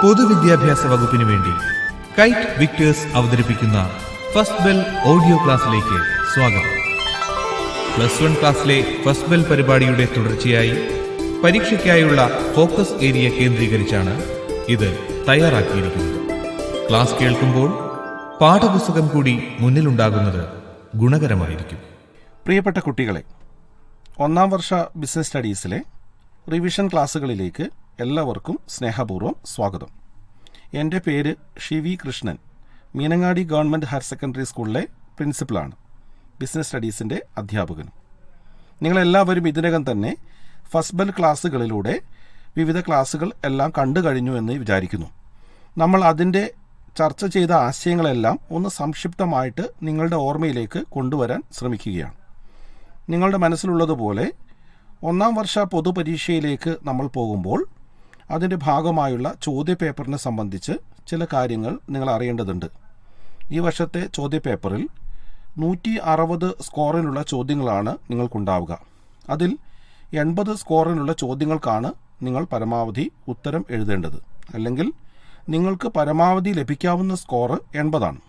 പൊതുവിദ്യാഭ്യാസ വകുപ്പിനു വേണ്ടി കൈറ്റ് വിക്ടേഴ്സ് അവതരിപ്പിക്കുന്ന ഫസ്റ്റ് ബെൽ ഓഡിയോ ക്ലാസ്സിലേക്ക് സ്വാഗതം. +1 ക്ലാസ്സിലെ ഫസ്റ്റ് ബെൽ പരിപാടിയുടെ തുടർച്ചയായി പരീക്ഷയ്ക്കായുള്ള ഫോക്കസ് ഏരിയ കേന്ദ്രീകരിച്ചാണ് ഇത് തയ്യാറാക്കിയിരിക്കുന്നത്. ക്ലാസ് കേൾക്കുമ്പോൾ പാഠപുസ്തകം കൂടി മുന്നിലുണ്ടാകുന്നത് ഗുണകരമായിരിക്കും. പ്രിയപ്പെട്ട കുട്ടികളെ, 1ാം വർഷ ബിസിനസ് സ്റ്റഡീസിലെ റിവിഷൻ ക്ലാസ്സുകളിലേക്ക് എല്ലാവർക്കും സ്നേഹപൂർവ്വം സ്വാഗതം. എൻ്റെ പേര് ഷി.വി. Krishnan, Meenangadi government higher secondary സ്കൂളിലെ പ്രിൻസിപ്പളാണ്, ബിസിനസ് സ്റ്റഡീസിൻ്റെ അധ്യാപകനും. നിങ്ങളെല്ലാവരും ഇതിനകം തന്നെ ഫസ്റ്റ് ബെൽ ക്ലാസ്സുകളിലൂടെ വിവിധ ക്ലാസ്സുകൾ എല്ലാം കണ്ടു കഴിഞ്ഞു എന്ന് വിചാരിക്കുന്നു. നമ്മൾ അതിൻ്റെ ചർച്ച ചെയ്ത ആശയങ്ങളെല്ലാം ഒന്ന് സംക്ഷിപ്തമായിട്ട് നിങ്ങളുടെ ഓർമ്മയിലേക്ക് കൊണ്ടുവരാൻ ശ്രമിക്കുകയാണ്. നിങ്ങളുടെ മനസ്സിലുള്ളതുപോലെ 1ാം വർഷ പൊതുപരീക്ഷയിലേക്ക് നമ്മൾ പോകുമ്പോൾ അതിൻ്റെ ഭാഗമായുള്ള ചോദ്യപേപ്പറിനെ സംബന്ധിച്ച് ചില കാര്യങ്ങൾ നിങ്ങൾ അറിയേണ്ടതുണ്ട്. ഈ വർഷത്തെ ചോദ്യപേപ്പറിൽ 160 സ്കോറിനുള്ള ചോദ്യങ്ങളാണ് നിങ്ങൾക്കുണ്ടാവുക. അതിൽ 80 സ്കോറിനുള്ള ചോദ്യങ്ങൾക്കാണ് നിങ്ങൾ പരമാവധി ഉത്തരം എഴുതേണ്ടത്. അല്ലെങ്കിൽ നിങ്ങൾക്ക് പരമാവധി ലഭിക്കാവുന്ന സ്കോർ 80ആണ്.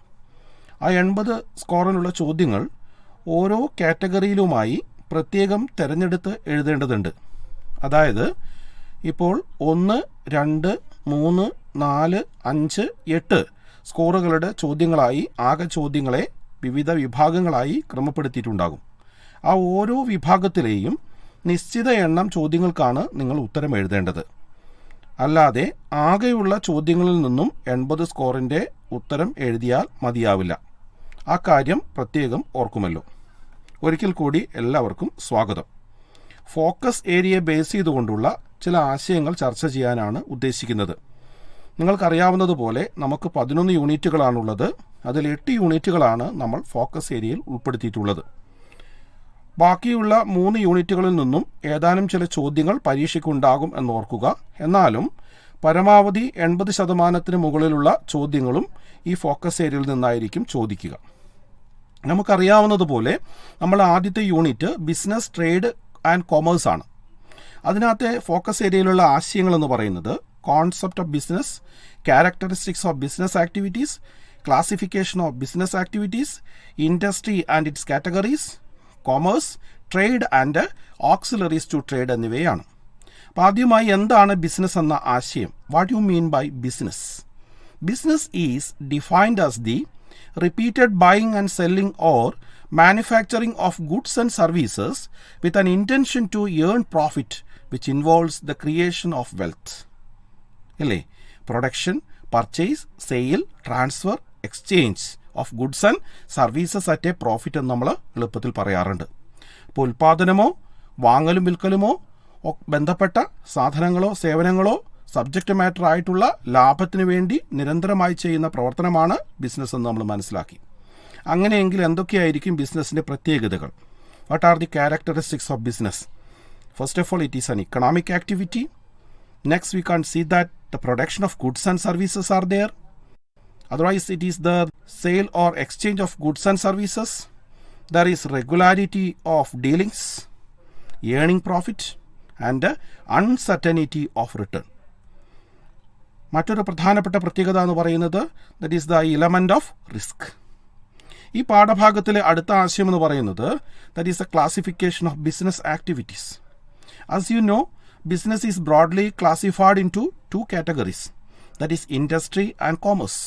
ആ 80 സ്കോറിനുള്ള ചോദ്യങ്ങൾ ഓരോ കാറ്റഗറിയിലുമായി പ്രത്യേകം തിരഞ്ഞെടുത്ത് എഴുതേണ്ടതുണ്ട്. അതായത് ഇപ്പോൾ 1, 2, 3, 4, 5, 8 സ്കോറുകളുടെ ചോദ്യങ്ങളായി ആകെ ചോദ്യങ്ങളെ വിവിധ വിഭാഗങ്ങളായി ക്രമപ്പെടുത്തിയിട്ടുണ്ടാകും. ആ ഓരോ വിഭാഗത്തിലെയും നിശ്ചിത എണ്ണം ചോദ്യങ്ങൾക്കാണ് നിങ്ങൾ ഉത്തരം എഴുതേണ്ടത്. അല്ലാതെ ആകെയുള്ള ചോദ്യങ്ങളിൽ നിന്നും 80 സ്കോറിൻ്റെ ഉത്തരം എഴുതിയാൽ മതിയാവില്ല. ആ കാര്യം പ്രത്യേകം ഓർക്കുമല്ലോ. ഒരിക്കൽ കൂടി എല്ലാവർക്കും സ്വാഗതം. ഫോക്കസ് ഏരിയയെ ബേസ് ചെയ്തുകൊണ്ടുള്ള ചില ആശയങ്ങൾ ചർച്ച ചെയ്യാനാണ് ഉദ്ദേശിക്കുന്നത്. നിങ്ങൾക്കറിയാവുന്നതുപോലെ നമുക്ക് 11 യൂണിറ്റുകളാണുള്ളത്. അതിൽ 8 യൂണിറ്റുകളാണ് നമ്മൾ ഫോക്കസ് ഏരിയയിൽ ഉൾപ്പെടുത്തിയിട്ടുള്ളത്. ബാക്കിയുള്ള 3 യൂണിറ്റുകളിൽ നിന്നും ഏതാനും ചില ചോദ്യങ്ങൾ പരീക്ഷയ്ക്കുണ്ടാകും എന്നോർക്കുക. എന്നാലും പരമാവധി 80% മുകളിലുള്ള ചോദ്യങ്ങളും ഈ ഫോക്കസ് ഏരിയയിൽ നിന്നായിരിക്കും ചോദിക്കുക. നമുക്കറിയാവുന്നതുപോലെ നമ്മൾ ആദ്യത്തെ unit business, trade and commerce ആണ്. അതിനകത്തെ ഫോക്കസ് ഏരിയയിലുള്ള ആശയങ്ങൾ എന്ന് പറയുന്നത് concept of business, characteristics of business activities, classification of business activities, industry and its categories, commerce, trade and auxiliaries to trade എന്നിവയാണ്. അപ്പോൾ ആദ്യമായി എന്താണ് ബിസിനസ് എന്ന ആശയം? What you mean by business? Business is defined as the repeated buying and selling or manufacturing of goods and services with an intention to earn profit which involves the creation of wealth. അല്ലേ? Production, purchase, sale, transfer, exchange of goods and services at a profit എന്ന് നമ്മൾ എളുപ്പത്തിൽ പറയാറുണ്ട്. ഇപ്പോൾ ഉൽപ്പാദനമോ വാങ്ങലും വിൽക്കലുമോ ബന്ധപ്പെട്ട സാധനങ്ങളോ സേവനങ്ങളോ subject matter ആയിട്ടുള്ള ലാഭത്തിന് വേണ്ടി നിരന്തരമായി ചെയ്യുന്ന പ്രവർത്തനമാണ് ബിസിനസ് എന്ന് നമ്മൾ മനസ്സിലാക്കി. അങ്ങനെയെങ്കിൽ എന്തൊക്കെയായിരിക്കും ബിസിനസ്സിൻ്റെ പ്രത്യേകതകൾ? What are the characteristics of business? First of all, it is an economic activity. Next we can see that the production of goods and services are there. Otherwise, it is the sale or exchange of goods and services. There is regularity of dealings, earning profit, and uncertainty of return. മറ്റൊരു പ്രധാനപ്പെട്ട പ്രത്യേകത എന്ന് പറയുന്നത് that is the element of risk. ഈ പാഠഭാഗത്തിലെ അടുത്ത ആശയം എന്ന് പറയുന്നത് that is the classification of business activities. As you know, business is broadly classified into 2 categories, that is industry and commerce.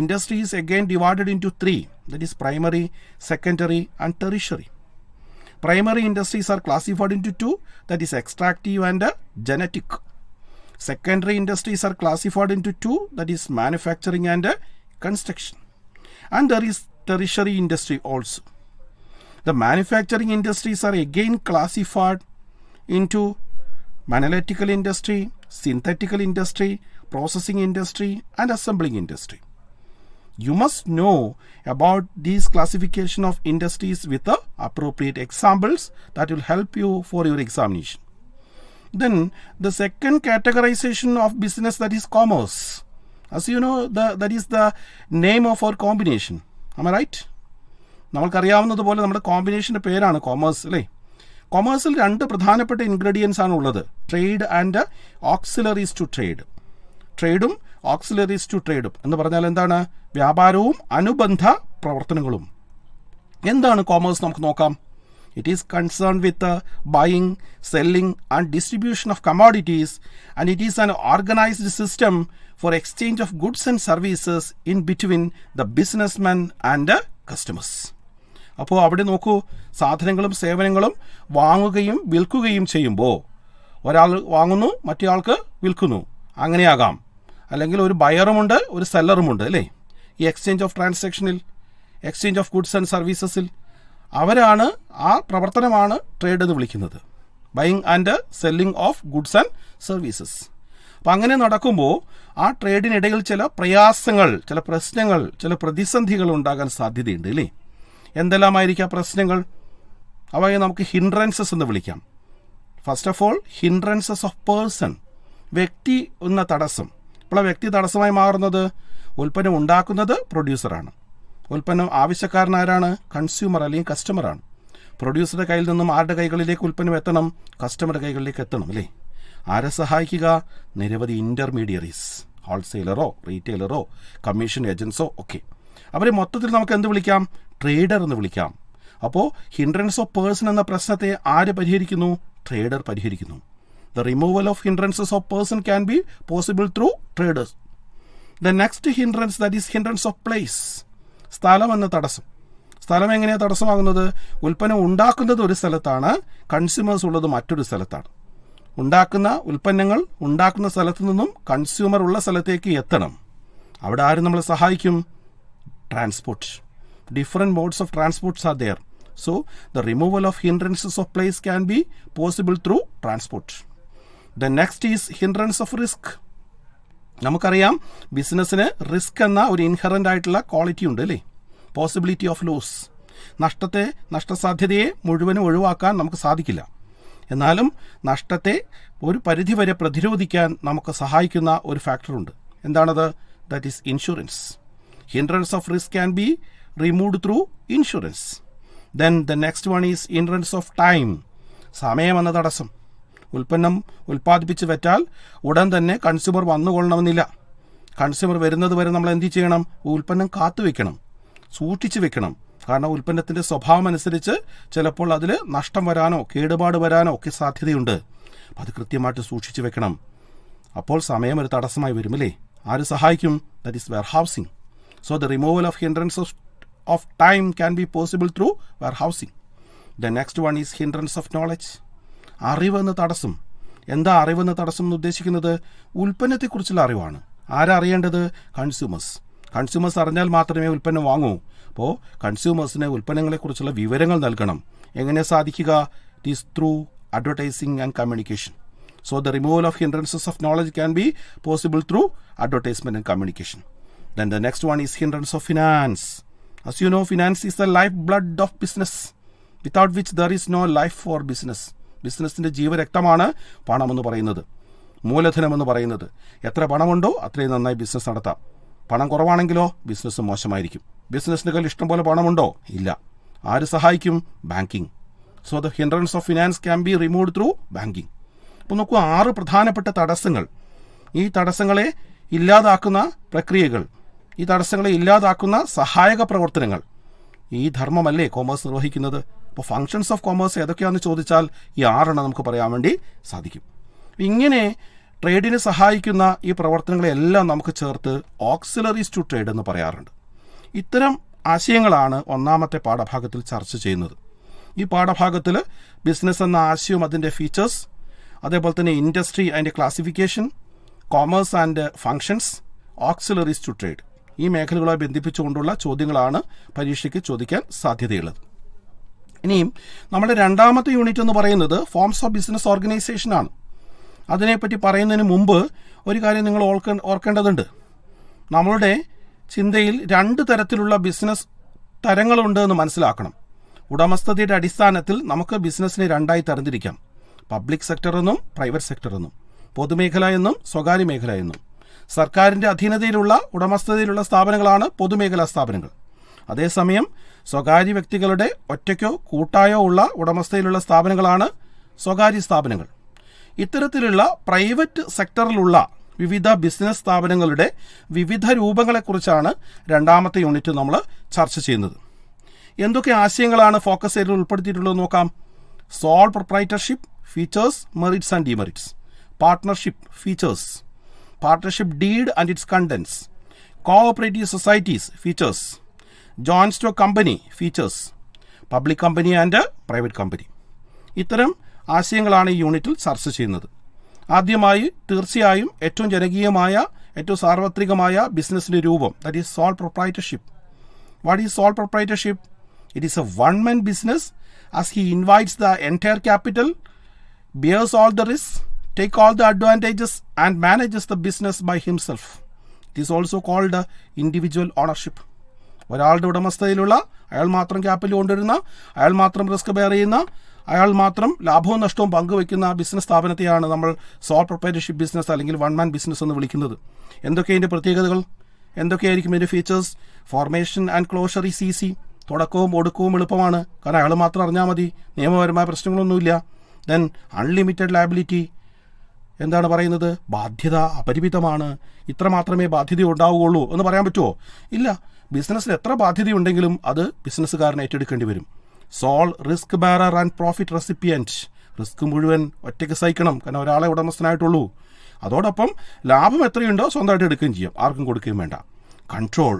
Industry is again divided into 3, that is primary, secondary and tertiary. Primary industries are classified into 2, that is extractive and genetic. Secondary industries are classified into 2, that is manufacturing and construction. And there is tertiary industry also. The manufacturing industries are again classified into analytical industry, synthetical industry, processing industry and assembling industry. You must know about these classification of industries with the appropriate examples that will help you for your examination. Then the second categorization of business, that is commerce. As you know, that is the name of our combination. Am I right? നമ്മൾക്കറിയാവുന്നതുപോലെ നമ്മുടെ കോമ്പിനേഷൻ്റെ പേരാണ് commerce, അല്ലേ? കൊമേഴ്സിൽ 2 പ്രധാനപ്പെട്ട ingredients ആണ് ഉള്ളത്, trade and auxiliaries to trade. ട്രേഡും auxiliaries to ട്രേഡും എന്ന് പറഞ്ഞാൽ എന്താണ്? വ്യാപാരവും അനുബന്ധ പ്രവർത്തനങ്ങളും. എന്താണ് കോമേഴ്സ്? നമുക്ക് നോക്കാം. It is concerned with the buying, selling and distribution of commodities, and it is an organized system for exchange of goods and services in between the businessmen and the customers. അപ്പോൾ അവിടെ നോക്കൂ, സാധനങ്ങളും സേവനങ്ങളും വാങ്ങുകയും വിൽക്കുകയും ചെയ്യുമ്പോൾ ഒരാൾ വാങ്ങുന്നു, മറ്റേയാൾക്ക് വിൽക്കുന്നു, അങ്ങനെയാകാം. അല്ലെങ്കിൽ ഒരു ബയറുമുണ്ട്, ഒരു സെല്ലറുമുണ്ട് അല്ലേ? ഈ എക്സ്ചേഞ്ച് ഓഫ് ട്രാൻസാക്ഷനിൽ, എക്സ്ചേഞ്ച് ഓഫ് ഗുഡ്സ് ആൻഡ് സർവീസസിൽ അവരാണ്, ആ പ്രവർത്തനമാണ് ട്രേഡ് എന്ന് വിളിക്കുന്നത്. Buying and selling of goods and services. അപ്പം അങ്ങനെ നടക്കുമ്പോൾ ആ ട്രേഡിനിടയിൽ ചില പ്രയാസങ്ങൾ, ചില പ്രശ്നങ്ങൾ, ചില പ്രതിസന്ധികൾ ഉണ്ടാകാൻ സാധ്യതയുണ്ട് അല്ലേ? എന്തെല്ലാമായിരിക്കാം പ്രശ്നങ്ങൾ? അവയെ നമുക്ക് ഹിൻഡ്രൻസസ് എന്ന് വിളിക്കാം. First of all, hindrances of person, വ്യക്തി എന്ന തടസ്സം. ഇപ്പോൾ ആ വ്യക്തി തടസ്സമായി മാറുന്നത് ഉൽപ്പന്നം ഉണ്ടാക്കുന്നത് പ്രൊഡ്യൂസറാണ്. ഉൽപ്പന്നം ആവശ്യക്കാരനാരാണ്? കൺസ്യൂമർ അല്ലെങ്കിൽ കസ്റ്റമറാണ്. പ്രൊഡ്യൂസറുടെ കയ്യിൽ നിന്നും ആരുടെ കൈകളിലേക്ക് ഉൽപ്പന്നം എത്തണം? കസ്റ്റമറുടെ കൈകളിലേക്ക് എത്തണം അല്ലേ? ആരെ സഹായിക്കുക? നിരവധി ഇൻ്റർമീഡിയറീസ്, ഹോൾസെയിലറോ റീറ്റെയിലറോ കമ്മീഷൻ ഏജൻസോ ഒക്കെ. അവരെ മൊത്തത്തിൽ നമുക്ക് എന്ത് വിളിക്കാം? ട്രേഡർ എന്ന് വിളിക്കാം. അപ്പോൾ ഹിൻഡ്രൻസ് ഓഫ് പേഴ്സൺ എന്ന പ്രശ്നത്തെ ആര് പരിഹരിക്കുന്നു? ട്രേഡർ പരിഹരിക്കുന്നു. The removal of hindrances of person can be possible through traders. The next hindrance, that is hindrance of place, സ്ഥലം എന്ന തടസ്സം. സ്ഥലം എങ്ങനെയാണ് തടസ്സമാകുന്നത്? ഉൽപ്പന്നം ഉണ്ടാക്കുന്നത് ഒരു സ്ഥലത്താണ്, കൺസ്യൂമേഴ്സ് ഉള്ളത് മറ്റൊരു സ്ഥലത്താണ്. ഉണ്ടാക്കുന്ന ഉൽപ്പന്നങ്ങൾ ഉണ്ടാക്കുന്ന സ്ഥലത്തു നിന്നും കൺസ്യൂമർ ഉള്ള സ്ഥലത്തേക്ക് എത്തണം. അവിടെ ആരും നമ്മളെ സഹായിക്കും? Transport. Different modes of transports are there. So the removal of hindrances of place can be possible through transport. The next is hindrance of risk. നമുക്കറിയാം, ബിസിനസ്സിന് റിസ്ക് എന്ന ഒരു ഇൻഹറൻ്റ് ആയിട്ടുള്ള ക്വാളിറ്റി ഉണ്ട് അല്ലേ? Possibility of loss. നഷ്ടസാധ്യതയെ മുഴുവനും ഒഴിവാക്കാൻ നമുക്ക് സാധിക്കില്ല. എന്നാലും നഷ്ടത്തെ ഒരു പരിധിവരെ പ്രതിരോധിക്കാൻ നമുക്ക് സഹായിക്കുന്ന ഒരു ഫാക്ടറുണ്ട്. എന്താണത്? That is insurance. Hindrance of risk can be removed through insurance. Then the next one is hindrance of time, സമയം എന്ന തടസ്സം. ഉൽപ്പന്നം ഉൽപ്പാദിപ്പിച്ച് വെച്ചാൽ ഉടൻ തന്നെ കൺസ്യൂമർ വന്നുകൊള്ളണമെന്നില്ല. കൺസ്യൂമർ വരുന്നത് വരെ നമ്മൾ എന്ത് ചെയ്യണം? ഉൽപ്പന്നം കാത്തുവെക്കണം, സൂക്ഷിച്ചു വെക്കണം. കാരണം ഉൽപ്പന്നത്തിൻ്റെ സ്വഭാവം അനുസരിച്ച് ചിലപ്പോൾ അതിൽ നഷ്ടം വരാനോ കേടുപാട് വരാനോ ഒക്കെ സാധ്യതയുണ്ട്. അപ്പം അത് കൃത്യമായിട്ട് സൂക്ഷിച്ചു വെക്കണം. അപ്പോൾ സമയം ഒരു തടസ്സമായി വരും അല്ലേ? ആര് സഹായിക്കും? That is warehousing. So the removal of hindrance of time can be possible through warehousing. The next one is hindrance of knowledge, അറിവെന്ന തടസ്സം. എന്താ അറിവെന്ന തടസ്സം എന്ന് ഉദ്ദേശിക്കുന്നത്? ഉൽപ്പന്നത്തെക്കുറിച്ചുള്ള അറിവാണ്. ആരാ അറിയേണ്ടത്? കൺസ്യൂമേഴ്സ്. കൺസ്യൂമേഴ്സ് അറിഞ്ഞാൽ മാത്രമേ ഉൽപ്പന്നം വാങ്ങൂ. അപ്പോൾ കൺസ്യൂമേഴ്സിന് ഉൽപ്പന്നങ്ങളെക്കുറിച്ചുള്ള വിവരങ്ങൾ നൽകണം. എങ്ങനെ സാധിക്കുക? It is through advertising and communication. So the removal of hindrances of knowledge can be possible through advertisement and communication. Then the next one is hindrance of finance. As you know, finance is the lifeblood of business, without which there is no life for business. ബിസിനസ്സിൻ്റെ ജീവരക്തമാണ് പണം എന്ന് പറയുന്നത്, മൂലധനം എന്ന് പറയുന്നത്. എത്ര പണമുണ്ടോ അത്രയും നന്നായി ബിസിനസ് നടത്താം. പണം കുറവാണെങ്കിലോ ബിസിനസ് മോശമായിരിക്കും. ബിസിനസ്സിൻ്റെ കയ്യിൽ ഇഷ്ടംപോലെ പണമുണ്ടോ? ഇല്ല. ആര് സഹായിക്കും? Banking. So the hindrance of finance can be removed through banking. അപ്പോൾ നോക്കൂ, 6 പ്രധാനപ്പെട്ട തടസ്സങ്ങൾ. ഈ തടസ്സങ്ങളെ ഇല്ലാതാക്കുന്ന പ്രക്രിയകൾ, ഈ തടസ്സങ്ങളെ ഇല്ലാതാക്കുന്ന സഹായക പ്രവർത്തനങ്ങൾ, ഈ ധർമ്മമല്ലേ കോമേഴ്സ് നിർവഹിക്കുന്നത്? അപ്പോൾ ഫങ്ഷൻസ് ഓഫ് കോമേഴ്സ് ഏതൊക്കെയാണെന്ന് ചോദിച്ചാൽ ഈ 6 നമുക്ക് പറയാൻ വേണ്ടി സാധിക്കും. ഇങ്ങനെ ട്രേഡിനെ സഹായിക്കുന്ന ഈ പ്രവർത്തനങ്ങളെല്ലാം നമുക്ക് ചേർത്ത് ഓക്സിലറീസ് ടു ട്രേഡ് എന്ന് പറയാറുണ്ട്. ഇത്തരം ആശയങ്ങളാണ് ഒന്നാമത്തെ പാഠഭാഗത്തിൽ ചർച്ച ചെയ്യുന്നത്. ഈ പാഠഭാഗത്തിൽ ബിസിനസ് എന്ന ആശയവും അതിൻ്റെ ഫീച്ചേഴ്സ്, അതേപോലെ തന്നെ ഇൻഡസ്ട്രി അതിൻ്റെ classification, commerce and functions, auxiliaries to trade, ഈ മേഖലകളുമായി ബന്ധിപ്പിച്ചുകൊണ്ടുള്ള ചോദ്യങ്ങളാണ് പരീക്ഷയ്ക്ക് ചോദിക്കാൻ സാധ്യതയുള്ളത്. ഇനിയും നമ്മുടെ രണ്ടാമത്തെ യൂണിറ്റ് എന്ന് പറയുന്നത് ഫോംസ് ഓഫ് ബിസിനസ് ഓർഗനൈസേഷനാണ്. അതിനെപ്പറ്റി പറയുന്നതിന് മുമ്പ് ഒരു കാര്യം നിങ്ങൾ ഓർക്കേണ്ടതുണ്ട്. നമ്മളുടെ ചിന്തയിൽ 2 തരത്തിലുള്ള ബിസിനസ് തരങ്ങളുണ്ട് എന്ന് മനസ്സിലാക്കണം. ഉടമസ്ഥതയുടെ അടിസ്ഥാനത്തിൽ നമുക്ക് ബിസിനസ്സിനെ 2ആയി തരംതിരിക്കാം. പബ്ലിക് സെക്ടർ എന്നും പ്രൈവറ്റ് സെക്ടർ എന്നും, പൊതുമേഖല എന്നും സ്വകാര്യ മേഖല എന്നും. സർക്കാരിൻ്റെ അധീനതയിലുള്ള ഉടമസ്ഥതയിലുള്ള സ്ഥാപനങ്ങളാണ് പൊതുമേഖലാ സ്ഥാപനങ്ങൾ. അതേസമയം സ്വകാര്യ വ്യക്തികളുടെ ഒറ്റയ്ക്കോ കൂട്ടായോ ഉള്ള ഉടമസ്ഥതയിലുള്ള സ്ഥാപനങ്ങളാണ് സ്വകാര്യ സ്ഥാപനങ്ങൾ. ഇത്തരത്തിലുള്ള പ്രൈവറ്റ് സെക്ടറിലുള്ള വിവിധ ബിസിനസ് സ്ഥാപനങ്ങളുടെ വിവിധ രൂപങ്ങളെക്കുറിച്ചാണ് രണ്ടാമത്തെ യൂണിറ്റ് നമ്മൾ ചർച്ച ചെയ്യുന്നത്. എന്തൊക്കെ ആശയങ്ങളാണ് ഫോക്കസ് ഏരിയയിൽ ഉൾപ്പെടുത്തിയിട്ടുള്ളത് നോക്കാം. Sole proprietorship, features, merits and demerits. Partnership, features. Partnership deed and its contents. Cooperative societies, features. Joint stock company, features. Public company and private company. ഇത്തരം ആശയങ്ങളാണ് ഈ യൂണിറ്റിൽ ചർച്ച ചെയ്യുന്നത്. ആദ്യമായി തീർച്ചയായും ഏറ്റവും ജനകീയമായ, ഏറ്റവും സാർവത്രികമായ ബിസിനസിന്റെ രൂപം, that is sole proprietorship. What is sole proprietorship? It is a one-man business as he invites the entire capital, bears all the risks, take all the advantages and manages the business by himself. It is also called individual ownership. ഒരാളുടെ ഉടമസ്ഥതയിലുള്ള, അയാൾ മാത്രം capital കൊണ്ടുവരുന്ന, അയാൾ മാത്രം risk bear ചെയ്യുന്ന, അയാൾ മാത്രം ലാഭവും നഷ്ടവും പങ്കുവയ്ക്കുന്ന ബിസിനസ് സ്ഥാപനത്തെയാണ് നമ്മൾ സോൾ പ്രൊപ്രൈറ്റർഷിപ്പ് ബിസിനസ് അല്ലെങ്കിൽ വൺ-man ബിസിനസ് എന്ന് വിളിക്കുന്നത്. എന്തൊക്കെ ഇതിൻ്റെ പ്രത്യേകതകൾ, എന്തൊക്കെയായിരിക്കും ഇതിൻ്റെ features? Formation and closure is easy. തുടക്കവും ഒടുക്കവും എളുപ്പമാണ്, കാരണം അയാൾ മാത്രം അറിഞ്ഞാൽ മതി, നിയമപരമായ പ്രശ്നങ്ങളൊന്നുമില്ല. ദെൻ അൺലിമിറ്റഡ് ലയബിലിറ്റി, എന്താണ് പറയുന്നത്? ബാധ്യത അപരിമിതമാണ്. ഇത്ര മാത്രമേ ബാധ്യത ഉണ്ടാവുകയുള്ളൂ എന്ന് പറയാൻ പറ്റുമോ? ഇല്ല. ബിസിനസ്സിൽ എത്ര ബാധ്യതയുണ്ടെങ്കിലും അത് ബിസിനസ്സുകാരനെ ഏറ്റെടുക്കേണ്ടി വരും. Sole risk bearer and profit recipient. Risk മുഴുവൻ ഒറ്റയ്ക്ക് സഹിക്കണം, കാരണം ഒരാളെ ഉടമസ്ഥനായിട്ടുള്ളൂ. അതോടൊപ്പം ലാഭം എത്രയുണ്ടോ സ്വന്തമായിട്ട് എടുക്കുകയും ചെയ്യാം, ആർക്കും കൊടുക്കുകയും വേണ്ട. Control.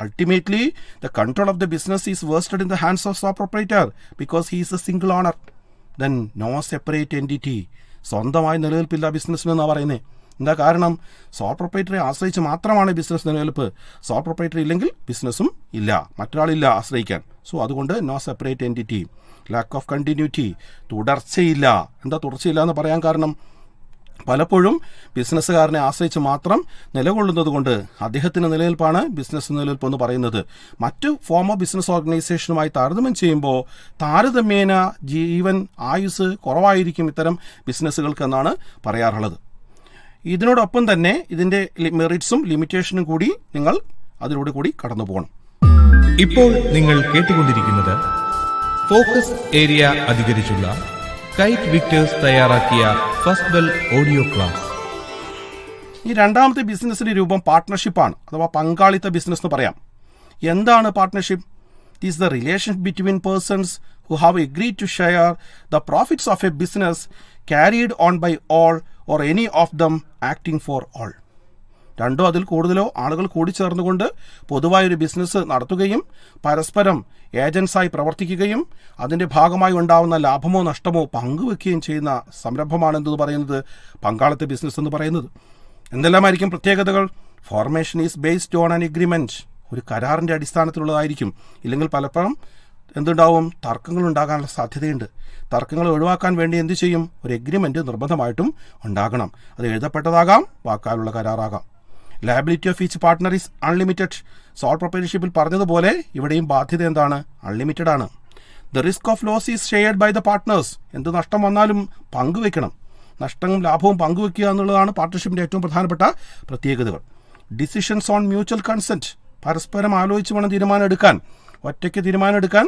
Ultimately, the control of the business is vested in the hands of sole proprietor because he is a single owner. Then no separate entity. സ്വന്തമായി നിലനിൽപ്പില്ല ബിസിനസ്സിനെന്നാണ് പറയുന്നത്. എന്താ കാരണം? സോൾ പ്രൊപ്രൈറ്ററെ ആശ്രയിച്ച് മാത്രമാണ് ബിസിനസ് നിലനിൽപ്പ്. സോൾ പ്രൊപ്രൈറ്റർ ഇല്ലെങ്കിൽ ബിസിനസ്സും ഇല്ല, മറ്റൊരാളില്ല ആശ്രയിക്കാൻ. സോ അതുകൊണ്ട് no separate entity. Lack of continuity, തുടർച്ചയില്ല. എന്താ തുടർച്ചയില്ല എന്ന് പറയാൻ കാരണം? പലപ്പോഴും ബിസിനസ്സുകാരനെ ആശ്രയിച്ച് മാത്രം നിലകൊള്ളുന്നത് കൊണ്ട് അദ്ദേഹത്തിൻ്റെ നിലനിൽപ്പാണ് ബിസിനസ് നിലനിൽപ്പ് എന്ന് പറയുന്നത്. മറ്റ് ഫോം ഓഫ് ബിസിനസ് ഓർഗനൈസേഷനുമായി താരതമ്യം ചെയ്യുമ്പോൾ താരതമ്യേന ജീവൻ ആയുസ് കുറവായിരിക്കും ഇത്തരം ബിസിനസ്സുകൾക്ക് എന്നാണ് പറയാറുള്ളത്. ഇതിനോടൊപ്പം തന്നെ ഇതിൻ്റെ മെറിറ്റ്സും ലിമിറ്റേഷനും കൂടി നിങ്ങൾ അതിലൂടെ കൂടി കടന്നു പോകണം. ഇപ്പോൾ നിങ്ങൾ കേട്ടുകൊണ്ടിരിക്കുന്നത് ഫോക്കസ് ഏരിയ അധികരിച്ചുള്ള കൈറ്റ് വിക്ടേഴ്സ് തയ്യാറാക്കിയ ഫസ്റ്റ് ബെൽ ഓഡിയോ ക്ലാസ്. ഈ രണ്ടാമത്തെ ബിസിനസ്സിന്റെ രൂപം പാർട്ട്ണർഷിപ്പാണ്, അഥവാ പങ്കാളിത്ത ബിസിനസ് എന്ന് പറയാം. എന്താണ് partnership? It is the relation between persons who have agreed to share the profits of a business carried on by all or any of them acting for all. രണ്ടോ അതിൽ കൂടുതലോ ആളുകൾ കൂടിച്ചേർന്നുകൊണ്ട് പൊതുവായൊരു ബിസിനസ് നടത്തുകയും പരസ്പരം ഏജൻസായി പ്രവർത്തിക്കുകയും അതിൻ്റെ ഭാഗമായി ഉണ്ടാവുന്ന ലാഭമോ നഷ്ടമോ പങ്കുവെക്കുകയും ചെയ്യുന്ന സംരംഭമാണ് എന്തെന്ന് പറയുന്നത് പങ്കാളിത്ത ബിസിനസ് എന്ന് പറയുന്നത്. എന്തെല്ലാമായിരിക്കും പ്രത്യേകതകൾ? Formation is based on an agreement. ഒരു കരാറിൻ്റെ അടിസ്ഥാനത്തിലുള്ളതായിരിക്കും. ഇല്ലെങ്കിൽ പലപ്പോഴും എന്തുണ്ടാവും? തർക്കങ്ങൾ ഉണ്ടാകാനുള്ള സാധ്യതയുണ്ട്. തർക്കങ്ങൾ ഒഴിവാക്കാൻ വേണ്ടി എന്ത് ചെയ്യും? ഒരു എഗ്രിമെൻറ്റ് നിർബന്ധമായിട്ടും ഉണ്ടാകണം. അത് എഴുതപ്പെട്ടതാകാം, വാക്കാലുള്ള കരാറാകാം. Liability of each partner is unlimited. Sole പ്രൊപ്രൈറ്റർഷിപ്പിൽ പറഞ്ഞതുപോലെ ഇവിടെയും ബാധ്യത എന്താണ്? അൺലിമിറ്റഡ് ആണ്. The risk of loss is shared by the partners. എന്ത് നഷ്ടം വന്നാലും പങ്കുവെക്കണം. നഷ്ടവും ലാഭവും പങ്കുവെക്കുക എന്നുള്ളതാണ് പാർട്ട്ണർഷിപ്പിൻ്റെ ഏറ്റവും പ്രധാനപ്പെട്ട പ്രത്യേകതകൾ. Decisions on mutual consent. പരസ്പരം ആലോചിച്ച് വേണം തീരുമാനം എടുക്കാൻ. ഒറ്റയ്ക്ക് തീരുമാനം എടുക്കാൻ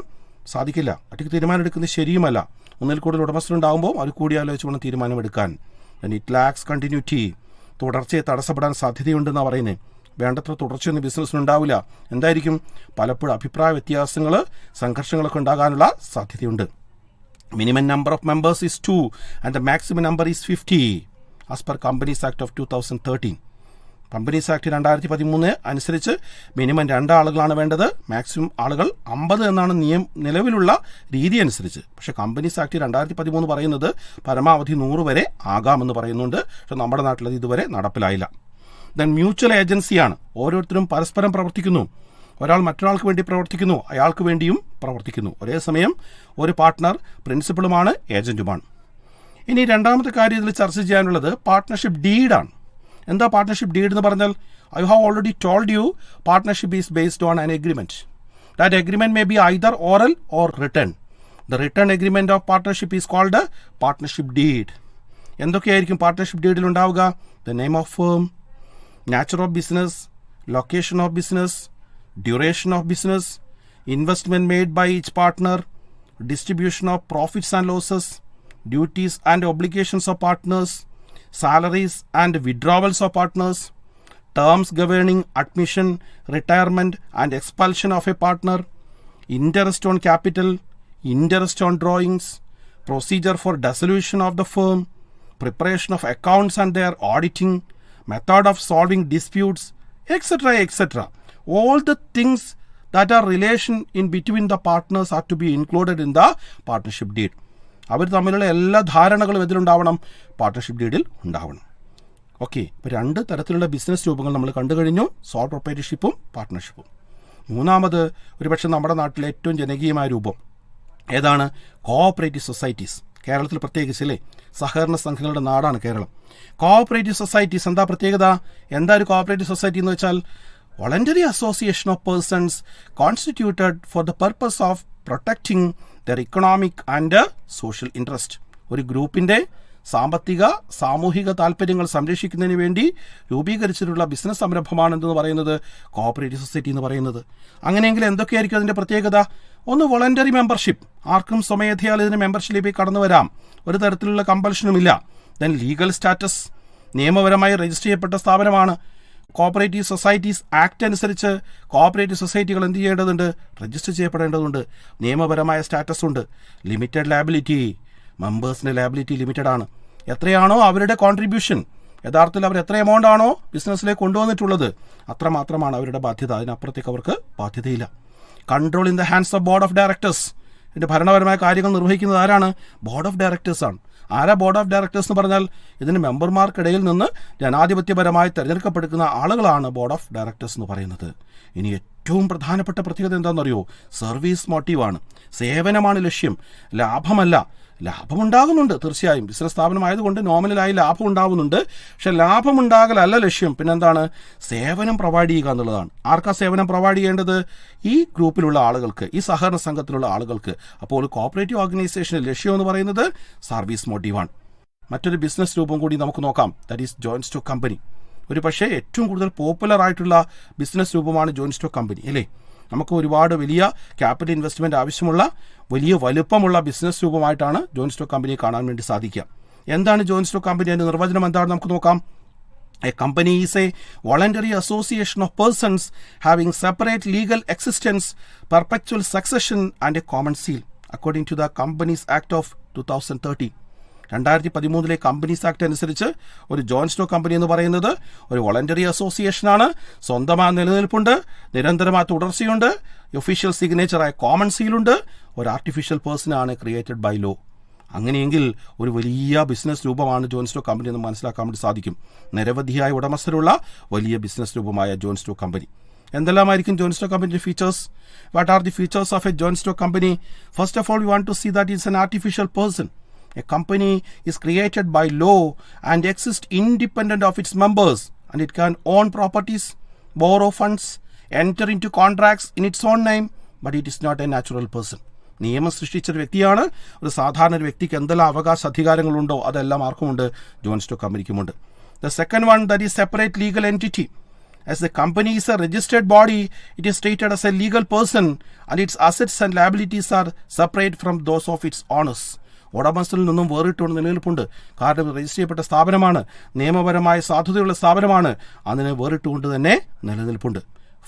സാധിക്കില്ല. ഒറ്റയ്ക്ക് തീരുമാനം എടുക്കുന്നത് ശരിയുമല്ല. ഒന്നിൽ കൂടുതൽ ഉടമസ്ഥരുണ്ടാകുമ്പോൾ അവർ കൂടി ആലോചിച്ച് വേണം തീരുമാനമെടുക്കാൻ. It lacks continuity. തുടർച്ചയെ തടസ്സപ്പെടാൻ സാധ്യതയുണ്ടെന്നാണ് പറയുന്നത്. വേണ്ടത്ര തുടർച്ചയൊന്നും ബിസിനസ്സിനുണ്ടാവില്ല. എന്തായിരിക്കും? പലപ്പോഴും അഭിപ്രായ വ്യത്യാസങ്ങൾ, സംഘർഷങ്ങളൊക്കെ ഉണ്ടാകാനുള്ള സാധ്യതയുണ്ട്. Minimum number of members is 2 and the maximum number is 50 as per companies act of 2013. Companies act 2013 അനുസരിച്ച് മിനിമം 2 ആളുകളാണ് വേണ്ടത്. മാക്സിമം ആളുകൾ 50 എന്നാണ് നിലവിലുള്ള രീതി അനുസരിച്ച്. പക്ഷേ കമ്പനീസ് ആക്ട് 2013 പറയുന്നത് പരമാവധി 100 വരെ ആകാമെന്ന് പറയുന്നുണ്ട്. പക്ഷെ നമ്മുടെ നാട്ടിലത് ഇതുവരെ നടപ്പിലായില്ല. ദെൻ മ്യൂച്വൽ ഏജൻസിയാണ്. ഓരോരുത്തരും പരസ്പരം പ്രവർത്തിക്കുന്നു. ഒരാൾ മറ്റൊരാൾക്ക് വേണ്ടി പ്രവർത്തിക്കുന്നു, അയാൾക്ക് വേണ്ടിയും പ്രവർത്തിക്കുന്നു. ഒരേ സമയം ഒരു പാർട്ട്ണർ പ്രിൻസിപ്പളുമാണ്, ഏജൻറ്റുമാണ്. ഇനി രണ്ടാമത്തെ കാര്യം ഇതിൽ ചർച്ച ചെയ്യാനുള്ളത് പാർട്ട്ണർഷിപ്പ് ഡീഡാണ്. എന്താ പാർട്ട്ണർഷിപ്പ് ഡീഡ് എന്ന് പറഞ്ഞാൽ? I have already told you partnership is based on an agreement. That agreement may be either oral or written. The written agreement of partnership is called partnership deed. എന്തൊക്കെയായിരിക്കും partnership ഡീഡിൽ ഉണ്ടാവുക? The name of firm, nature of business, location of business, duration of business, investment made by each partner, distribution of profits and losses, duties and obligations of partners, salaries and withdrawals of partners, terms governing admission, retirement and expulsion of a partner, interest on capital, interest on drawings, procedure for dissolution of the firm, preparation of accounts and their auditing, method of solving disputes, etc., etc. All the things that are relation in between the partners are to be included in the partnership deed. അവർ തമ്മിലുള്ള എല്ലാ ധാരണകളും ഇതിലുണ്ടാവണം, partnership ഡീഡിൽ ഉണ്ടാവണം. Okay, ഇപ്പോൾ 2 തരത്തിലുള്ള business രൂപങ്ങൾ നമ്മൾ കണ്ടു കഴിഞ്ഞു, സോൾ പ്രൊപ്പറേറ്റർഷിപ്പും പാർട്ട്ണർഷിപ്പും. മൂന്നാമത് ഒരുപക്ഷെ നമ്മുടെ നാട്ടിലെ ഏറ്റവും ജനകീയമായ രൂപം ഏതാണ്? Cooperative societies. കേരളത്തിൽ പ്രത്യേകിച്ച് അല്ലേ, സഹകരണ സംഘങ്ങളുടെ നാടാണ് കേരളം. കോഓപ്പറേറ്റീവ് സൊസൈറ്റീസ് എന്താ പ്രത്യേകത? എന്താ ഒരു കോഓപ്പറേറ്റീവ് സൊസൈറ്റി എന്ന് വെച്ചാൽ voluntary association of persons constituted for the purpose of protecting their economic and social interest. ഒരു ഗ്രൂപ്പിൻ്റെ സാമ്പത്തിക സാമൂഹിക താല്പര്യങ്ങൾ സംരക്ഷിക്കുന്നതിന് വേണ്ടി രൂപീകരിച്ചിട്ടുള്ള ബിസിനസ് സംരംഭമാണ് എന്തെന്ന് പറയുന്നത് കോഓപ്പറേറ്റീവ് സൊസൈറ്റി എന്ന് പറയുന്നത്. അങ്ങനെയെങ്കിൽ എന്തൊക്കെയായിരിക്കും അതിൻ്റെ പ്രത്യേകത? ഒന്ന്, വോളണ്ടറി മെമ്പർഷിപ്പ്. ആർക്കും സ്വമേധയാൽ ഇതിന് മെമ്പർഷിപ്പിൽ കടന്നു വരാം, ഒരു തരത്തിലുള്ള കമ്പൽഷനുമില്ല. ദെൻ ലീഗൽ സ്റ്റാറ്റസ്, നിയമപരമായി രജിസ്റ്റർ ചെയ്യപ്പെട്ട സ്ഥാപനമാണ്. കോഓപ്പറേറ്റീവ് സൊസൈറ്റീസ് ആക്ട് അനുസരിച്ച് കോഓപ്പറേറ്റീവ് സൊസൈറ്റികൾ എന്ത് ചെയ്യേണ്ടതുണ്ട്? രജിസ്റ്റർ ചെയ്യപ്പെടേണ്ടതുണ്ട്. നിയമപരമായ സ്റ്റാറ്റസ് ഉണ്ട്. ലിമിറ്റഡ് ലയബിലിറ്റി, മെമ്പേഴ്സിൻ്റെ ലയബിലിറ്റി ലിമിറ്റഡ് ആണ്. എത്രയാണോ അവരുടെ കോൺട്രിബ്യൂഷൻ, യഥാർത്ഥത്തിൽ അവർ എത്ര എമൗണ്ട് ആണോ ബിസിനസ്സിലേക്ക് കൊണ്ടുവന്നിട്ടുള്ളത് അത്രമാത്രമാണ് അവരുടെ ബാധ്യത. അതിനപ്പുറത്തേക്ക് അവർക്ക് ബാധ്യതയില്ല. Control in the hands of board of directors. ഇതിൻ്റെ ഭരണപരമായ കാര്യങ്ങൾ നിർവഹിക്കുന്നത് ആരാണ്? ബോർഡ് ഓഫ് ഡയറക്ടേഴ്സാണ്. ആരാ ബോർഡ് ഓഫ് ഡയറക്ടേഴ്സ് എന്ന് പറഞ്ഞാൽ? ഇതിന് മെമ്പർമാർക്കിടയിൽ നിന്ന് ജനാധിപത്യപരമായി തിരഞ്ഞെടുക്കപ്പെടുന്ന ആളുകളാണ് ബോർഡ് ഓഫ് ഡയറക്ടേഴ്സ് എന്ന് പറയുന്നത്. ഇനി ഏറ്റവും പ്രധാനപ്പെട്ട പ്രത്യേകത എന്താണെന്നറിയോ? സർവീസ് മോട്ടീവാണ്. സേവനമാണ് ലക്ഷ്യം, ലാഭമല്ല. ലാഭമുണ്ടാകുന്നുണ്ട് തീർച്ചയായും, ബിസിനസ് സ്ഥാപനമായതുകൊണ്ട് നോമിനലായി ലാഭം ഉണ്ടാകുന്നുണ്ട്. പക്ഷെ ലാഭമുണ്ടാകലല്ല ലക്ഷ്യം. പിന്നെന്താണ്? സേവനം പ്രൊവൈഡ് ചെയ്യുക എന്നുള്ളതാണ്. ആർക്കാ സേവനം പ്രൊവൈഡ് ചെയ്യേണ്ടത്? ഈ ഗ്രൂപ്പിലുള്ള ആളുകൾക്ക്, ഈ സഹകരണ സംഘത്തിലുള്ള ആളുകൾക്ക്. അപ്പോൾ കോഓപ്പറേറ്റീവ് ഓർഗനൈസേഷൻ്റെ ലക്ഷ്യം എന്ന് പറയുന്നത് സർവീസ് മോട്ടീവാണ്. മറ്റൊരു ബിസിനസ് രൂപം കൂടി നമുക്ക് നോക്കാം, that is joint stock company. ഒരു പക്ഷേ ഏറ്റവും കൂടുതൽ പോപ്പുലർ ആയിട്ടുള്ള ബിസിനസ് രൂപമാണ് ജോയിന്റ് സ്റ്റോക്ക് കമ്പനി അല്ലേ. നമുക്ക് ഒരുപാട് വലിയ ക്യാപിറ്റൽ ഇൻവെസ്റ്റ്മെൻറ്റ് ആവശ്യമുള്ള വലിയ വലുപ്പമുള്ള ബിസിനസ് രൂപമായിട്ടാണ് ജോയിന്റ് സ്റ്റോക്ക് കമ്പനിയെ കാണാൻ വേണ്ടി സാധിക്കുക. എന്താണ് ജോയിന്റ് സ്റ്റോക്ക് കമ്പനി? അതിൻ്റെ നിർവചനം എന്താണെന്ന് നമുക്ക് നോക്കാം. A company is a voluntary association of persons having separate legal existence, perpetual succession and a common seal, according to the Companies Act of 2013. 2013 companies act അനുസരിച്ച് ഒരു ജോയിന്റ് സ്റ്റോക്ക് കമ്പനി എന്ന് പറയുന്നത് ഒരു വോളണ്ടറി അസോസിയേഷനാണ്. സ്വന്തമായ നിലനിൽപ്പുണ്ട്, നിരന്തരമായ തുടർച്ചയുണ്ട്, ഒഫീഷ്യൽ സിഗ്നേച്ചറായ കോമൺ സീലുണ്ട്, ഒരു artificial പേഴ്സണാണ് created by law. അങ്ങനെയെങ്കിൽ ഒരു വലിയ ബിസിനസ് രൂപമാണ് ജോയിന്റ് സ്റ്റോക്ക് കമ്പനി എന്ന് മനസ്സിലാക്കാൻ വേണ്ടി സാധിക്കും. നിരവധിയായ ഉടമസ്ഥരുള്ള വലിയ ബിസിനസ് രൂപമായ ജോയിന്റ് സ്റ്റോക്ക് കമ്പനി. എന്തെല്ലാമായിരിക്കും ജോയിന്റ് സ്റ്റോക്ക് കമ്പനിയുടെ features? What are the features of a joint stock company? First of all, we want to see that it's an artificial person. A company is created by law and exists independent of its members, and it can own properties, borrow funds, enter into contracts in its own name, but it is not a natural person. നിയമം സൃഷ്ടിച്ചൊരു വ്യക്തിയാണ്. ഒരു സാധാരണ ഒരു വ്യക്തിക്ക് എന്തെല്ലാം അവകാശ അധികാരങ്ങളുണ്ടോ അതെല്ലാം ആർക്കുമുണ്ട്? ജോയിന്റ് സ്റ്റോക്ക് കമ്പനിക്കുമുണ്ട്. The second one, that is separate legal entity. As the company is a registered body, it is treated as a legal person, and its assets and liabilities are separate from those of its owners. ഉടമസ്ഥരിൽ നിന്നും വേറിട്ടുകൊണ്ട് നിലനിൽപ്പുണ്ട്. കാരണം register ചെയ്യപ്പെട്ട സ്ഥാപനമാണ്, നിയമപരമായ സാധുതയുള്ള സ്ഥാപനമാണ്, അതിന് വേറിട്ടുകൊണ്ട് തന്നെ നിലനിൽപ്പുണ്ട്.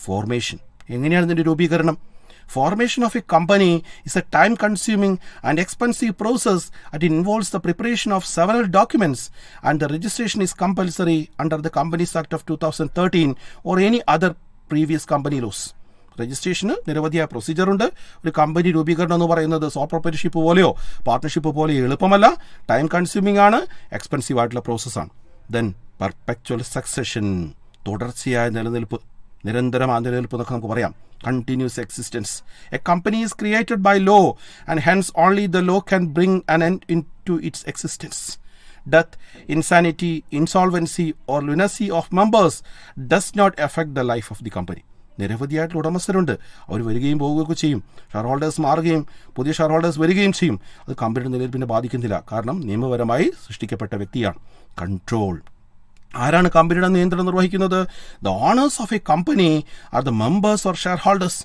Formation, എങ്ങനെയാണ് ഇതിൻ്റെ രൂപീകരണം? Formation of a company is a time-consuming and expensive process that involves the preparation of several documents, and the registration is compulsory under the Companies Act of 2013 or any other previous company laws. Registration നിരവധിയായ പ്രൊസീജിയറുണ്ട്. ഒരു company രൂപീകരണം എന്ന് പറയുന്നത് soul proprietorship പോലെയോ partnership പോലെയോ എളുപ്പമല്ല, time consuming ആണ്, expensive ആയിട്ടുള്ള പ്രോസസ്സാണ്. ദെൻ പെർപെക്ച്വൽ സക്സഷൻ, തുടർച്ചയായ നിലനിൽപ്പ്, നിരന്തരമായ നിലനിൽപ്പ് എന്നൊക്കെ നമുക്ക് പറയാം. Continuous existence. A company is created by law, and hence only the law can bring an end into its existence. Death, insanity, insolvency or lunacy of members does not affect the life of the company. നിരവധിയായിട്ടുള്ള ഉടമസ്ഥരുണ്ട്. അവർ വരികയും പോവുകയൊക്കെ ചെയ്യും. Share holders മാറുകയും പുതിയ share holders വരികയും ചെയ്യും. അത് കമ്പനിയുടെ നിലനിൽപ്പിനെ ബാധിക്കുന്നില്ല. കാരണം നിയമപരമായി സൃഷ്ടിക്കപ്പെട്ട വ്യക്തിയാണ്. കൺട്രോൾ, ആരാണ് കമ്പനിയുടെ നിയന്ത്രണം നിർവഹിക്കുന്നത്? The owners of a company are the members or shareholders,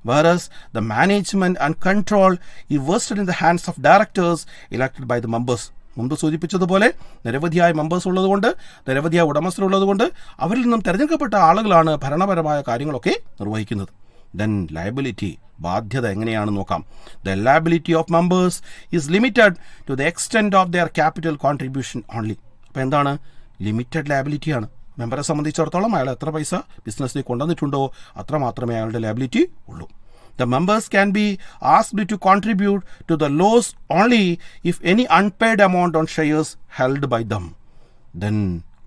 whereas the management and control is vested in the hands of directors elected by the members. മുമ്പ് സൂചിപ്പിച്ചതുപോലെ നിരവധിയായ മെമ്പേഴ്സ് ഉള്ളതുകൊണ്ട്, നിരവധിയായ ഉടമസ്ഥരുള്ളതുകൊണ്ട് അവരിൽ നിന്നും തിരഞ്ഞെടുക്കപ്പെട്ട ആളുകളാണ് ഭരണപരമായ കാര്യങ്ങളൊക്കെ നിർവഹിക്കുന്നത്. ദെൻ ലയബിലിറ്റി, ബാധ്യത എങ്ങനെയാണെന്ന് നോക്കാം. The liability of members is limited to the extent of their capital contribution only. അപ്പോൾ എന്താണ്? ലിമിറ്റഡ് ലയബിലിറ്റിയാണ്. മെമ്പറെ സംബന്ധിച്ചിടത്തോളം അയാൾ എത്ര പൈസ ബിസിനസ്സിൽ കൊണ്ടുവന്നിട്ടുണ്ടോ അത്ര മാത്രമേ അയാളുടെ ലയബിലിറ്റി ഉള്ളൂ. The members can be asked to contribute to the loss only if any unpaid amount on shares held by them. Then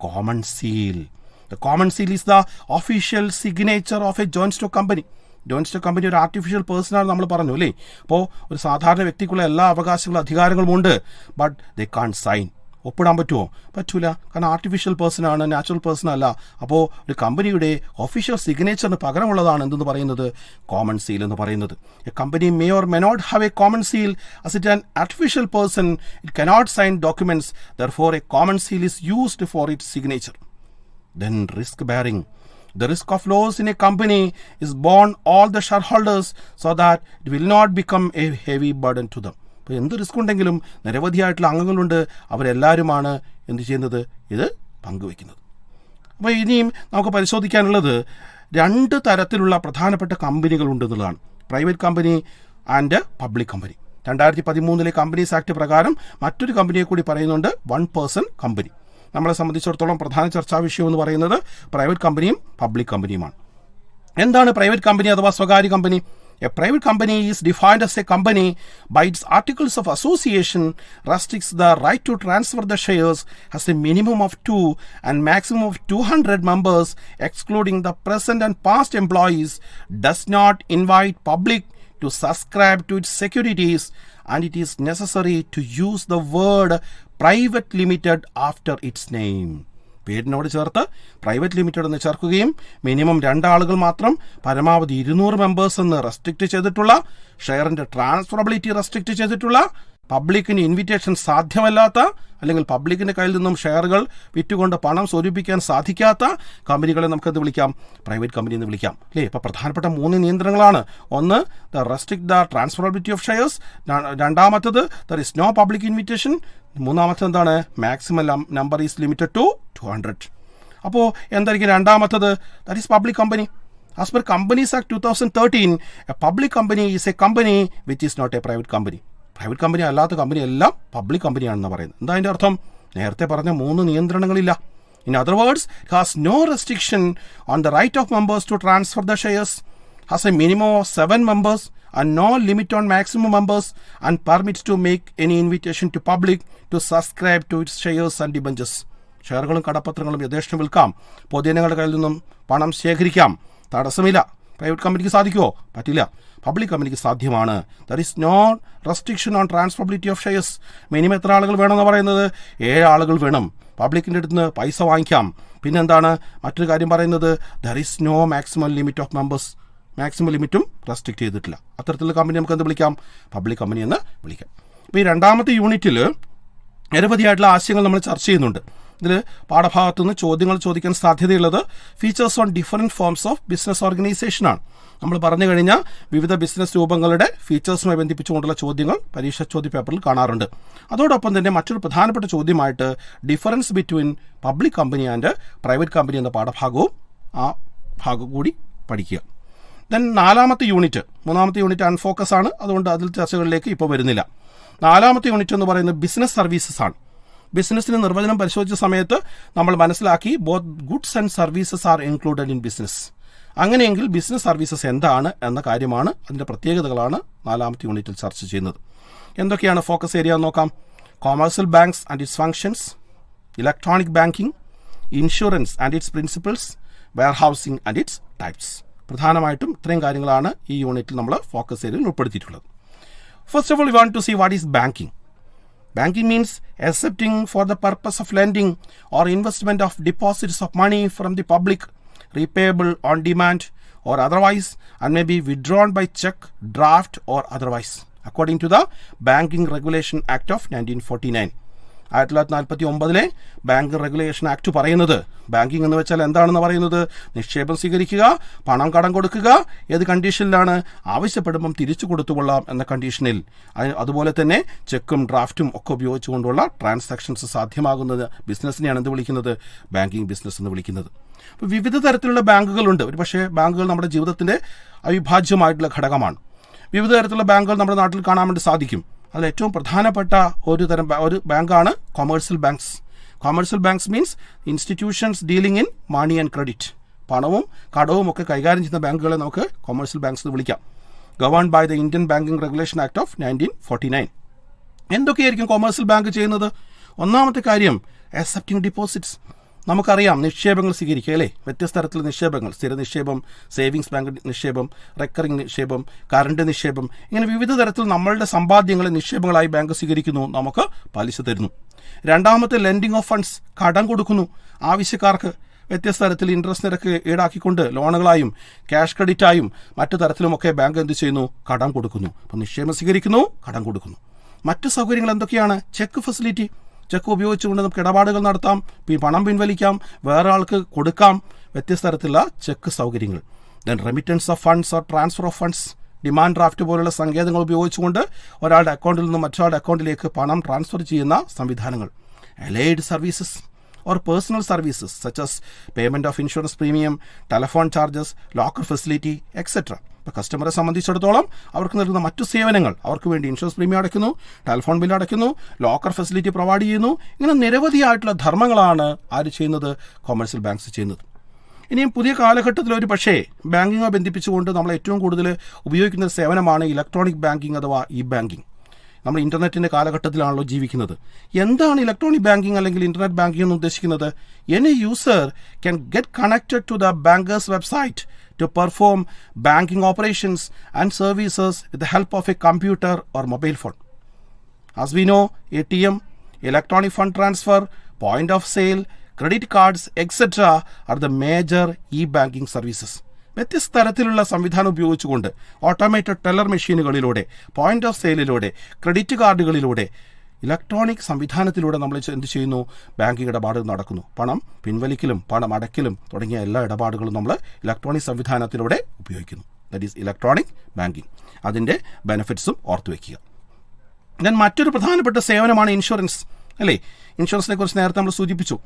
common seal. The common seal is the official signature of a joint stock company. Joint stock company ഒരു artificial പേഴ്സണാണ് നമ്മൾ പറഞ്ഞു അല്ലേ. അപ്പോൾ ഒരു സാധാരണ വ്യക്തിക്കുള്ള എല്ലാ അവകാശങ്ങളും അധികാരങ്ങളും ഉണ്ട്. But they can't sign. ഒപ്പിടാൻ പറ്റുമോ? പറ്റൂല. കാരണം ആർട്ടിഫിഷ്യൽ പേഴ്സൺ ആണ്, നാച്ചുറൽ പേഴ്സൺ അല്ല. അപ്പോൾ ഒരു കമ്പനിയുടെ ഒഫീഷ്യൽ സിഗ്നേച്ചറിന് പകരമുള്ളതാണ് എന്തെന്ന് പറയുന്നത്? കോമൺ സീൽ എന്ന് പറയുന്നത്. A company may or may not have a common seal as it an artificial person. It cannot sign documents. Therefore, a common seal is used for its signature. Then risk bearing. The risk of loss in a company is borne all the shareholders so that it will not become a heavy burden to them. ഇപ്പോൾ എന്ത് risk ഉണ്ടെങ്കിലും നിരവധിയായിട്ടുള്ള അംഗങ്ങളുണ്ട്, അവരെല്ലാവരുമാണ് എന്ത് ചെയ്യുന്നത്? ഇത് പങ്കുവയ്ക്കുന്നത്. അപ്പോൾ ഇനിയും നമുക്ക് പരിശോധിക്കാനുള്ളത് 2 തരത്തിലുള്ള പ്രധാനപ്പെട്ട കമ്പനികളുണ്ട് എന്നുള്ളതാണ്. Private company and public company. 2013 companies act പ്രകാരം മറ്റൊരു കമ്പനിയെ കൂടി പറയുന്നുണ്ട്, 1 person കമ്പനി. നമ്മളെ സംബന്ധിച്ചിടത്തോളം പ്രധാന ചർച്ചാ വിഷയം എന്ന് പറയുന്നത് പ്രൈവറ്റ് കമ്പനിയും പബ്ലിക് കമ്പനിയുമാണ്. എന്താണ് പ്രൈവറ്റ് കമ്പനി അഥവാ സ്വകാര്യ company? A private company is defined as a company by its articles of association restricts the right to transfer the shares, has a minimum of 2 and maximum of 200 members, excluding the present and past employees, does not invite public to subscribe to its securities, and it is necessary to use the word private limited after its name. പേരിനോട് ചേർത്ത് private limited എന്ന് ചേർക്കുകയും minimum 2 ആളുകൾ മാത്രം, പരമാവധി 200 members എന്ന് restrict ചെയ്തിട്ടുള്ള, ഷെയറിന്റെ transferability restrict ചെയ്തിട്ടുള്ള, പബ്ലിക്കിന് ഇൻവിറ്റേഷൻ സാധ്യമല്ലാത്ത അല്ലെങ്കിൽ പബ്ലിക്കിന്റെ കയ്യിൽ നിന്നും ഷെയറുകൾ വിറ്റുകൊണ്ട് പണം സ്വരൂപിക്കാൻ സാധിക്കാത്ത കമ്പനികളെ നമുക്കെന്ത് വിളിക്കാം? പ്രൈവറ്റ് കമ്പനി എന്ന് വിളിക്കാം അല്ലേ. ഇപ്പോൾ പ്രധാനപ്പെട്ട 3 നിയന്ത്രണങ്ങളാണ്. ഒന്ന്, the restrict the transferability of shares. രണ്ടാമത്തത്, there is no public invitation. മൂന്നാമത്തത് എന്താണ്? Maximum number is limited to 200. അപ്പോൾ എന്തായിരിക്കും രണ്ടാമത്തത്? That is public company. As per companies act 2013, a public company is a company which is not a private company. Private company അല്ലാത്ത company എല്ലാം public കമ്പനിയാണെന്ന് പറയുന്നത്. എന്താ അതിൻ്റെ അർത്ഥം? നേരത്തെ പറഞ്ഞ 3 നിയന്ത്രണങ്ങളില്ല. In other words, it has no restriction on the right of members to transfer the shares, has a minimum of 7 members and no limit on maximum members, and permits to make any invitation to public to subscribe to its shares and debentures. ഷെയറുകളും കടപ്പത്രങ്ങളും യഥേഷ്ടം വിൽക്കാം, പൊതുജനങ്ങളുടെ കയ്യിൽ നിന്നും പണം ശേഖരിക്കാം, തടസ്സമില്ല. Private കമ്പനിക്ക് സാധിക്കുമോ? പറ്റില്ല. Public കമ്പനിക്ക് സാധ്യമാണ്. There is no restriction on transferability of shares. Minimum എത്ര ആളുകൾ വേണമെന്ന് പറയുന്നത്? 7 ആളുകൾ വേണം. പബ്ലിക്കിൻ്റെ അടുത്ത് നിന്ന് പൈസ വാങ്ങിക്കാം. പിന്നെന്താണ് മറ്റൊരു കാര്യം പറയുന്നത്? There is no maximum limit of members. Maximum ലിമിറ്റും റെസ്ട്രിക്റ്റ് ചെയ്തിട്ടില്ല. അത്തരത്തിലുള്ള കമ്പനി നമുക്ക് എന്ത് വിളിക്കാം? പബ്ലിക് കമ്പനി എന്ന് വിളിക്കാം. അപ്പോൾ ഈ 2ാമത്തെ യൂണിറ്റിൽ നിരവധിയായിട്ടുള്ള ആശയങ്ങൾ നമ്മൾ ചർച്ച ചെയ്യുന്നുണ്ട്. ഇതിൽ പാഠഭാഗത്തു നിന്ന് ചോദ്യങ്ങൾ ചോദിക്കാൻ സാധ്യതയുള്ളത് features on different forms of business ഓർഗനൈസേഷനാണ്. നമ്മൾ പറഞ്ഞു കഴിഞ്ഞാൽ വിവിധ ബിസിനസ് രൂപങ്ങളുടെ ഫീച്ചേഴ്സുമായി ബന്ധിപ്പിച്ചുകൊണ്ടുള്ള ചോദ്യങ്ങൾ പരീക്ഷാ ചോദ്യ പേപ്പറിൽ കാണാറുണ്ട്. അതോടൊപ്പം തന്നെ മറ്റൊരു പ്രധാനപ്പെട്ട ചോദ്യമായിട്ട് difference between public company and private company എന്ന പാഠഭാഗവും ആ ഭാഗം കൂടി പഠിക്കുക. ദെൻ 4ാമത്തെ യൂണിറ്റ്, 3ാമത്തെ യൂണിറ്റ് അൺഫോക്കസ് ആണ്, അതുകൊണ്ട് അതിൽ ചർച്ചകളിലേക്ക് ഇപ്പോൾ വരുന്നില്ല. 4ാമത്തെ യൂണിറ്റ് എന്ന് പറയുന്നത് ബിസിനസ് സർവീസസ് ആണ്. ബിസിനസ്സിന് നിർവചനം പരിശോധിച്ച സമയത്ത് നമ്മൾ മനസ്സിലാക്കി both goods and services are included in business. അങ്ങനെയെങ്കിൽ ബിസിനസ് സർവീസസ് എന്താണ് എന്ന കാര്യമാണ്, അതിൻ്റെ പ്രത്യേകതകളാണ് 4ാമത്തെ യൂണിറ്റിൽ ചർച്ച ചെയ്യുന്നത്. എന്തൊക്കെയാണ് ഫോക്കസ് ഏരിയ എന്ന് നോക്കാം. Commercial banks and its functions, electronic banking, insurance and its principles, warehousing and its types. പ്രധാനമായിട്ടും ഇത്രയും കാര്യങ്ങളാണ് ഈ യൂണിറ്റിൽ നമ്മൾ ഫോക്കസ് ഏരിയയിൽ ഉൾപ്പെടുത്തിയിട്ടുള്ളത്. First of all, we want to see what is banking. Banking means accepting for the purpose of lending or investment of deposits of money from the public, repayable on demand or otherwise, and may be withdrawn by check, draft or otherwise, according to the Banking Regulation Act of 1949. 1949 bank regulation act പറയുന്നത് banking എന്ന് വെച്ചാൽ എന്താണെന്ന് പറയുന്നത് നിക്ഷേപം സ്വീകരിക്കുക, പണം കടം കൊടുക്കുക, ഏത് കണ്ടീഷനിലാണ് ആവശ്യപ്പെടുമ്പം തിരിച്ചു കൊടുത്തുകൊള്ളാം എന്ന കണ്ടീഷനിൽ. അതുപോലെ തന്നെ ചെക്കും ഡ്രാഫ്റ്റും ഒക്കെ ഉപയോഗിച്ചുകൊണ്ടുള്ള ട്രാൻസാക്ഷൻസ് സാധ്യമാകുന്നത് ബിസിനസ്സിനെയാണ് എന്ത് വിളിക്കുന്നത്, ബാങ്കിങ് ബിസിനസ് എന്ന് വിളിക്കുന്നത്. അപ്പോൾ വിവിധ തരത്തിലുള്ള ബാങ്കുകളുണ്ട്. ഒരു പക്ഷേ ബാങ്കുകൾ നമ്മുടെ ജീവിതത്തിൻ്റെ അവിഭാജ്യമായിട്ടുള്ള ഘടകമാണ്. വിവിധ തരത്തിലുള്ള ബാങ്കുകൾ നമ്മുടെ നാട്ടിൽ കാണാൻ വേണ്ടി സാധിക്കും. അതിൽ ഏറ്റവും പ്രധാനപ്പെട്ട ഒരു ബാങ്കാണ് commercial banks. Commercial banks means institutions dealing in money and credit. പണവും കടവും ഒക്കെ കൈകാര്യം ചെയ്യുന്ന ബാങ്കുകളെ നമുക്ക് കൊമേഴ്സ്യൽ ബാങ്ക്സ് എന്ന് വിളിക്കാം. Governed by the Indian banking regulation act of 1949. എന്തൊക്കെയായിരിക്കും കൊമേഴ്സ്യൽ ബാങ്ക് ചെയ്യുന്നത്? ഒന്നാമത്തെ കാര്യം അക്സെപ്റ്റിംഗ് ഡിപ്പോസിറ്റ്സ്. നമുക്കറിയാം നിക്ഷേപങ്ങൾ സ്വീകരിക്കുക അല്ലേ, വ്യത്യസ്ത തരത്തിലുള്ള നിക്ഷേപങ്ങൾ, സ്ഥിര നിക്ഷേപം, സേവിങ്സ് ബാങ്ക് നിക്ഷേപം, റെക്കറിംഗ് നിക്ഷേപം, കറണ്ട് നിക്ഷേപം, ഇങ്ങനെ വിവിധ തരത്തിൽ നമ്മളുടെ സമ്പാദ്യങ്ങളെ നിക്ഷേപങ്ങളായി ബാങ്ക് സ്വീകരിക്കുന്നു, നമുക്ക് പലിശ തരുന്നു. രണ്ടാമത്തെ ലെൻഡിങ് ഓഫ് ഫണ്ട്സ്, കടം കൊടുക്കുന്നു ആവശ്യക്കാർക്ക്. വ്യത്യസ്ത തരത്തിൽ ഇൻട്രസ്റ്റ് നിരക്ക് ഈടാക്കിക്കൊണ്ട് ലോണുകളായും ക്യാഷ് ക്രെഡിറ്റായും മറ്റു തരത്തിലുമൊക്കെ ബാങ്ക് എന്ത് ചെയ്യുന്നു, കടം കൊടുക്കുന്നു. അപ്പം നിക്ഷേപം സ്വീകരിക്കുന്നു, കടം കൊടുക്കുന്നു. മറ്റു സൗകര്യങ്ങൾ എന്തൊക്കെയാണ്? Check facility. ചെക്ക് ഉപയോഗിച്ചുകൊണ്ട് നമുക്ക് ഇടപാടുകൾ നടത്താം, പണം പിൻവലിക്കാം, വേറെ ആൾക്ക് കൊടുക്കാം, വ്യത്യസ്ത തരത്തിലുള്ള ചെക്ക് സൗകര്യങ്ങൾ. Then remittance of funds or transfer of funds, demand draft പോലുള്ള സങ്കേതങ്ങൾ ഉപയോഗിച്ചുകൊണ്ട് ഒരാളുടെ അക്കൗണ്ടിൽ നിന്നും മറ്റൊരാളുടെ അക്കൗണ്ടിലേക്ക് പണം ട്രാൻസ്ഫർ ചെയ്യുന്ന സംവിധാനങ്ങൾ. Allied services or personal services such as payment of insurance premium, telephone charges, locker facility, etc. ഇപ്പോൾ കസ്റ്റമറെ സംബന്ധിച്ചിടത്തോളം അവർക്ക് നൽകുന്ന മറ്റു സേവനങ്ങൾ, അവർക്ക് വേണ്ടി ഇൻഷുറൻസ് പ്രീമിയം അടയ്ക്കുന്നു, ടെലിഫോൺ ബില്ല് അടയ്ക്കുന്നു, ലോക്കർ ഫെസിലിറ്റി പ്രൊവൈഡ് ചെയ്യുന്നു. ഇങ്ങനെ നിരവധിയായിട്ടുള്ള ധർമ്മങ്ങളാണ് ആര് ചെയ്യുന്നത്, കൊമേഴ്സ്യൽ ബാങ്ക്സ് ചെയ്യുന്നത്. ഇനിയും പുതിയ കാലഘട്ടത്തിൽ ഒരു പക്ഷേ ബാങ്കിങ്ങുമായി ബന്ധിപ്പിച്ചുകൊണ്ട് നമ്മൾ ഏറ്റവും കൂടുതൽ ഉപയോഗിക്കുന്ന സേവനമാണ് ഇലക്ട്രോണിക് ബാങ്കിങ് അഥവാ ഇ ബാങ്കിങ്. നമ്മൾ ഇൻ്റർനെറ്റിൻ്റെ കാലഘട്ടത്തിലാണല്ലോ ജീവിക്കുന്നത്. എന്താണ് ഇലക്ട്രോണിക് ബാങ്കിങ് അല്ലെങ്കിൽ ഇൻ്റർനെറ്റ് ബാങ്കിങ് എന്ന് ഉദ്ദേശിക്കുന്നത്? Any user can get connected to the banker's website to perform banking operations and services with the help of a computer or mobile phone. As we know, ATM, electronic fund transfer, point of sale, credit cards, etc. are the major e-banking services. വ്യത്യസ്ത തരത്തിലുള്ള സംവിധാനം ഉപയോഗിച്ചുകൊണ്ട് automated teller മെഷീനുകളിലൂടെ, point of സെയിലിലൂടെ, credit കാർഡുകളിലൂടെ, electronic സംവിധാനത്തിലൂടെ നമ്മൾ എന്ത് ചെയ്യുന്നു, ബാങ്കിങ് ഇടപാടുകൾ നടക്കുന്നു. പണം പിൻവലിക്കലും പണം അടയ്ക്കലും തുടങ്ങിയ എല്ലാ ഇടപാടുകളും നമ്മൾ ഇലക്ട്രോണിക് സംവിധാനത്തിലൂടെ ഉപയോഗിക്കുന്നു. That is electronic banking. അതിൻ്റെ ബെനിഫിറ്റ്സും ഓർത്തു വയ്ക്കുക. ദെൻ മറ്റൊരു പ്രധാനപ്പെട്ട സേവനമാണ് ഇൻഷുറൻസ് അല്ലേ. ഇൻഷുറൻസിനെ കുറിച്ച് നേരത്തെ നമ്മൾ സൂചിപ്പിച്ചു.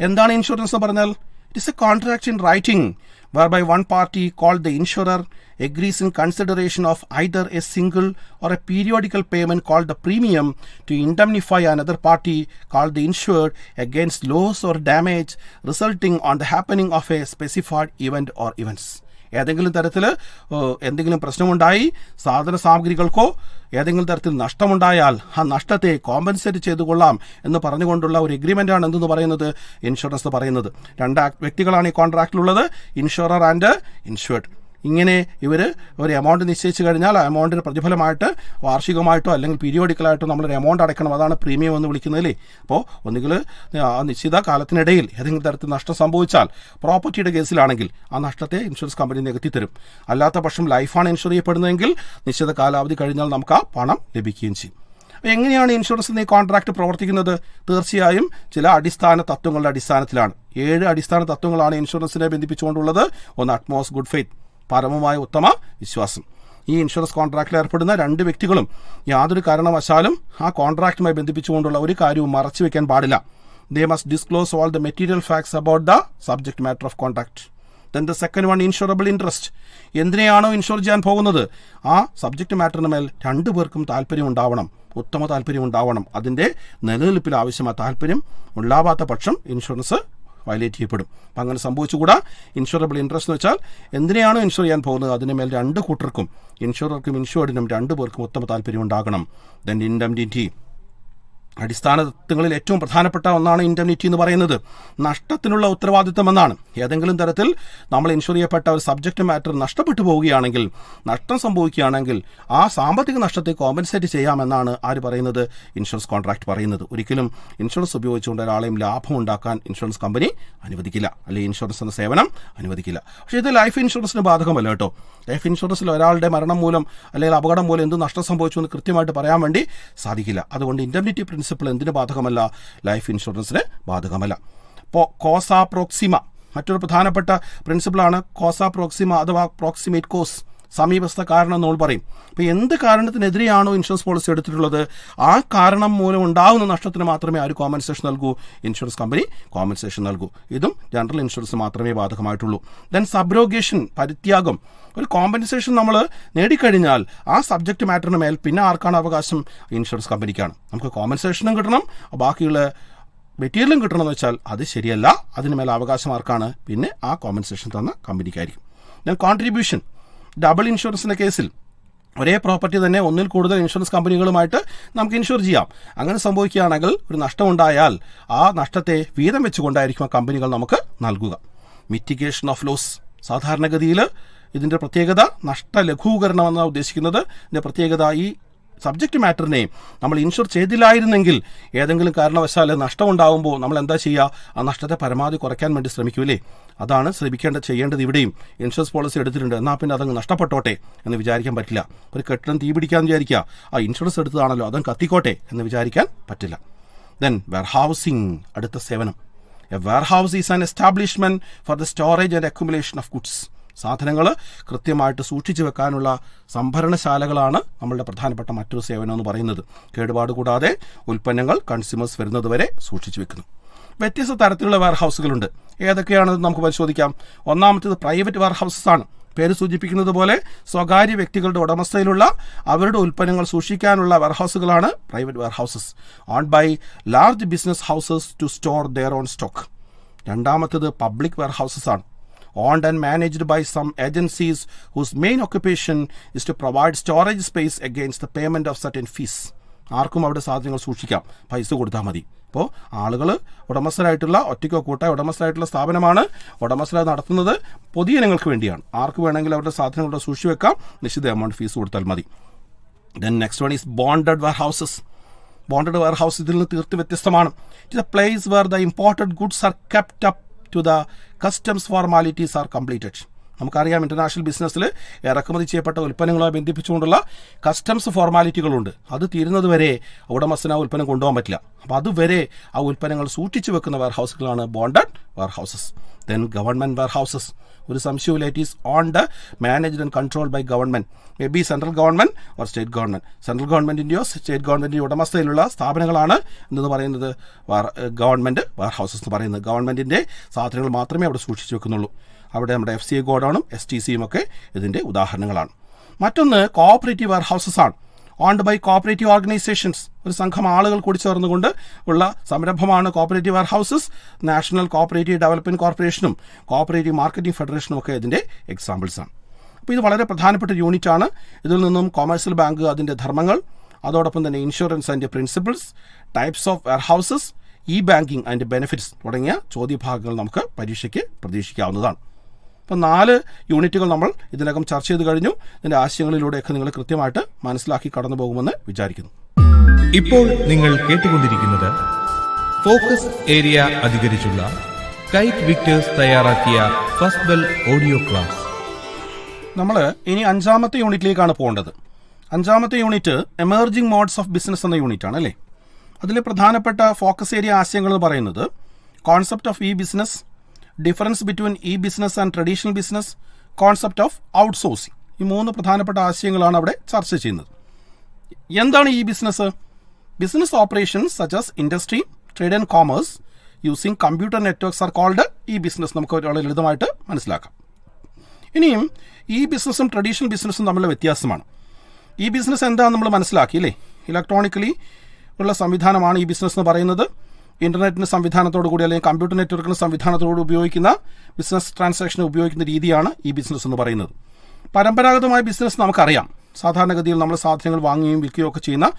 എന്താണ് ഇൻഷുറൻസ് എന്ന് പറഞ്ഞാൽ? It is A contract in writing whereby one party called the insurer agrees in consideration of either a single or a periodical payment called the premium to indemnify another party called the insured against loss or damage resulting on the happening of a specified event or events. ഏതെങ്കിലും തരത്തിൽ എന്തെങ്കിലും പ്രശ്നമുണ്ടായി, സാധന സാമഗ്രികൾക്കോ ഏതെങ്കിലും തരത്തിൽ നഷ്ടമുണ്ടായാൽ ആ നഷ്ടത്തെ compensate ചെയ്തുകൊള്ളാം എന്ന് പറഞ്ഞുകൊണ്ടുള്ള ഒരു എഗ്രിമെൻ്റാണ് എന്തെന്ന് പറയുന്നത്, ഇൻഷുറൻസ് പറയുന്നത്. രണ്ട് വ്യക്തികളാണ് ഈ കോൺട്രാക്റ്റിലുള്ളത്, ഇൻഷുറർ ആൻഡ് ഇൻഷുർഡ്. ഇങ്ങനെ ഇവർ ഒരു എമൗണ്ട് നിശ്ചയിച്ചു കഴിഞ്ഞാൽ ആ എമൗണ്ടിന് പ്രതിഫലമായിട്ട് വാർഷികമായിട്ടോ അല്ലെങ്കിൽ പീരിയോഡിക്കലായിട്ടോ നമ്മളൊരു എമൗണ്ട് അടയ്ക്കണം. അതാണ് പ്രീമിയം എന്ന് വിളിക്കുന്നതല്ലേ. അപ്പോൾ ഒന്നുകിൽ ആ നിശ്ചിത കാലത്തിനിടയിൽ ഏതെങ്കിലും തരത്തിൽ നഷ്ടം സംഭവിച്ചാൽ, പ്രോപ്പർട്ടിയുടെ കേസിലാണെങ്കിൽ ആ നഷ്ടത്തെ ഇൻഷുറൻസ് കമ്പനി നികത്തി തരും. അല്ലാത്ത പക്ഷം ലൈഫാണ് ഇൻഷുർ ചെയ്യപ്പെടുന്നതെങ്കിൽ നിശ്ചിത കാലാവധി കഴിഞ്ഞാൽ നമുക്ക് ആ പണം ലഭിക്കുകയും ചെയ്യും. എങ്ങനെയാണ് ഇൻഷുറൻസ് എന്ന ഈ കോൺട്രാക്ട് പ്രവർത്തിക്കുന്നത്? തീർച്ചയായും ചില അടിസ്ഥാന തത്വങ്ങളുടെ അടിസ്ഥാനത്തിലാണ്. 7 അടിസ്ഥാന തത്വങ്ങളാണ് ഇൻഷുറൻസിനെ ബന്ധിപ്പിച്ചുകൊണ്ടുള്ളത്. ഒന്ന്, അറ്റ്മോസ്റ്റ് ഗുഡ് ഫെയ്ത്ത്, പരമമായ ഉത്തമ വിശ്വാസം. ഈ ഇൻഷുറൻസ് കോൺട്രാക്റ്റിൽ ഏർപ്പെടുന്ന 2 വ്യക്തികളും യാതൊരു കാരണവശാലും ആ കോൺട്രാക്റ്റുമായി ബന്ധിപ്പിച്ചുകൊണ്ടുള്ള ഒരു കാര്യവും മറച്ചു വെക്കാൻ പാടില്ല. They must disclose all the material facts about the subject matter of contract. Then the second one, insurable interest. എന്തിനെയാണോ ഇൻഷുർ ചെയ്യാൻ പോകുന്നത് ആ സബ്ജക്റ്റ് മാറ്ററിന് മേൽ 2 പേർക്കും താല്പര്യം ഉണ്ടാവണം, ഉത്തമ താല്പര്യം ഉണ്ടാവണം. അതിൻ്റെ നിലനിൽപ്പിൽ ആവശ്യമായ താല്പര്യം ഉണ്ടാവാത്ത പക്ഷം ഇൻഷുറൻസ് വയലേറ്റ് ചെയ്യപ്പെടും. അപ്പം അങ്ങനെ സംഭവിച്ചുകൂടാ. ഇൻഷുറബിൾ ഇൻട്രസ്റ്റ് എന്ന് വെച്ചാൽ എന്തിനെയാണോ ഇൻഷുർ ചെയ്യാൻ പോകുന്നത് അതിന് മേൽ 2 കൂട്ടർക്കും, ഇൻഷുറർക്കും ഇൻഷുർഡിനും 2 പേർക്കും ഉത്തമ താല്പര്യം ഉണ്ടാകണം. Then indemnity. അടിസ്ഥാന തത്വങ്ങളിൽ ഏറ്റവും പ്രധാനപ്പെട്ട ഒന്നാണ് ഇൻഡെംനിറ്റി എന്ന് പറയുന്നത്. നഷ്ടത്തിനുള്ള ഉത്തരവാദിത്തം എന്നാണ്. ഏതെങ്കിലും തരത്തിൽ നമ്മൾ ഇൻഷുർ ചെയ്യപ്പെട്ട ഒരു സബ്ജക്റ്റ് മാറ്റർ നഷ്ടപ്പെട്ടു പോവുകയാണെങ്കിൽ, നഷ്ടം സംഭവിക്കുകയാണെങ്കിൽ ആ സാമ്പത്തിക നഷ്ടത്തെ കോമ്പൻസേറ്റ് ചെയ്യാമെന്നാണ് ആര് പറയുന്നത്, ഇൻഷുറൻസ് കോൺട്രാക്ട് പറയുന്നത്. ഒരിക്കലും ഇൻഷുറൻസ് ഉപയോഗിച്ചുകൊണ്ട് ഒരാളെയും ലാഭം ഉണ്ടാക്കാൻ ഇൻഷുറൻസ് കമ്പനി അനുവദിക്കില്ല, അല്ലെങ്കിൽ ഇൻഷുറൻസ് എന്ന സേവനം അനുവദിക്കില്ല. പക്ഷേ ഇത് ലൈഫ് ഇൻഷുറൻസിന് ബാധകമല്ല കേട്ടോ. ലൈഫ് ഇൻഷുറൻസിൽ ഒരാളുടെ മരണം മൂലം അല്ലെങ്കിൽ അപകടം മൂലം എന്ത് നഷ്ടം സംഭവിച്ചു എന്ന് കൃത്യമായിട്ട് പറയാൻ വേണ്ടി സാധിക്കില്ല. അതുകൊണ്ട് ഇൻഡെംനിറ്റി പ്രിൻസിപ്പിൾ എന്തിന് ബാധകമല്ല? ലൈഫ് ഇൻഷുറൻസിന് ബാധകമല്ല. ഇപ്പോൾ കോസ പ്രോക്സിമ മറ്റൊരു പ്രധാനപ്പെട്ട പ്രിൻസിപ്പിളാണ്. കോസ പ്രോക്സിമ അഥവാ പ്രോക്സിമേറ്റ് കോസ്, സമീപസ്ഥ കാരണം എന്ന് നമ്മൾ പറയും. അപ്പോൾ എന്ത് കാരണത്തിനെതിരെയാണോ ഇൻഷുറൻസ് പോളിസി എടുത്തിട്ടുള്ളത് ആ കാരണം മൂലം ഉണ്ടാകുന്ന നഷ്ടത്തിന് മാത്രമേ ആര് കോമ്പൻസേഷൻ നൽകൂ? ഇൻഷുറൻസ് കമ്പനി കോമ്പൻസേഷൻ നൽകൂ. ഇതും ജനറൽ ഇൻഷുറൻസ് മാത്രമേ ബാധകമായിട്ടുള്ളൂ. ദെൻ സബ്രോഗേഷൻ, പരിത്യാഗം. ഒരു കോമ്പൻസേഷൻ നമ്മൾ നേടിക്കഴിഞ്ഞാൽ ആ സബ്ജക്റ്റ് മാറ്ററിന് മേൽ പിന്നെ ആർക്കാണ് അവകാശം? ഇൻഷുറൻസ് കമ്പനിക്കാണ്. നമുക്ക് കോമ്പൻസേഷനും കിട്ടണം, ബാക്കിയുള്ള മെറ്റീരിയലും കിട്ടണമെന്ന് വെച്ചാൽ അത് ശരിയല്ല. അതിന് മേലെ അവകാശം ആർക്കാണ്? പിന്നെ ആ കോമ്പൻസേഷൻ തന്ന കമ്പനിക്കായിരിക്കും. ദെൻ കോൺട്രിബ്യൂഷൻ, ഡബിൾ ഇൻഷുറൻസിൻ്റെ കേസിൽ ഒരേ പ്രോപ്പർട്ടി തന്നെ ഒന്നിൽ കൂടുതൽ ഇൻഷുറൻസ് കമ്പനികളുമായിട്ട് നമുക്ക് ഇൻഷുർ ചെയ്യാം. അങ്ങനെ സംഭവിക്കുകയാണെങ്കിൽ ഒരു നഷ്ടമുണ്ടായാൽ ആ നഷ്ടത്തെ വീതം വെച്ചുകൊണ്ടായിരിക്കും ആ കമ്പനികൾ നമുക്ക് നൽകുക. മിറ്റിഗേഷൻ ഓഫ് ലോസ്, സാധാരണഗതിയിൽ ഇതിൻ്റെ പ്രത്യേകത നഷ്ടലഘൂകരണം എന്നാണ് ഉദ്ദേശിക്കുന്നത്. ഇതിൻ്റെ പ്രത്യേകത ഈ സബ്ജക്റ്റ് മാറ്ററിനെ നമ്മൾ ഇൻഷുർ ചെയ്തില്ലായിരുന്നെങ്കിൽ ഏതെങ്കിലും കാരണവശാൽ നഷ്ടമുണ്ടാകുമ്പോൾ നമ്മൾ എന്താ ചെയ്യുക? ആ നഷ്ടത്തെ പരമാവധി കുറയ്ക്കാൻ വേണ്ടി ശ്രമിക്കൂലേ? അതാണ് ചെയ്യേണ്ടത് ഇവിടെയും. ഇൻഷുറൻസ് പോളിസി എടുത്തിട്ടുണ്ട്, എന്നാൽ പിന്നെ അതങ്ങ് നഷ്ടപ്പെട്ടോട്ടെ എന്ന് വിചാരിക്കാൻ പറ്റില്ല. ഒരു കെട്ടിടം തീ പിടിക്കാമെന്ന് വിചാരിക്കുക, ആ ഇൻഷുറൻസ് എടുത്തതാണല്ലോ അതങ്ങ് കത്തിക്കോട്ടെ എന്ന് വിചാരിക്കാൻ പറ്റില്ല. ദെൻ വെയർഹൗസിംഗ്, അടുത്ത സേവനം. A warehouse is an establishment for the storage and accumulation of goods. സാധനങ്ങൾ കൃത്യമായിട്ട് സൂക്ഷിച്ചു വെക്കാനുള്ള സംഭരണശാലകളാണ് നമ്മളുടെ പ്രധാനപ്പെട്ട മറ്റൊരു സേവനം എന്ന് പറയുന്നത്. കേടുപാട് കൂടാതെ ഉൽപ്പന്നങ്ങൾ കൺസ്യൂമേഴ്സ് വരുന്നതുവരെ സൂക്ഷിച്ചു വെക്കുന്നു. വ്യത്യസ്ത തരത്തിലുള്ള വെയർ ഹൗസുകളുണ്ട്. ഏതൊക്കെയാണെന്ന് നമുക്ക് പരിശോധിക്കാം. ഒന്നാമത്തേത് പ്രൈവറ്റ് വെയർ ഹൗസസ് ആണ്. പേര് സൂചിപ്പിക്കുന്നത് പോലെ സ്വകാര്യ വ്യക്തികളുടെ ഉടമസ്ഥയിലുള്ള അവരുടെ ഉൽപ്പന്നങ്ങൾ സൂക്ഷിക്കാനുള്ള വെയർ ഹൗസുകളാണ് private warehouses. Own by large business houses to store their own stock. രണ്ടാമത്തേത് പബ്ലിക് വെയർ ഹൗസസ് ആണ്. Owned and managed by some agencies whose main occupation is to provide storage space against the payment of certain fees. ആർക്കും അവിടെ സാധനങ്ങൾ സൂക്ഷിക്കാം, പൈസ കൊടുത്താൽ മതി. അപ്പോൾ ആളുകൾ ഉടമസ്ഥരായിട്ടുള്ള ഒറ്റയ്ക്കോ കൂട്ടായ ഉടമസ്ഥരായിട്ടുള്ള സ്ഥാപനമാണ്. ഉടമസ്ഥരായി നടത്തുന്നത് പൊതുജനങ്ങൾക്ക് വേണ്ടിയാണ്. ആർക്ക് വേണമെങ്കിലും അവരുടെ സാധനങ്ങളുടെ സൂക്ഷിച്ചു വെക്കാം, നിശ്ചിത എമൗണ്ട് ഫീസ് കൊടുത്താൽ മതി. Then next one is bonded warehouses. Bonded warehouse ഇതിൽ നിന്ന് തീർത്ത് വ്യത്യസ്തമാണ്. It is a place where the imported goods are kept up to the customs formalities are completed. നമുക്കറിയാം ഇന്റർനാഷണൽ ബിസിനസ്സിൽ ഇറക്കുമതി ചെയ്യപ്പെട്ട ഉൽപ്പന്നങ്ങളുമായി ബന്ധിപ്പിച്ചുകൊണ്ടുള്ള കസ്റ്റംസ് ഫോർമാലിറ്റികളുണ്ട്. അത് തീരുന്നത് വരെ ഉടമസ്ഥന് ആ ഉൽപ്പന്നം കൊണ്ടുപോകാൻ പറ്റില്ല. അപ്പോൾ അതുവരെ ആ ഉൽപ്പന്നങ്ങൾ സൂക്ഷിച്ചു വെക്കുന്ന വെയർ ഹൗസുകളാണ് bonded warehouses. Then government warehouses. ഒരു സംശയമില്ല, it is owned, managed and controlled by government, may be central government or state government. Central ഗവൺമെന്റിന്റെയോ സ്റ്റേറ്റ് ഗവൺമെന്റിന്റെയോ ഉടമസ്ഥയിലുള്ള സ്ഥാപനങ്ങളാണ് എന്ന് പറയുന്നത് ഗവൺമെന്റ് വെയർ ഹൗസസ് എന്ന് പറയുന്നത്. ഗവൺമെന്റിന്റെ സാധനങ്ങൾ മാത്രമേ അവിടെ സൂക്ഷിച്ചു വെക്കുന്നുള്ളൂ. അവിടെ നമ്മുടെ FCA ഗോഡൌണും STCയും ഒക്കെ ഇതിൻ്റെ ഉദാഹരണങ്ങളാണ്. മറ്റൊന്ന് കോഓപ്പറേറ്റീവ് വെയർ ഹൗസസ് ആണ്. Owned by cooperative organisations. ഒരു സംഘം ആളുകൾ കൂടി ചേർന്നുകൊണ്ട് ഉള്ള സംരംഭമാണ് cooperative warehouses. National cooperative development കോർപ്പറേഷനും കോഓപ്പറേറ്റീവ് മാർക്കറ്റിംഗ് ഫെഡറേഷനും ഒക്കെ ഇതിൻ്റെ എക്സാമ്പിൾസ് ആണ്. അപ്പോൾ ഇത് വളരെ പ്രധാനപ്പെട്ട ഒരു യൂണിറ്റ് ആണ്. ഇതിൽ നിന്നും കൊമേഴ്സ്യൽ ബാങ്ക് അതിൻ്റെ ധർമ്മങ്ങൾ, അതോടൊപ്പം തന്നെ insurance and principles, types of warehouses, e banking and benefits തുടങ്ങിയ ചോദ്യഭാഗങ്ങൾ നമുക്ക് പരീക്ഷയ്ക്ക് പ്രതീക്ഷിക്കാവുന്നതാണ്. അപ്പോൾ 4 യൂണിറ്റുകൾ നമ്മൾ ഇതിനകം ചർച്ച ചെയ്ത് കഴിഞ്ഞു. ഇതിൻ്റെ ആശയങ്ങളിലൂടെയൊക്കെ നിങ്ങൾ കൃത്യമായിട്ട് മനസ്സിലാക്കി കടന്നു പോകുമെന്ന് വിചാരിക്കുന്നു. ഇപ്പോൾ നിങ്ങൾ കേട്ടുകൊണ്ടിരിക്കുന്നത് ഫോക്കസ് ഏരിയ അധികരിച്ചുള്ള കൈറ്റ് വിക്ടേഴ്സ് തയ്യാറാക്കിയ ഫസ്റ്റ് ബെൽ ഓഡിയോ ക്ലാസ്. നമ്മൾ ഇനി 5ാമത്തെ യൂണിറ്റിലേക്കാണ് പോകേണ്ടത്. 5ാമത്തെ unit emerging modes of business എന്ന യൂണിറ്റാണ് അല്ലേ. അതിലെ പ്രധാനപ്പെട്ട ഫോക്കസ് ഏരിയ ആശയങ്ങൾ എന്ന് പറയുന്നത് concept of e business, difference between e business and traditional business, concept of outsourcing. ഈ 3 പ്രധാനപ്പെട്ട ആശയങ്ങളാണ് അവിടെ ചർച്ച ചെയ്യുന്നത്. എന്താണ് e business? Business operations such as industry, trade and commerce using computer networks are called e business. നമുക്ക് വളരെ ലളിതമായിട്ട് മനസ്സിലാക്കാം. ഇനിയും ഈ ബിസിനസ്സും ട്രഡീഷണൽ ബിസിനസ്സും തമ്മിലുള്ള വ്യത്യാസമാണ്. ഈ ബിസിനസ് എന്താണെന്ന് നമ്മൾ മനസ്സിലാക്കി അല്ലേ. ഇലക്ട്രോണിക്കലി ഉള്ള സംവിധാനമാണ് ഈ ബിസിനസ് എന്ന് പറയുന്നത്. ഇന്റർനെറ്റിന് സംവിധാനത്തോടു കൂടി അല്ലെങ്കിൽ കമ്പ്യൂട്ടർ നെറ്റ്വർക്കിന് സംവിധാനത്തോടുകൂടി ഉപയോഗിക്കുന്ന ബിസിനസ് ട്രാൻസാക്ഷന് ഉപയോഗിക്കുന്ന രീതിയാണ് ഈ ബിസിനസ് എന്ന് പറയുന്നത്. പരമ്പരാഗതമായ ബിസിനസ് നമുക്കറിയാം. സാധാരണഗതിയിൽ നമ്മൾ സാധനങ്ങൾ വാങ്ങുകയും വിൽക്കുകയും ഒക്കെ ചെയ്യുന്ന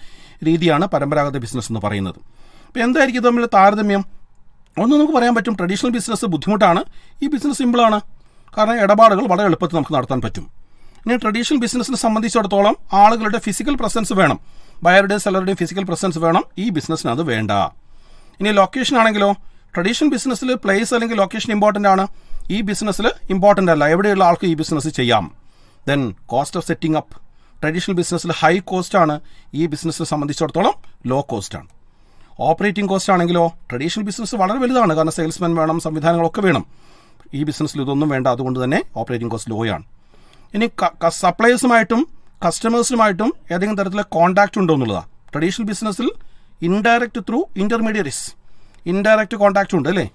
രീതിയാണ് പരമ്പരാഗത ബിസിനസ് എന്ന് പറയുന്നത്. അപ്പോൾ എന്തായിരിക്കും ഇത് തമ്മിൽ താരതമ്യം? ഒന്ന് നമുക്ക് പറയാൻ പറ്റും, ട്രഡീഷണൽ ബിസിനസ് ബുദ്ധിമുട്ടാണ്, ഈ ബിസിനസ് സിമ്പിളാണ്. കാരണം ഇടപാടുകൾ വളരെ എളുപ്പത്തിൽ നമുക്ക് നടത്താൻ പറ്റും. ഇനി ട്രഡീഷണൽ ബിസിനസ്സിനെ സംബന്ധിച്ചിടത്തോളം ആളുകളുടെ ഫിസിക്കൽ പ്രസൻസ് വേണം, ബയറുടെയും സെല്ലറുടെയും ഫിസിക്കൽ പ്രസൻസ് വേണം. ഈ ബിസിനസ്സിന് അത് വേണ്ട. ഇനി ലൊക്കേഷൻ ആണെങ്കിലോ, ട്രഡീഷണൽ ബിസിനസ്സിൽ പ്ലേസ് അല്ലെങ്കിൽ ലൊക്കേഷൻ ഇമ്പോർട്ടൻ്റ് ആണ്, ഈ ബിസിനസ്സിൽ ഇമ്പോർട്ടൻ്റ് അല്ല. എവിടെയുള്ള ആൾക്ക് ഈ ബിസിനസ് ചെയ്യാം. Then cost of setting up. Traditional ബിസിനസ്സിൽ ഹൈ കോസ്റ്റ് ആണ്, ഈ ബിസിനസ്സിനെ സംബന്ധിച്ചിടത്തോളം ലോ കോസ്റ്റ് ആണ്. ഓപ്പറേറ്റിംഗ് കോസ്റ്റ് ആണെങ്കിലോ ട്രഡീഷണൽ ബിസിനസ് വളരെ വലുതാണ്, കാരണം സെയിൽസ്മാൻ വേണം, സംവിധാനങ്ങളൊക്കെ വേണം. ഈ ബിസിനസ്സിൽ ഇതൊന്നും വേണ്ട, അതുകൊണ്ട് തന്നെ ഓപ്പറേറ്റിംഗ് കോസ്റ്റ് ലോ ആണ്. ഇനി സപ്ലയേഴ്സുമായിട്ടും കസ്റ്റമേഴ്സുമായിട്ടും ഏതെങ്കിലും തരത്തിലുള്ള കോൺടാക്റ്റ് ഉണ്ടോ എന്നുള്ളതാണ്. ട്രഡീഷണൽ ബിസിനസ്സിൽ indirect through intermediaries, indirect contact ഉണ്ട് അല്ലേ,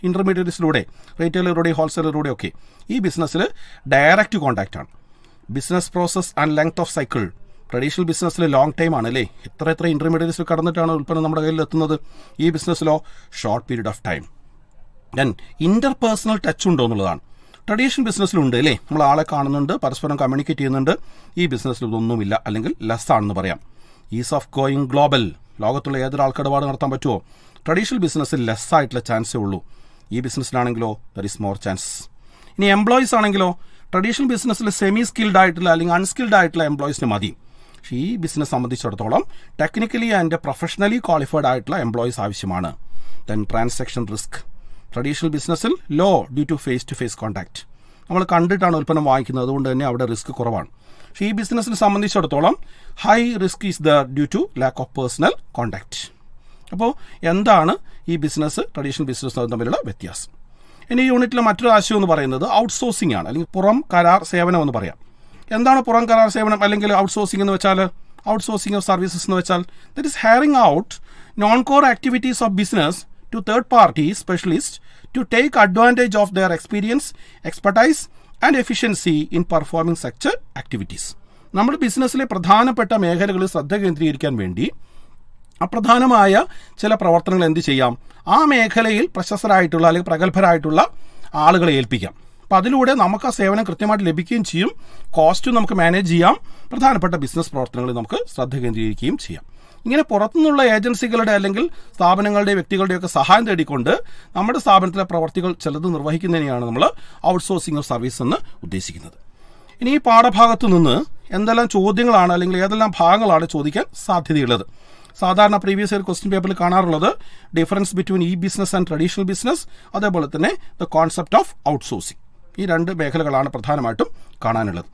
ഇൻ്റർമീഡിയറീസിലൂടെ, റീറ്റെയിലറുടെ, ഹോൾസെയിലറുടെ ഒക്കെ. ഈ ബിസിനസ്സിൽ ഡയറക്റ്റ് കോൺടാക്റ്റ് ആണ്. Business process and length of cycle, traditional ബിസിനസ്സിൽ ലോങ് ടൈം ആണ് അല്ലേ, എത്ര ഇൻ്റർമീഡിയറീസിൽ കടന്നിട്ടാണ് ഉൽപ്പന്നം നമ്മുടെ കയ്യിൽ എത്തുന്നത്. ഈ ബിസിനസ്സിലോ short period of time. Then interpersonal touch ഉണ്ടോ എന്നുള്ളതാണ്. ട്രഡീഷണൽ ബിസിനസ്സിലുണ്ട് അല്ലേ, നമ്മൾ ആളെ കാണുന്നുണ്ട്, പരസ്പരം കമ്മ്യൂണിക്കേറ്റ് ചെയ്യുന്നുണ്ട്. ഈ ബിസിനസ്സിൽ ഇതൊന്നുമില്ല, അല്ലെങ്കിൽ ലെസ് ആണെന്ന് പറയാം. ഈസ് ഓഫ് ഗോയിങ് ഗ്ലോബൽ, ലോകത്തുള്ള ഏതൊരാൾക്ക് ഇടപാട് നടത്താൻ പറ്റുമോ. ട്രഡീഷണൽ ബിസിനസ്സിൽ ലെസ് ആയിട്ടുള്ള ചാൻസേ ഉള്ളൂ. ഈ ബിസിനസ്സിലാണെങ്കിലോ ദർ ഈസ് മോർ ചാൻസ്. ഇനി എംപ്ലോയീസ് ആണെങ്കിലോ ട്രഡീഷണൽ ബിസിനസ്സിൽ സെമി സ്കിൽഡ് ആയിട്ടുള്ള അല്ലെങ്കിൽ അൺസ്കിൽഡ് ആയിട്ടുള്ള എംപ്ലോയീസിന് മതി. പക്ഷേ ഈ ബിസിനസ് സംബന്ധിച്ചിടത്തോളം ടെക്നിക്കലി ആൻഡ് പ്രൊഫഷണലി ക്വാളിഫൈഡ് ആയിട്ടുള്ള എംപ്ലോയീസ് ആവശ്യമാണ്. ദെൻ ട്രാൻസാക്ഷൻ റിസ്ക്, ട്രഡീഷണൽ ബിസിനസ്സിൽ low due to face contact, നമ്മൾ കണ്ടിട്ടാണ് ഉൽപ്പന്നം വാങ്ങിക്കുന്നത്, അതുകൊണ്ട് തന്നെ അവിടെ റിസ്ക് കുറവാണ്. പക്ഷേ ഈ ബിസിനസ്സിനെ സംബന്ധിച്ചിടത്തോളം high risk is the due to lack of personal contact. അപ്പോൾ എന്താണ് ഈ ബിസിനസ് ട്രഡീഷണൽ ബിസിനസ് തമ്മിലുള്ള വ്യത്യാസം? ഇനി ഈ യൂണിറ്റിലെ മറ്റൊരു ആശയം എന്ന് പറയുന്നത് ഔട്ട്സോഴ്സിംഗ് ആണ്, അല്ലെങ്കിൽ പുറം കരാർ സേവനം എന്ന് പറയാം. എന്താണ് പുറം കരാർ സേവനം അല്ലെങ്കിൽ ഔട്ട്സോഴ്സിംഗ് എന്ന് വെച്ചാൽ? ഔട്ട്സോഴ്സിംഗ് ഓഫ് സർവീസസ് എന്ന് വെച്ചാൽ that is hiring out non core activities of business to third party specialists to take advantage of their experience, expertise and efficiency in performing such activities. നമ്മുടെ ബിസിനസ്സിലെ പ്രധാനപ്പെട്ട മേഖലകളിൽ ശ്രദ്ധ കേന്ദ്രീകരിക്കാൻ വേണ്ടി അപ്രധാനമായ ചില പ്രവർത്തനങ്ങൾ എന്ത് ചെയ്യാം, ആ മേഖലയിൽ പ്രശസ്തരായിട്ടുള്ള അല്ലെങ്കിൽ പ്രഗത്ഭരായിട്ടുള്ള ആളുകളെ ഏൽപ്പിക്കാം. അപ്പം അതിലൂടെ നമുക്ക് ആ സേവനം കൃത്യമായിട്ട് ലഭിക്കുകയും ചെയ്യും, കോസ്റ്റും നമുക്ക് മാനേജ് ചെയ്യാം, പ്രധാനപ്പെട്ട ബിസിനസ് പ്രവർത്തനങ്ങളിൽ നമുക്ക് ശ്രദ്ധ കേന്ദ്രീകരിക്കുകയും ചെയ്യാം. ഇങ്ങനെ പുറത്തുനിന്നുള്ള ഏജൻസികളുടെ അല്ലെങ്കിൽ സ്ഥാപനങ്ങളുടെ വ്യക്തികളുടെയൊക്കെ സഹായം തേടിക്കൊണ്ട് നമ്മുടെ സ്ഥാപനത്തിലെ പ്രവർത്തികൾ ചിലത് നിർവഹിക്കുന്നതിനെയാണ് നമ്മൾ ഔട്ട്സോഴ്സിംഗ് ഓഫ് സർവീസ് എന്ന് ഉദ്ദേശിക്കുന്നത്. ഇനി ഈ പാഠഭാഗത്തു നിന്ന് എന്തെല്ലാം ചോദ്യങ്ങളാണ് അല്ലെങ്കിൽ ഏതെല്ലാം ഭാഗങ്ങളാണ് ചോദിക്കാൻ സാധ്യതയുള്ളത്? സാധാരണ പ്രീവിയസ് ഇയർ ക്വസ്റ്റ്യൻ പേപ്പറിൽ കാണാറുള്ളത് difference between e business and traditional business, അതേപോലെ തന്നെ ദ കോൺസെപ്റ്റ് ഓഫ് ഔട്ട്സോഴ്സിംഗ്. ഈ രണ്ട് മേഖലകളാണ് പ്രധാനമായിട്ടും കാണാനുള്ളത്.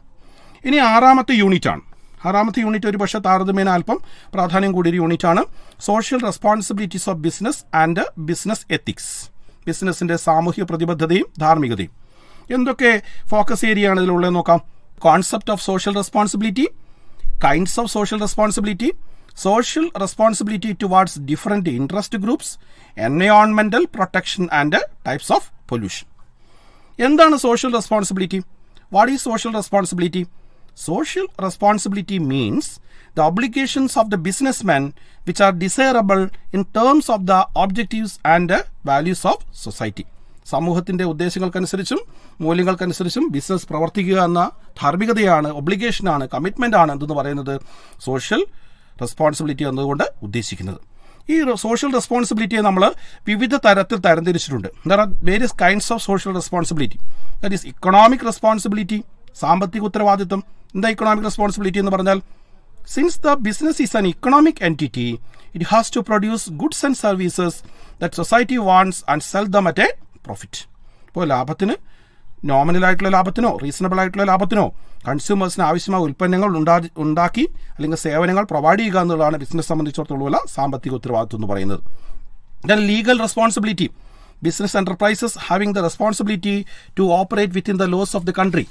ഇനി ആറാമത്തെ യൂണിറ്റ് ആണ്. ആറാമത്തെ യൂണിറ്റ് ഒരു പക്ഷേ താരതമ്യേന അല്പം പ്രാധാന്യം കൂടിയൊരു യൂണിറ്റാണ്. Social responsibilities of business and business ethics, ബിസിനസിൻ്റെ സാമൂഹ്യ പ്രതിബദ്ധതയും ധാർമ്മികതയും. എന്തൊക്കെ ഫോക്കസ് ഏരിയ ആണ് ഇതിലുള്ളത് നോക്കാം. Concept of social responsibility, kinds of social responsibility, social responsibility towards different interest groups, environmental protection and types of pollution. എന്താണ് social responsibility? What is social responsibility? Social responsibility means the obligations of the businessman which are desirable in terms of the objectives and values of society. സമൂഹത്തിൻ്റെ ഉദ്ദേശങ്ങൾക്കനുസരിച്ചും മൂല്യങ്ങൾക്കനുസരിച്ചും business പ്രവർത്തിക്കുക എന്ന ധാർമ്മികതയാണ്, ഒബ്ലിഗേഷനാണ്, commitment ആണ് എന്തെന്ന് പറയുന്നത് social responsibility എന്നതുകൊണ്ട് ഉദ്ദേശിക്കുന്നത്. ഈ സോഷ്യൽ റെസ്പോൺസിബിലിറ്റിയെ നമ്മൾ വിവിധ തരത്തിൽ തരംതിരിച്ചിട്ടുണ്ട്. There are various kinds of social responsibility. That is economic responsibility, സാമ്പത്തിക ഉത്തരവാദിത്വം. എന്താ ഇക്കണോമിക് റെസ്പോൺസിബിലിറ്റി എന്ന് പറഞ്ഞാൽ? Since the business is an economic entity, it has to produce goods and services that society wants and sell them at a profit. ഇപ്പോൾ ലാഭത്തിന്, നോമിനലായിട്ടുള്ള ലാഭത്തിനോ reasonable ആയിട്ടുള്ള ലാഭത്തിനോ കൺസ്യൂമേഴ്സിന് ആവശ്യമായ ഉൽപ്പന്നങ്ങൾ ഉണ്ടാക്കി അല്ലെങ്കിൽ സേവനങ്ങൾ പ്രൊവൈഡ് ചെയ്യുക എന്നുള്ളതാണ് ബിസിനസ് സംബന്ധിച്ചിടത്തോളം സാമ്പത്തിക ഉത്തരവാദിത്വം എന്ന് പറയുന്നത്. Then legal responsibility, business enterprises having the responsibility to operate within the laws of the country.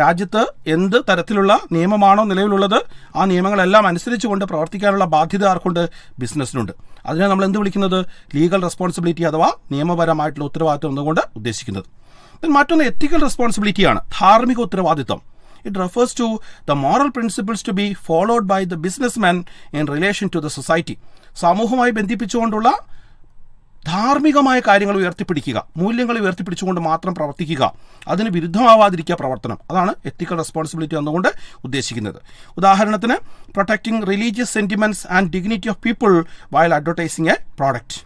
രാജ്യത്ത് എന്ത് തരത്തിലുള്ള നിയമമാണോ നിലവിലുള്ളത് ആ നിയമങ്ങളെല്ലാം അനുസരിച്ചുകൊണ്ട് പ്രവർത്തിക്കാനുള്ള ബാധ്യത ആർക്കുണ്ട്? ബിസിനസ്സിനുണ്ട്. അതിനെ നമ്മൾ എന്ത് വിളിക്കുന്നത്? ലീഗൽ റെസ്പോൺസിബിലിറ്റി അഥവാ നിയമപരമായിട്ടുള്ള ഉത്തരവാദിത്വം എന്നുകൊണ്ട് ഉദ്ദേശിക്കുന്നത്. മറ്റൊന്ന് എത്തിക്കൽ റെസ്പോൺസിബിലിറ്റിയാണ്, ധാർമ്മിക ഉത്തരവാദിത്വം. It refers to the moral principles to be followed by the businessman in relation to the society. സമൂഹവുമായി ബന്ധിപ്പിച്ചുകൊണ്ടുള്ള ധാർമ്മികമായ കാര്യങ്ങൾ ഉയർത്തിപ്പിടിക്കുക, മൂല്യങ്ങൾ ഉയർത്തിപ്പിടിച്ചുകൊണ്ട് മാത്രം പ്രവർത്തിക്കുക, അതിന് വിരുദ്ധമാവാതിരിക്കുക പ്രവർത്തനം. അതാണ് എത്തിക്കൽ റെസ്പോൺസിബിലിറ്റി എന്നുകൊണ്ട് ഉദ്ദേശിക്കുന്നത്. ഉദാഹരണത്തിന് protecting religious sentiments and dignity of people while advertising a product.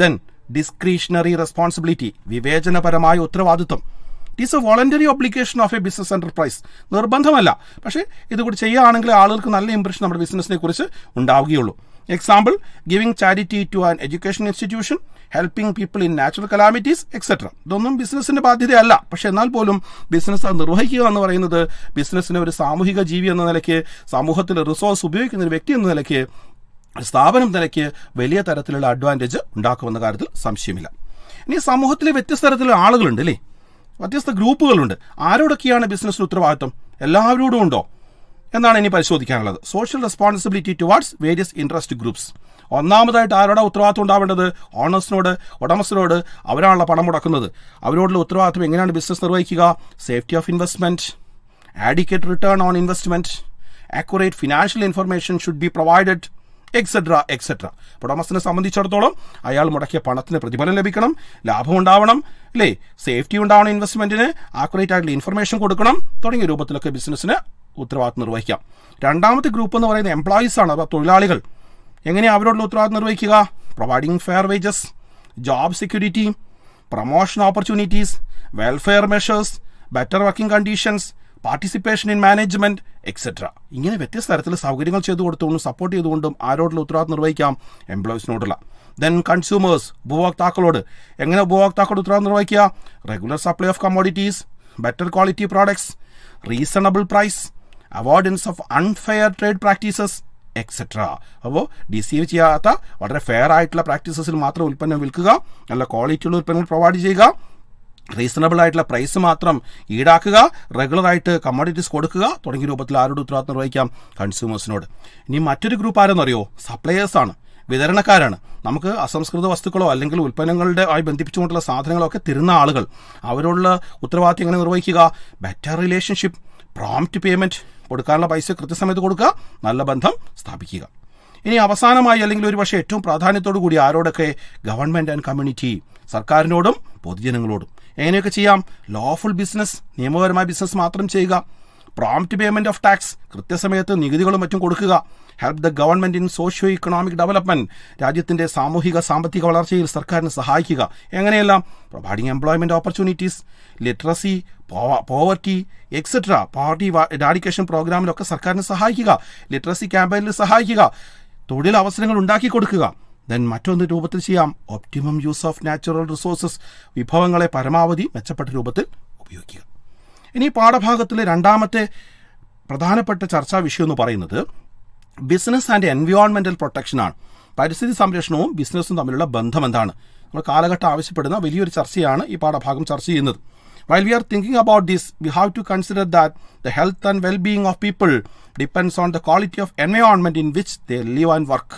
Then discretionary responsibility, വിവേചനപരമായ ഉത്തരവാദിത്വം. It is a voluntary obligation of a business enterprise. നിർബന്ധമല്ല, പക്ഷേ ഇതുകൂടി ചെയ്യുകയാണെങ്കിൽ ആളുകൾക്ക് നല്ല ഇംപ്രഷൻ നമ്മുടെ ബിസിനസിനെ കുറിച്ച് ഉണ്ടാവുകയുള്ളൂ. Example, giving charity to an education institution, helping people in natural calamities etcetera. ഇതൊന്നും ബിസിനസിന്റെ ബാധ്യതയല്ല, പക്ഷെ എന്നാൽ പോലും ബിസിനസ് അത് നിർവഹിക്കുക എന്ന് പറയുന്നത് ബിസിനസ്സിന് ഒരു സാമൂഹിക ജീവി എന്ന നിലയ്ക്ക്, സമൂഹത്തിൽ റിസോഴ്സ് ഉപയോഗിക്കുന്ന ഒരു വ്യക്തി എന്ന നിലയ്ക്ക് സ്ഥാപനം നിലയ്ക്ക് വലിയ തരത്തിലുള്ള അഡ്വാൻറ്റേജ് ഉണ്ടാക്കുമെന്ന കാര്യത്തിൽ സംശയമില്ല. ഇനി സമൂഹത്തിലെ വ്യത്യസ്ത തരത്തിലുള്ള ആളുകളുണ്ട് അല്ലേ, വ്യത്യസ്ത ഗ്രൂപ്പുകളുണ്ട്. ആരോടൊക്കെയാണ് ബിസിനസ്സിന് ഉത്തരവാദിത്വം? എല്ലാവരോടും ഉണ്ടോ എന്നാണ് ഇനി പരിശോധിക്കാനുള്ളത്. Social responsibility towards various interest groups. ഒന്നാമതായിട്ട് ആരോടാ ഉത്തരവാദിത്വം ഉണ്ടാവേണ്ടത്? ഓണേഴ്സിനോട്, ഉടമസ്ഥരോട്. അവരാണല്ലോ പണം മുടക്കുന്നത്. അവരോടുള്ള ഉത്തരവാദിത്വം എങ്ങനെയാണ് ബിസിനസ് നിർവഹിക്കുക? Safety of investment, adequate return on investment, accurate financial information should be provided, etcetera etcetera. ഉടമസ്ഥനെ സംബന്ധിച്ചിടത്തോളം അയാൾ മുടക്കിയ പണത്തിന് പ്രതിഫലം ലഭിക്കണം, ലാഭം ഉണ്ടാവണം അല്ലേ, സേഫ്റ്റി ഉണ്ടാവണം, ഇൻവെസ്റ്റ്മെന്റിന് ആക്യുറേറ്റ് ആയിട്ടുള്ള ഇൻഫർമേഷൻ കൊടുക്കണം, തുടങ്ങിയ രൂപത്തിലൊക്കെ ബിസിനസ്സിന് ഉത്തരവാദിത്വം നിർവഹിക്കാം. രണ്ടാമത്തെ ഗ്രൂപ്പ് എന്ന് പറയുന്നത് എംപ്ലോയീസ് ആണ്, അഥവാ തൊഴിലാളികൾ. എങ്ങനെയാണ് അവരോടുള്ള ഉത്തരവാദിത്വം നിർവഹിക്കുക? Providing fair wages, job security, promotion opportunities, welfare measures, better working conditions, participation in management etcetera. ഇങ്ങനെ വ്യത്യസ്ത തരത്തിൽ സൗകര്യങ്ങൾ ചെയ്തു കൊടുത്തുകൊണ്ടും സപ്പോർട്ട് ചെയ്തുകൊണ്ടും ആരോടുള്ള ഉത്തരവാദിത്വം നിർവഹിക്കാം? എംപ്ലോയീസിനോടുള്ള. Then consumers, ഉപഭോക്താക്കളോട്. എങ്ങനെ ഉപഭോക്താക്കളുടെ ഉത്തരവാദിത്വം നിർവഹിക്കുക? Regular supply of commodities, better quality products, reasonable price, avoidance of unfair trade practices etcetera. അപ്പോൾ ഡിസീവ് ചെയ്യാത്ത വളരെ ഫെയർ ആയിട്ടുള്ള പ്രാക്ടീസസിൽ മാത്രം ഉൽപ്പന്നം വിൽക്കുക, നല്ല ക്വാളിറ്റിയുള്ള ഉൽപ്പന്നങ്ങൾ പ്രൊവൈഡ് ചെയ്യുക, റീസണബിൾ ആയിട്ടുള്ള പ്രൈസ് മാത്രം ഈടാക്കുക, റെഗുലറായിട്ട് കമ്മോഡിറ്റീസ് കൊടുക്കുക, തുടങ്ങിയ രൂപത്തിൽ ആരോട് ഉത്തരവാദിത്വം നിർവഹിക്കാം? കൺസ്യൂമേഴ്സിനോട്. ഇനി മറ്റൊരു ഗ്രൂപ്പ് ആരെന്നറിയോ? സപ്ലയേഴ്സാണ്, വിതരണക്കാരാണ്. നമുക്ക് അസംസ്കൃത വസ്തുക്കളോ അല്ലെങ്കിൽ ഉൽപ്പന്നങ്ങളുടെ ആയി ബന്ധിപ്പിച്ചുകൊണ്ടുള്ള സാധനങ്ങളൊക്കെ തരുന്ന ആളുകൾ. അവരോടുള്ള ഉത്തരവാദിത്വം എങ്ങനെ നിർവഹിക്കുക? ബെറ്റർ റിലേഷൻഷിപ്പ്, പ്രോംപ്റ്റ് പേയ്മെന്റ്, കൊടുക്കാനുള്ള പൈസ കൃത്യസമയത്ത് കൊടുക്കുക, നല്ല ബന്ധം സ്ഥാപിക്കുക. ഇനി അവസാനമായി അല്ലെങ്കിൽ ഒരു പക്ഷേ ഏറ്റവും പ്രാധാന്യത്തോടു കൂടി ആരോടൊക്കെ? ഗവൺമെന്റ് ആൻഡ് കമ്മ്യൂണിറ്റി, സർക്കാരിനോടും പൊതുജനങ്ങളോടും. എങ്ങനെയൊക്കെ ചെയ്യാം? ലോഫുൾ ബിസിനസ്, നിയമപരമായ ബിസിനസ് മാത്രം ചെയ്യുക. പ്രോംപ്റ്റ് പേയ്മെന്റ് ഓഫ് ടാക്സ്, കൃത്യസമയത്ത് നികുതികളും മറ്റും കൊടുക്കുക. Help the government in socio economic development, രാജ്യത്തിന്റെ സാമൂഹിക സാമ്പത്തിക വളർച്ചയിൽ സർക്കാരിന് സഹായിക്കുക. എങ്ങനെയെല്ലാം? Providing employment opportunities, literacy, poverty etcetera. Poverty eradication പ്രോഗ്രാമിലൊക്കെ സർക്കാരിനെ സഹായിക്കുക, ലിറ്ററസി ക്യാമ്പയിനിൽ സഹായിക്കുക, തൊഴിൽ അവസരങ്ങൾ ഉണ്ടാക്കി കൊടുക്കുക. ദെൻ മറ്റൊന്ന് രൂപത്തിൽ ചെയ്യാം, optimum use of natural resources, വിഭവങ്ങളെ പരമാവധി മെച്ചപ്പെട്ട രൂപത്തിൽ ഉപയോഗിക്കുക. ഇനി പാഠഭാഗത്തിലെ രണ്ടാമത്തെ പ്രധാനപ്പെട്ട ചർച്ചാ വിഷയം എന്ന് പറയുന്നത് ബിസിനസ് ആൻഡ് എൻവയോൺമെന്റൽ പ്രൊട്ടക്ഷനാണ്. പരിസ്ഥിതി സംരക്ഷണവും ബിസിനസ്സും തമ്മിലുള്ള ബന്ധം എന്താണ്? നമ്മൾ കാലഘട്ടം ആവശ്യപ്പെടുന്ന വലിയൊരു ചർച്ചയാണ് ഈ പാഠഭാഗം ചർച്ച ചെയ്യുന്നത്. While we are thinking about this, we have to consider that the health and well-being of people depends on the quality of environment in which they live and work.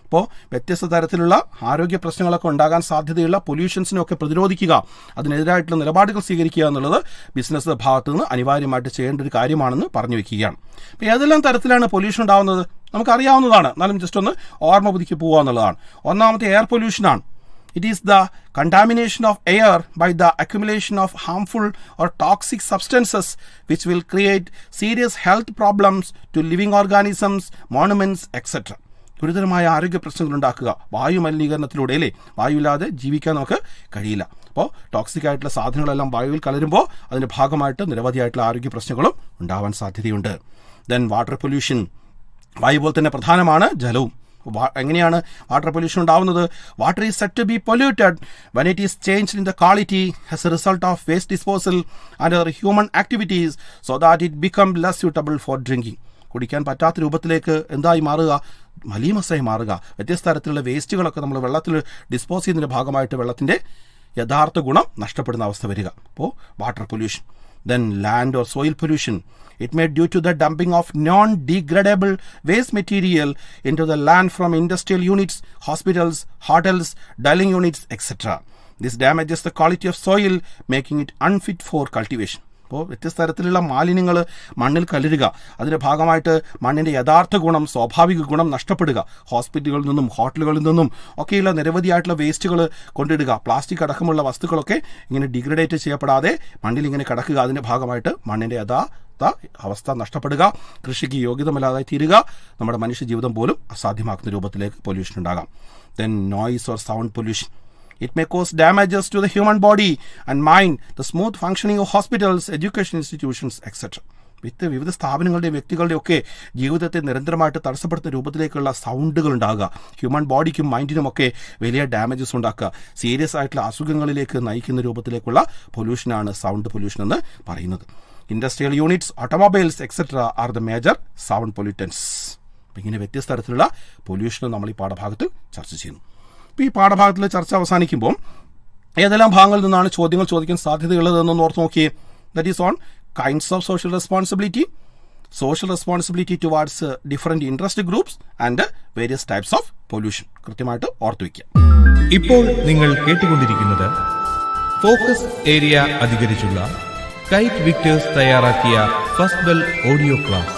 അപ്പോൾ വ്യത്യസ്ത തരത്തിലുള്ള ആരോഗ്യ പ്രശ്നങ്ങളൊക്കെ ഉണ്ടാകാൻ സാധ്യതയുള്ള പൊല്യൂഷൻസിനൊക്കെ പ്രതിരോധിക്കുക, അതിനെതിരായിട്ടുള്ള നിലപാടുകൾ സ്വീകരിക്കുക എന്നുള്ളത് ബിസിനസ് ഭാഗത്തു നിന്ന് അനിവാര്യമായിട്ട് ചെയ്യേണ്ട ഒരു കാര്യമാണെന്ന് പറഞ്ഞു വെക്കുകയാണ്. അപ്പോൾ ഏതെല്ലാം തരത്തിലാണ് പൊല്യൂഷൻ ഉണ്ടാകുന്നത് നമുക്കറിയാവുന്നതാണ്, എന്നാലും ജസ്റ്റ് ഒന്ന് ഓർമ്മ പുതുക്കി പോകുക എന്നുള്ളതാണ്. ഒന്നാമത്തെ air പൊല്യൂഷനാണ്. It is the contamination of air by the accumulation of harmful or toxic substances which will create serious health problems to living organisms, monuments, etc. ഗുരുതരമായ ആരോഗ്യ പ്രശ്നങ്ങൾ ഉണ്ടാക്കുക വായു മലിനീകരണത്തിലൂടെ അല്ലേ. വായുവില്ലാതെ ജീവിക്കാൻ നമുക്ക് കഴിയില്ല. അപ്പോൾ ടോക്സിക് ആയിട്ടുള്ള സാധനങ്ങളെല്ലാം വായുവിൽ കലരുമ്പോൾ അതിൻ്റെ ഭാഗമായിട്ട് നിരവധിയായിട്ടുള്ള ആരോഗ്യ പ്രശ്നങ്ങളും ഉണ്ടാവാൻ സാധ്യതയുണ്ട്. ദെൻ വാട്ടർ പൊല്യൂഷൻ, വായു പോലെ തന്നെ പ്രധാനമാണ് ജലവും. എങ്ങനെയാണ് വാട്ടർ പൊല്യൂഷൻ ഉണ്ടാവുന്നത്? Water is set to be polluted when it is changed in the quality as a result of waste disposal and other human activities so that it become less suitable for drinking. കുടിക്കാൻ പറ്റാത്ത രൂപത്തിലേക്ക് എന്തായി മാറുക? മലീമസായി മാറുക. വ്യത്യസ്ത തരത്തിലുള്ള വേസ്റ്റുകളൊക്കെ നമ്മൾ വെള്ളത്തിൽ ഡിസ്പോസ് ചെയ്യുന്നതിൻ്റെ ഭാഗമായിട്ട് വെള്ളത്തിൻ്റെ യഥാർത്ഥ ഗുണം നഷ്ടപ്പെടുന്ന അവസ്ഥ വരിക. അപ്പോൾ water pollution. Then land or soil pollution. It may due to the dumping of non-degradable waste material into the land from industrial units, hospitals, hotels, dwelling units, etc. This damages the quality of soil, making it unfit for cultivation. അപ്പോൾ വ്യത്യസ്ത തരത്തിലുള്ള മാലിന്യങ്ങൾ മണ്ണിൽ കലരുക, അതിൻ്റെ ഭാഗമായിട്ട് മണ്ണിൻ്റെ യഥാർത്ഥ ഗുണം, സ്വാഭാവിക ഗുണം നഷ്ടപ്പെടുക. ഹോസ്പിറ്റലുകളിൽ നിന്നും ഹോട്ടലുകളിൽ നിന്നും ഒക്കെയുള്ള നിരവധിയായിട്ടുള്ള വേസ്റ്റുകൾ കൊണ്ടിടുക. പ്ലാസ്റ്റിക് അടക്കമുള്ള വസ്തുക്കളൊക്കെ ഇങ്ങനെ ഡിഗ്രഡേറ്റ് ചെയ്യപ്പെടാതെ മണ്ണിൽ ഇങ്ങനെ കിടക്കുക. അതിൻ്റെ ഭാഗമായിട്ട് മണ്ണിൻ്റെ യഥാർത്ഥ അവസ്ഥ നഷ്ടപ്പെടുക, കൃഷിക്ക് യോഗ്യതമല്ലാതായി തീരുക, നമ്മുടെ മനുഷ്യ ജീവിതം പോലും അസാധ്യമാക്കുന്ന രൂപത്തിലേക്ക് പൊല്യൂഷൻ ഉണ്ടാകാം. Then noise or sound pollution. It may cause damages to the human body and mind, the smooth functioning of hospitals, education institutions, etc. വിവിധ സ്ഥാപനങ്ങളുടെയും വ്യക്തികളുടെയും ഒക്കെ ജീവിതത്തെ നിരന്തരമായിട്ട് തടസ്സപ്പെടുത്തുന്ന രൂപത്തിലേക്കുള്ള സൗണ്ടുകൾ ഉണ്ടാകുക. ഹ്യൂമൻ ബോഡിക്കും മൈൻഡിനുമൊക്കെ വലിയ ഡാമേജസ് ഉണ്ടാക്കുക. സീരിയസ് ആയിട്ടുള്ള അസുഖങ്ങളിലേക്ക് നയിക്കുന്ന രൂപത്തിലേക്കുള്ള പൊല്യൂഷനാണ് സൗണ്ട് പൊല്യൂഷൻ എന്ന് പറയുന്നത്. Industrial units, automobiles etcetera are the major sound pollutants. അപ്പം ഇങ്ങനെ വ്യത്യസ്ത തരത്തിലുള്ള പൊല്യൂഷനും നമ്മൾ ഈ പാഠഭാഗത്ത് ചർച്ച ചെയ്യുന്നു. അപ്പോൾ ഈ പാഠഭാഗത്തിലെ ചർച്ച അവസാനിക്കുമ്പോൾ ഏതെല്ലാം ഭാഗങ്ങളിൽ നിന്നാണ് ചോദ്യങ്ങൾ ചോദിക്കാൻ സാധ്യതയുള്ളതെന്നൊന്ന് ഓർത്ത് നോക്കിയേ. That is on kinds of social responsibility towards different interest groups and various types of pollution. കൃത്യമായിട്ട് ഓർത്ത് വയ്ക്കുക. ഇപ്പോൾ നിങ്ങൾ കേട്ടുകൊണ്ടിരിക്കുന്നത് ഫോക്കസ് ഏരിയ അധികരിച്ചുള്ള കൈറ്റ് വിക്ടേഴ്സ് തയ്യാറാക്കിയ ഫസ്റ്റ് ബെൽ ഓഡിയോ ക്ലാസ്.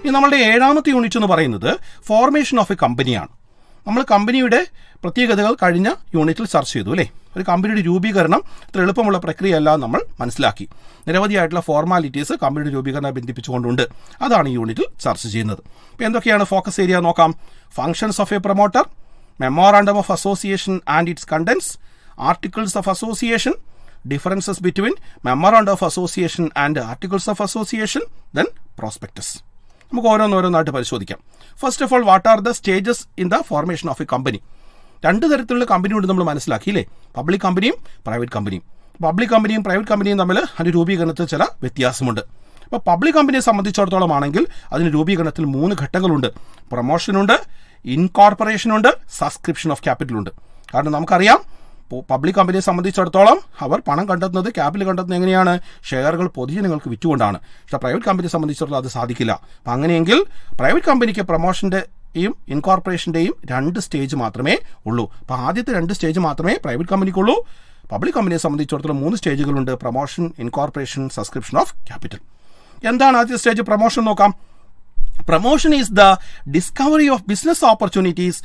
ഇനി നമ്മളുടെ 7ാമത്തെ യൂണിറ്റ് എന്ന് പറയുന്നത് ഫോർമേഷൻ ഓഫ് എ കമ്പനിയാണ്. നമ്മൾ കമ്പനിയുടെ പ്രത്യേകതകൾ കഴിഞ്ഞ യൂണിറ്റിൽ ചർച്ച ചെയ്തു അല്ലേ. ഒരു കമ്പനിയുടെ രൂപീകരണം ഇത്ര എളുപ്പമുള്ള പ്രക്രിയയല്ല നമ്മൾ മനസ്സിലാക്കി. നിരവധിയായിട്ടുള്ള ഫോർമാലിറ്റീസ് കമ്പനിയുടെ രൂപീകരണം ബന്ധിപ്പിച്ചുകൊണ്ടുണ്ട്. അതാണ് ഈ യൂണിറ്റിൽ ചർച്ച ചെയ്യുന്നത്. അപ്പോൾ എന്തൊക്കെയാണ് ഫോക്കസ് ഏരിയ നോക്കാം. Functions of a promoter, memorandum of association and its contents, articles of association, differences between memorandum of association and articles of association, then prospectus. നമുക്ക് ഓരോന്നോരോന്നായിട്ട് പരിശോധിക്കാം. First of all, what are the stages in the formation of a company? 2 തരത്തിലുള്ള കമ്പനിയോട് നമ്മൾ മനസ്സിലാക്കിയില്ലേ. Public കമ്പനിയും private കമ്പനിയും. Public കമ്പനിയും private കമ്പനിയും തമ്മിൽ അതിൻ്റെ രൂപീകരണത്തിൽ ചില വ്യത്യാസമുണ്ട്. അപ്പോൾ പബ്ലിക് കമ്പനിയെ സംബന്ധിച്ചിടത്തോളം ആണെങ്കിൽ അതിന് രൂപീകരണത്തിൽ 3 ഘട്ടങ്ങളുണ്ട്. പ്രൊമോഷനുണ്ട്, ഇൻകോർപ്പറേഷനുണ്ട്, സബ്സ്ക്രിപ്ഷൻ ഓഫ് ക്യാപിറ്റലുണ്ട്. കാരണം നമുക്കറിയാം പബ്ലിക് കമ്പനിയെ സംബന്ധിച്ചിടത്തോളം അവർ പണം കണ്ടെത്തുന്നത്, ക്യാപിറ്റൽ കണ്ടെത്തുന്നത് എങ്ങനെയാണ്? ഷെയറുകൾ പൊതുജനങ്ങൾക്ക് വിറ്റുകൊണ്ടാണ്. പക്ഷേ പ്രൈവറ്റ് കമ്പനിയെ സംബന്ധിച്ചിടത്തോളം അത് സാധിക്കില്ല. അപ്പം അങ്ങനെയെങ്കിൽ പ്രൈവറ്റ് കമ്പനിക്ക് പ്രൊമോഷൻ്റെയും ഇൻകോർപ്പറേഷൻ്റെയും 2 സ്റ്റേജ് മാത്രമേ ഉള്ളൂ. അപ്പോൾ ആദ്യത്തെ 2 സ്റ്റേജ് മാത്രമേ പ്രൈവറ്റ് കമ്പനിക്കുള്ളൂ. പബ്ലിക് കമ്പനിയെ സംബന്ധിച്ചിടത്തോളം 3 സ്റ്റേജുകളുണ്ട്: promotion, incorporation, subscription of capital. എന്താണ് ആദ്യത്തെ സ്റ്റേജ്? പ്രൊമോഷൻ നോക്കാം. Promotion is the discovery of business opportunities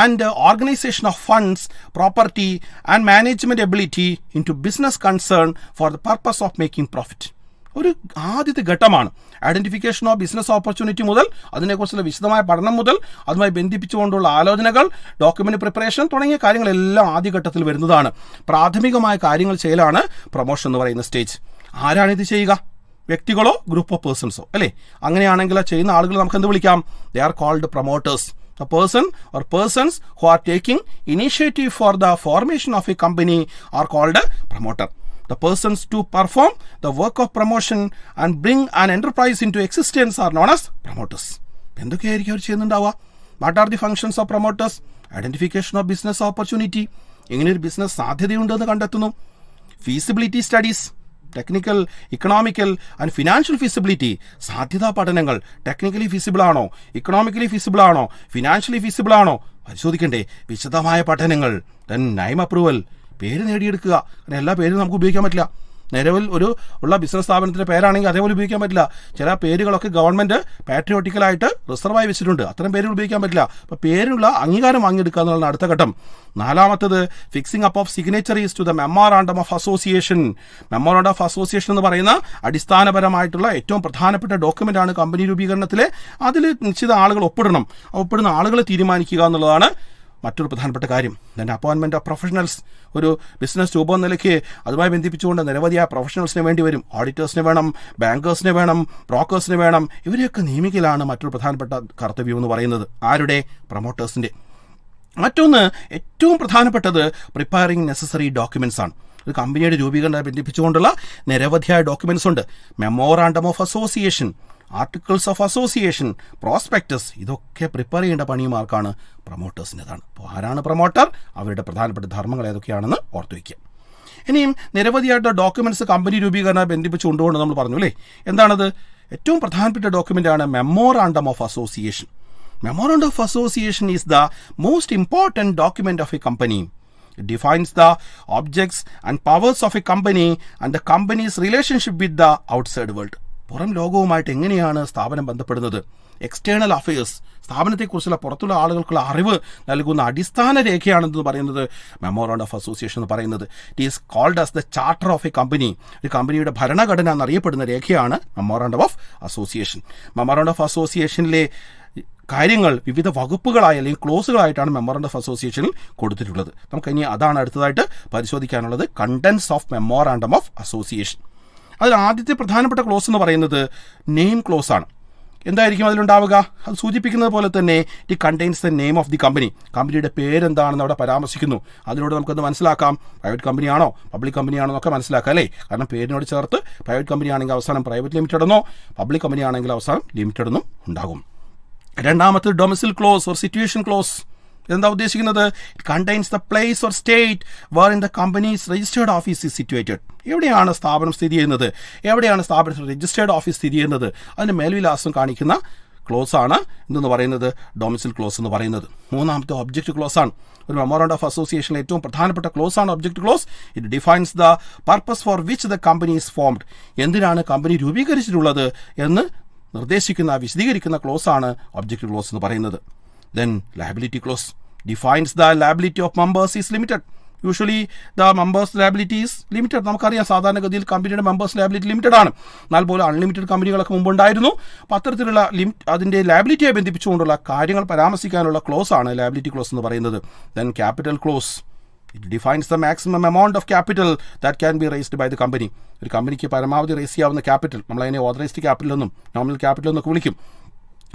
and organization of funds, property and management ability into business concern for the purpose of making profit. ഒരു ആദ്യത്തെ ഘട്ടമാണ്. Identification of business opportunity മുതൽ അതിനെക്കുറിച്ചുള്ള വിശദമായ പഠനം മുതൽ അതുമായി ബന്ധിപ്പിച്ചുകൊണ്ടുള്ള ആലോചനകൾ, ഡോക്യുമെന്റ് പ്രിപ്പറേഷൻ തുടങ്ങിയ കാര്യങ്ങളെല്ലാം ആദ്യഘട്ടത്തിൽ വരുന്നതാണ്. പ്രാഥമികമായ കാര്യങ്ങൾ ചെയ്യലാണ് പ്രൊമോഷൻ എന്ന് പറയുന്ന സ്റ്റേജ്. ആരാണിത് ചെയ്യുക? വ്യക്തികളോ ഗ്രൂപ്പ് ഓഫ് പേഴ്സൺസോ അല്ലേ? അങ്ങനെയാണെങ്കിൽ ചെയ്യുന്ന ആളുകൾ നമുക്ക് എന്ത് വിളിക്കാം? They are called promoters. A person or persons who are taking initiative for the formation of a company are called a promoter. The persons to perform the work of promotion and bring an enterprise into existence are known as promoters. എന്തൊക്കെയായിരിക്കും അവർ ചെയ്യുന്നുണ്ടാവുക? What are the functions of promoters? Identification of business opportunity. എങ്ങനെ ഒരു business സാധ്യതയുണ്ടെന്ന് കണ്ടെത്തുന്നു. Feasibility studies, technical, economical and financial feasibility. സാധ്യതാ പഠനങ്ങൾ technically feasible ആണോ, economically feasible ആണോ, financially feasible ആണോ പരിശോധിക്കണ്ടേ. വിശദമായ പഠനങ്ങൾ. ദെൻ നയം അപ്രൂവൽ. പേര് നേടിയെടുക്കുക. കാരണം എല്ലാ പേരും നമുക്ക് ഉപയോഗിക്കാൻ പറ്റില്ല. നിലവിൽ ഉള്ള ബിസിനസ് സ്ഥാപനത്തിൻ്റെ പേരാണെങ്കിൽ അതേപോലെ ഉപയോഗിക്കാൻ പറ്റില്ല. ചില പേരുകളൊക്കെ ഗവൺമെൻറ് പാട്രിയോട്ടിക്കലായിട്ട് റിസർവായി വെച്ചിട്ടുണ്ട്. അത്തരം പേരുകൾ ഉപയോഗിക്കാൻ പറ്റില്ല. അപ്പോൾ പേരിനുള്ള അംഗീകാരം വാങ്ങിയെടുക്കുക എന്നുള്ളതാണ് അടുത്ത ഘട്ടം. 4ാമത്തത് fixing up of signatories to the memorandum of association. Memorandum of association എന്ന് പറയുന്ന അടിസ്ഥാനപരമായിട്ടുള്ള ഏറ്റവും പ്രധാനപ്പെട്ട ഡോക്യുമെൻ്റ് ആണ് കമ്പനി രൂപീകരണത്തിലെ. അതിൽ നിശ്ചിത ആളുകൾ ഒപ്പിടണം. ഒപ്പിടുന്ന ആളുകളെ തീരുമാനിക്കുക എന്നുള്ളതാണ് മറ്റൊരു പ്രധാനപ്പെട്ട കാര്യം. Then appointment of professionals. ഒരു ബിസിനസ് രൂപം നിലയ്ക്ക് അതുമായി ബന്ധിപ്പിച്ചുകൊണ്ട് നിരവധിയായ പ്രൊഫഷണൽസിന് വേണ്ടി വരും. ഓഡിറ്റേഴ്സിന് വേണം, ബാങ്കേഴ്സിന് വേണം, ബ്രോക്കേഴ്സിന് വേണം. ഇവരെയൊക്കെ നിയമിക്കലാണ് മറ്റൊരു പ്രധാനപ്പെട്ട കർത്തവ്യം എന്ന് പറയുന്നത്. ആരുടെ? പ്രൊമോട്ടേഴ്സിൻ്റെ. മറ്റൊന്ന് ഏറ്റവും പ്രധാനപ്പെട്ടത് പ്രിപ്പയറിംഗ് നെസസറി ഡോക്യുമെൻറ്റ്സ് ആണ്. ഒരു കമ്പനിയുടെ രൂപീകരണം ബന്ധിപ്പിച്ചുകൊണ്ടുള്ള നിരവധിയായ ഡോക്യുമെൻറ്റ്സ് ഉണ്ട്. Memorandum of association, articles of association, prospectus. ഇതൊക്കെ പ്രിപ്പയർ ചെയ്യേണ്ട പണിയുമാർക്കാണ്? പ്രൊമോട്ടേഴ്സിൻ്റെതാണ്. അപ്പോൾ ആരാണ് പ്രൊമോട്ടർ? അവരുടെ പ്രധാനപ്പെട്ട ധർമ്മങ്ങൾ ഏതൊക്കെയാണെന്ന് ഓർത്തു വയ്ക്കുക. ഇനിയും നിരവധിയായിട്ട് ഡോക്യുമെൻറ്റ്സ് കമ്പനി രൂപീകരണം ബന്ധിപ്പിച്ച് കൊണ്ടുകൊണ്ട് നമ്മൾ പറഞ്ഞു അല്ലേ. എന്താണത്? ഏറ്റവും പ്രധാനപ്പെട്ട ഡോക്യുമെൻ്റാണ് memorandum of association. Memorandum of Association is the most important document of a company. It defines the objects and powers of a company and the company's relationship with the outside world. പുറം ലോകവുമായിട്ട് എങ്ങനെയാണ് സ്ഥാപനം ബന്ധപ്പെടുന്നത്? External affairs, സ്ഥാപനത്തെക്കുറിച്ചുള്ള പുറത്തുള്ള ആളുകൾക്കുള്ള അറിവ് നൽകുന്ന അടിസ്ഥാന രേഖയാണെന്ന് പറയുന്നത് മെമ്മോറാണ്ടം ഓഫ് അസോസിയേഷൻ എന്ന് പറയുന്നത്. It is called as the charter of a company. ഒരു കമ്പനിയുടെ ഭരണഘടന എന്നറിയപ്പെടുന്ന രേഖയാണ് memorandum of association. Memorandum of അസോസിയേഷനിലെ കാര്യങ്ങൾ വിവിധ വകുപ്പുകളായി അല്ലെങ്കിൽ ക്ലോസുകളായിട്ടാണ് മെമ്മോറാണ്ടം ഓഫ് അസോസിയേഷനിൽ കൊടുത്തിട്ടുള്ളത്. നമുക്കിനി അതാണ് അടുത്തതായിട്ട് പരിശോധിക്കാനുള്ളത്. Contents of memorandum of association. അതിൽ ആദ്യത്തെ പ്രധാനപ്പെട്ട ക്ലോസ് എന്ന് പറയുന്നത് നെയിം ക്ലോസ് ആണ്. എന്തായിരിക്കും അതിലുണ്ടാവുക? അത് സൂചിപ്പിക്കുന്നത് പോലെ തന്നെ it contains the name of the company. കമ്പനിയുടെ പേരെന്താണെന്ന് അവിടെ പരാമർശിക്കുന്നു. അതിലൂടെ നമുക്കത് മനസ്സിലാക്കാം പ്രൈവറ്റ് കമ്പനിയാണോ പബ്ലിക് കമ്പനിയാണോ എന്നൊക്കെ മനസ്സിലാക്കാം അല്ലേ. കാരണം പേരിനോട് ചേർത്ത് പ്രൈവറ്റ് കമ്പനി ആണെങ്കിൽ അവസാനം പ്രൈവറ്റ് ലിമിറ്റഡ് എന്നോ, പബ്ലിക് കമ്പനി ആണെങ്കിൽ അവസാനം ലിമിറ്റഡ് എന്നും ഉണ്ടാകും. രണ്ടാമത്തെ domicile clause or situation clause. എന്താ ഉദ്ദേശിക്കുന്നത്? It contains the place or state where in the company's registered office is situated. എവിടെയാണ് സ്ഥാപനം സ്ഥിതി ചെയ്യുന്നത്, എവിടെയാണ് സ്ഥാപനത്തിൽ രജിസ്റ്റേർഡ് ഓഫീസ് സ്ഥിതി ചെയ്യുന്നത്, അതിന് മേൽവിലാസം കാണിക്കുന്ന ക്ലോസ് ആണ് എന്തെന്ന് പറയുന്നത് ഡൊമിസിൽ ക്ലോസ് എന്ന് പറയുന്നത്. മൂന്നാമത്തെ ഒബ്ജക്റ്റ് ക്ലോസ് ആണ്. ഒരു മെമ്മോറാണ്ടം ഓഫ് അസോസിയേഷനിലെ ഏറ്റവും പ്രധാനപ്പെട്ട ക്ലോസ് ആണ് object close. It defines the purpose for which the company is formed. എന്തിനാണ് കമ്പനി രൂപീകരിച്ചിട്ടുള്ളത് എന്ന് നിർദ്ദേശിക്കുന്ന വിശദീകരിക്കുന്ന ക്ലോസ് ആണ് ഒബ്ജക്റ്റ് ക്ലോസ് എന്ന് പറയുന്നത്. Then liability close defines the liability of members is limited. Usually the members liability is limited. നമുക്കറിയാം സാധാരണഗതിയിൽ കമ്പനിയുടെ മെമ്പേഴ്സ് ലയബിലിറ്റി ലിമിറ്റഡ് ആണ്. എന്നാൽ പോലും അൺലിമിറ്റഡ് കമ്പനികളൊക്കെ മുമ്പുണ്ടായിരുന്നു. അപ്പോൾ അത്തരത്തിലുള്ള അതിൻ്റെ ലയബിലിറ്റിയെ ബന്ധിപ്പിച്ചുകൊണ്ടുള്ള കാര്യങ്ങൾ പരാമർശിക്കാനുള്ള ക്ലോസ് ആണ് ലയബിലിറ്റി ക്ലോസ് എന്ന് പറയുന്നത്. Then capital clause. It defines the maximum amount of capital that can be raised by the company. ഒരു കമ്പനിക്ക് പരമാവധി റേസ് ചെയ്യാവുന്ന ക്യാപിറ്റൽ, നമ്മളതിനെ ഓതറൈസ്ഡ് ക്യാപിറ്റൽ എന്നും നോമിനൽ ക്യാപിറ്റൽ എന്നൊക്കെ വിളിക്കും.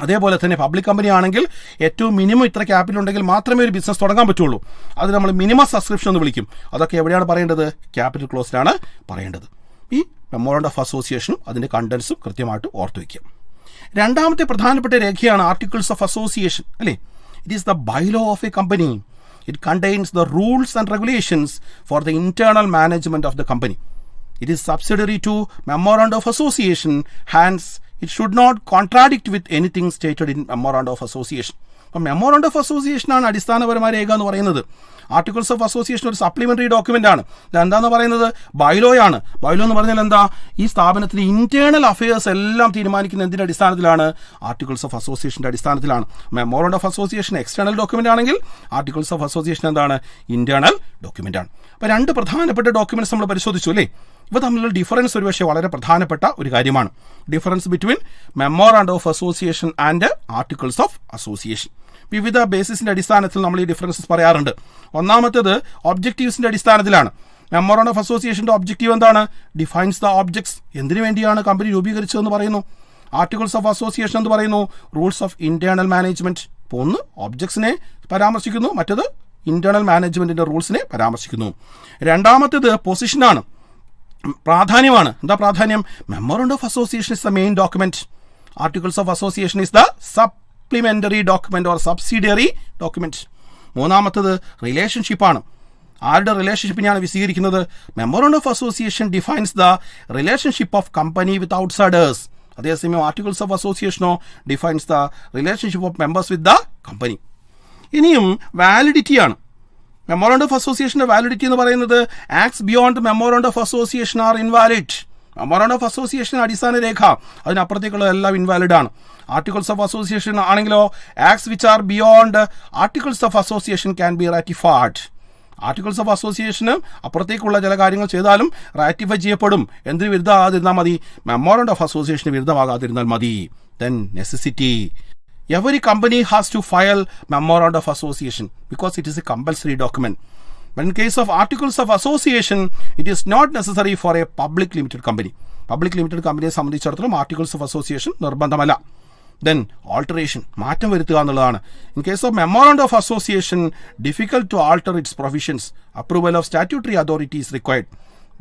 അതേപോലെ തന്നെ പബ്ലിക് കമ്പനി ആണെങ്കിൽ ഏറ്റവും മിനിമം ഇത്ര ക്യാപിറ്റൽ ഉണ്ടെങ്കിൽ മാത്രമേ ഒരു ബിസിനസ് തുടങ്ങാൻ പറ്റുള്ളൂ. അത് നമ്മൾ മിനിമം സബ്സ്ക്രിപ്ഷൻ എന്ന് വിളിക്കും. അതൊക്കെ എവിടെയാണ് പറയേണ്ടത്? ക്യാപിറ്റൽ ക്ലോസിലാണ് പറയേണ്ടത്. ഈ മെമ്മോറാണ്ടം ഓഫ് അസോസിയേഷനും അതിൻ്റെ കണ്ടൻസും കൃത്യമായിട്ട് ഓർത്തു വയ്ക്കുക. രണ്ടാമത്തെ പ്രധാനപ്പെട്ട രേഖയാണ് ആർട്ടിക്കിൾസ് ഓഫ് അസോസിയേഷൻ, അല്ലേ? It is the bylaw of a company. It contains the rules and regulations for the internal management of the company. It is subsidiary to Memorandum of Association, hence it should not contradict with anything stated in Memorandum of Association. അപ്പോൾ memorandum of association ആണ് അടിസ്ഥാനപരമായ രേഖ എന്ന് പറയുന്നത്. Articles of association ഒരു supplementary document ആണ്. ഇതെന്താന്ന് പറയുന്നത്? ബൈലോയാണ്. Bylaw എന്ന് പറഞ്ഞാൽ എന്താ? ഈ സ്ഥാപനത്തിന് ഇന്റേണൽ അഫയേഴ്സ് എല്ലാം തീരുമാനിക്കുന്ന എന്തിന്റെ അടിസ്ഥാനത്തിലാണ്? ആർട്ടിക്കിൾസ് ഓഫ് അസോസിയേഷന്റെ അടിസ്ഥാനത്തിലാണ്. Memorandum of association external document ആണെങ്കിൽ ആർട്ടിക്കിൾസ് ഓഫ് അസോസിയേഷൻ എന്താണ്? ഇന്റേണൽ ഡോക്യുമെന്റ് ആണ്. അപ്പോൾ രണ്ട് പ്രധാനപ്പെട്ട ഡോക്യുമെന്റ്സ് നമ്മൾ പരിശോധിച്ചു, അല്ലേ? ഇവ തമ്മിലുള്ള ഡിഫറൻസ് ഒരുപക്ഷെ വളരെ പ്രധാനപ്പെട്ട ഒരു കാര്യമാണ്. Difference between memorandum of association and articles of association. വിവിധ ബേസിസിന്റെ അടിസ്ഥാനത്തിൽ നമ്മൾ ഈ ഡിഫറൻസസ് പറയാറുണ്ട്. ഒന്നാമത്തേത് ഒബ്ജക്റ്റീവ്സിന്റെ അടിസ്ഥാനത്തിലാണ്. മെമ്മോറാണ്ടം ഓഫ് അസോസിയേഷന്റെ ഒബ്ജക്റ്റീവ് എന്താണ്? Defines the objects. എന്തിനു വേണ്ടിയാണ് കമ്പനി രൂപീകരിച്ചതെന്ന് പറയുന്നു. ആർട്ടിക്കിൾസ് ഓഫ് അസോസിയേഷൻ എന്ന് പറയുന്നു റൂൾസ് ഓഫ് ഇന്റേണൽ മാനേജ്മെന്റ്. ഇപ്പോൾ ഒന്ന് ഒബ്ജക്ട്സിനെ പരാമർശിക്കുന്നു, മറ്റത് ഇന്റേണൽ മാനേജ്മെന്റിന്റെ റൂൾസിനെ പരാമർശിക്കുന്നു. രണ്ടാമത്തേത് പൊസിഷനാണ്, പ്രാധാന്യമാണ്. എന്താ പ്രാധാന്യം? Memorandum of association is the main document. Articles of association is the supplementary document or subsidiary document. മൂന്നാമത്തത് റിലേഷൻഷിപ്പാണ്. ആരുടെ റിലേഷൻഷിപ്പിനെയാണ് വിശദീകരിക്കുന്നത്? Memorandum of association defines the relationship of company with outsiders. അതേസമയം ആർട്ടിക്കിൾസ് ഓഫ് അസോസിയേഷനോ defines the relationship of members with the company. ഇനിയും വാലിഡിറ്റിയാണ്. Memorandum of അസോസിയേഷന്റെ വാലിഡിറ്റി എന്ന് പറയുന്നത് acts beyond memorandum of association are invalid. Memorandum of association അടിസ്ഥാന രേഖ, അതിനപ്പുറത്തേക്കുള്ള എല്ലാം ഇൻവാലിഡ് ആണ്. ആർട്ടിക്കിൾസ് ഓഫ് അസോസിയേഷൻ ആണെങ്കിലോ acts which are beyond articles of association can be ratified. Articles of അസോസിയേഷന് അപ്പുറത്തേക്കുള്ള ചില കാര്യങ്ങൾ ചെയ്താലും റാറ്റിഫൈ ചെയ്യപ്പെടും. എന്തിന് വിരുദ്ധമാകാതിരുന്നാൽ മതി? മെമ്മോറാണ്ടം ഓഫ് അസോസിയേഷന് വിരുദ്ധമാകാതിരുന്നാൽ മതി. Then necessity. Every company has to file memorandum of association because it is a compulsory document. But in case of articles of association, it is not necessary for a public limited company. Public limited company സംബന്ധിച്ചിടത്തോളം articles of association നിർബന്ധമല്ല. Then alteration, മാറ്റം വരുത്തുക എന്നുള്ളതാണ്. In case of memorandum of association, difficult to alter its provisions. Approval of statutory authority is required.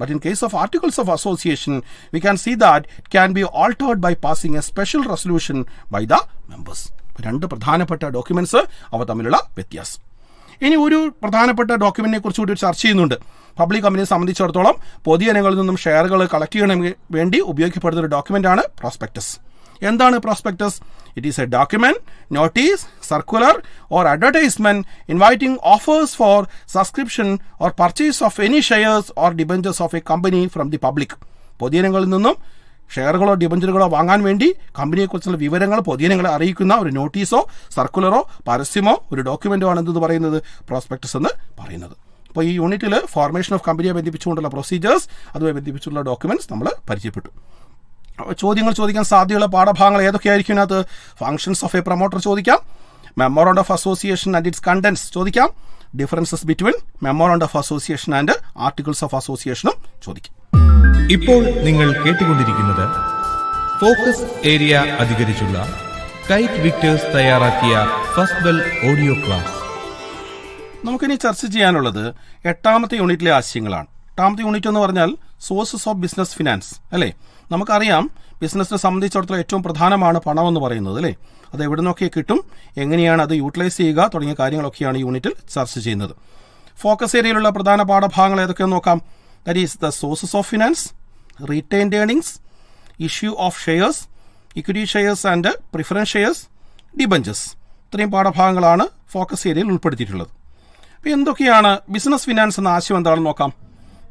But in case of articles of association, we can see that it can be altered by passing a special resolution by the members. രണ്ട് പ്രധാനപ്പെട്ട documents, അവ തമ്മിലുള്ള വ്യത്യാസം. ഇനി ഒരു പ്രധാനപ്പെട്ട ഡോക്യുമെന്റിനെ കുറിച്ച് കൂടി ചർച്ച ചെയ്യുന്നുണ്ട്. പബ്ലിക് കമ്പനിയെ സംബന്ധിച്ചിടത്തോളം പൊതുജനങ്ങളിൽ നിന്നും ഷെയറുകൾ കളക്ട് ചെയ്യാൻ വേണ്ടി ഉപയോഗിക്കപ്പെടുന്ന ഒരു ഡോക്യുമെന്റ് ആണ് പ്രോസ്പെക്ടസ്. എന്താണ് prospectus? It is a document, notice, circular or advertisement inviting offers for subscription or purchase of any shares or debentures of a company from the public. പൊതുജനങ്ങളിൽ നിന്നും ഷെയറുകളോ ഡിബഞ്ചറുകളോ വാങ്ങാൻ വേണ്ടി കമ്പനിയെക്കുറിച്ചുള്ള വിവരങ്ങൾ പൊതുജനങ്ങളെ അറിയിക്കുന്ന ഒരു നോട്ടീസോ സർക്കുലറോ പരസ്യമോ ഒരു ഡോക്യുമെന്റോ ആണ് എന്തെന്ന് പറയുന്നത്? പ്രോസ്പെക്ടസ് എന്ന് പറയുന്നത്. അപ്പോൾ ഈ യൂണിറ്റിൽ ഫോർമേഷൻ ഓഫ് കമ്പനിയെ ബന്ധിപ്പിച്ചുകൊണ്ടുള്ള പ്രൊസീജിയേഴ്സ്, അതുമായി ബന്ധിപ്പിച്ചുള്ള ഡോക്യുമെന്റ്സ് നമ്മൾ പരിചയപ്പെട്ടു. ചോദ്യങ്ങൾ ചോദിക്കാൻ സാധ്യതയുള്ള പാഠഭാഗങ്ങൾ ഏതൊക്കെയായിരിക്കും? ഇതിനകത്ത് ഫങ്ഷൻസ് ഓഫ് എ പ്രൊമോട്ടർ ചോദിക്കാം, memorandum of association and its contents ചോദിക്കാം, differences between memorandum of association and articles of അസോസിയേഷനും ചോദിക്കാം. ഇപ്പോൾ നിങ്ങൾ കേട്ടുകൊണ്ടിരിക്കുന്നത് ഫോക്കസ് ഏരിയ അധികരിച്ചുള്ള കൈറ്റ് വിക്ടേഴ്സ് തയ്യാറാക്കിയ ഫസ്റ്റ് ബെൽ ഓഡിയോ ക്ലാസ്. നമുക്കിനി ചർച്ച ചെയ്യാനുള്ളത് 8ാമത്തെ യൂണിറ്റിലെ ആശയങ്ങളാണ്. 8ാമത്തെ യൂണിറ്റ് എന്ന് പറഞ്ഞാൽ സോഴ്സസ് ഓഫ് ബിസിനസ് ഫിനാൻസ്, അല്ലേ? നമുക്കറിയാം ബിസിനസ്സിനെ സംബന്ധിച്ചിടത്തോളം ഏറ്റവും പ്രധാനമാണ് പണം എന്ന് പറയുന്നത് അല്ലേ. അത് എവിടെ നിന്നൊക്കെ കിട്ടും, എങ്ങനെയാണ് അത് യൂട്ടിലൈസ് ചെയ്യുക തുടങ്ങിയ കാര്യങ്ങളൊക്കെയാണ് യൂണിറ്റിൽ ചർച്ച ചെയ്യുന്നത്. ഫോക്കസ് ഏരിയയിലുള്ള പ്രധാന പാഠഭാഗങ്ങൾ ഏതൊക്കെയെന്ന് നോക്കാം. That is the sources of finance, retained earnings, issue of shares, equity shares and preference shares, debentures. ഇത്രയും പാഠഭാഗങ്ങളാണ് ഫോക്കസ് ഏരിയയിൽ ഉൾപ്പെടുത്തിയിട്ടുള്ളത്. അപ്പോൾ എന്തൊക്കെയാണ് ബിസിനസ് ഫിനാൻസ് എന്ന ആശയം എന്താണെന്ന് നോക്കാം.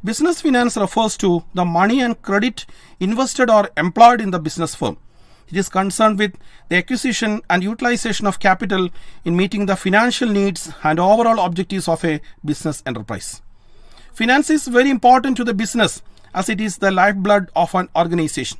Business finance refers to the money and credit invested or employed in the business firm. It is concerned with the acquisition and utilization of capital in meeting the financial needs and overall objectives of a business enterprise. Finance is very important to the business as it is the lifeblood of an organization.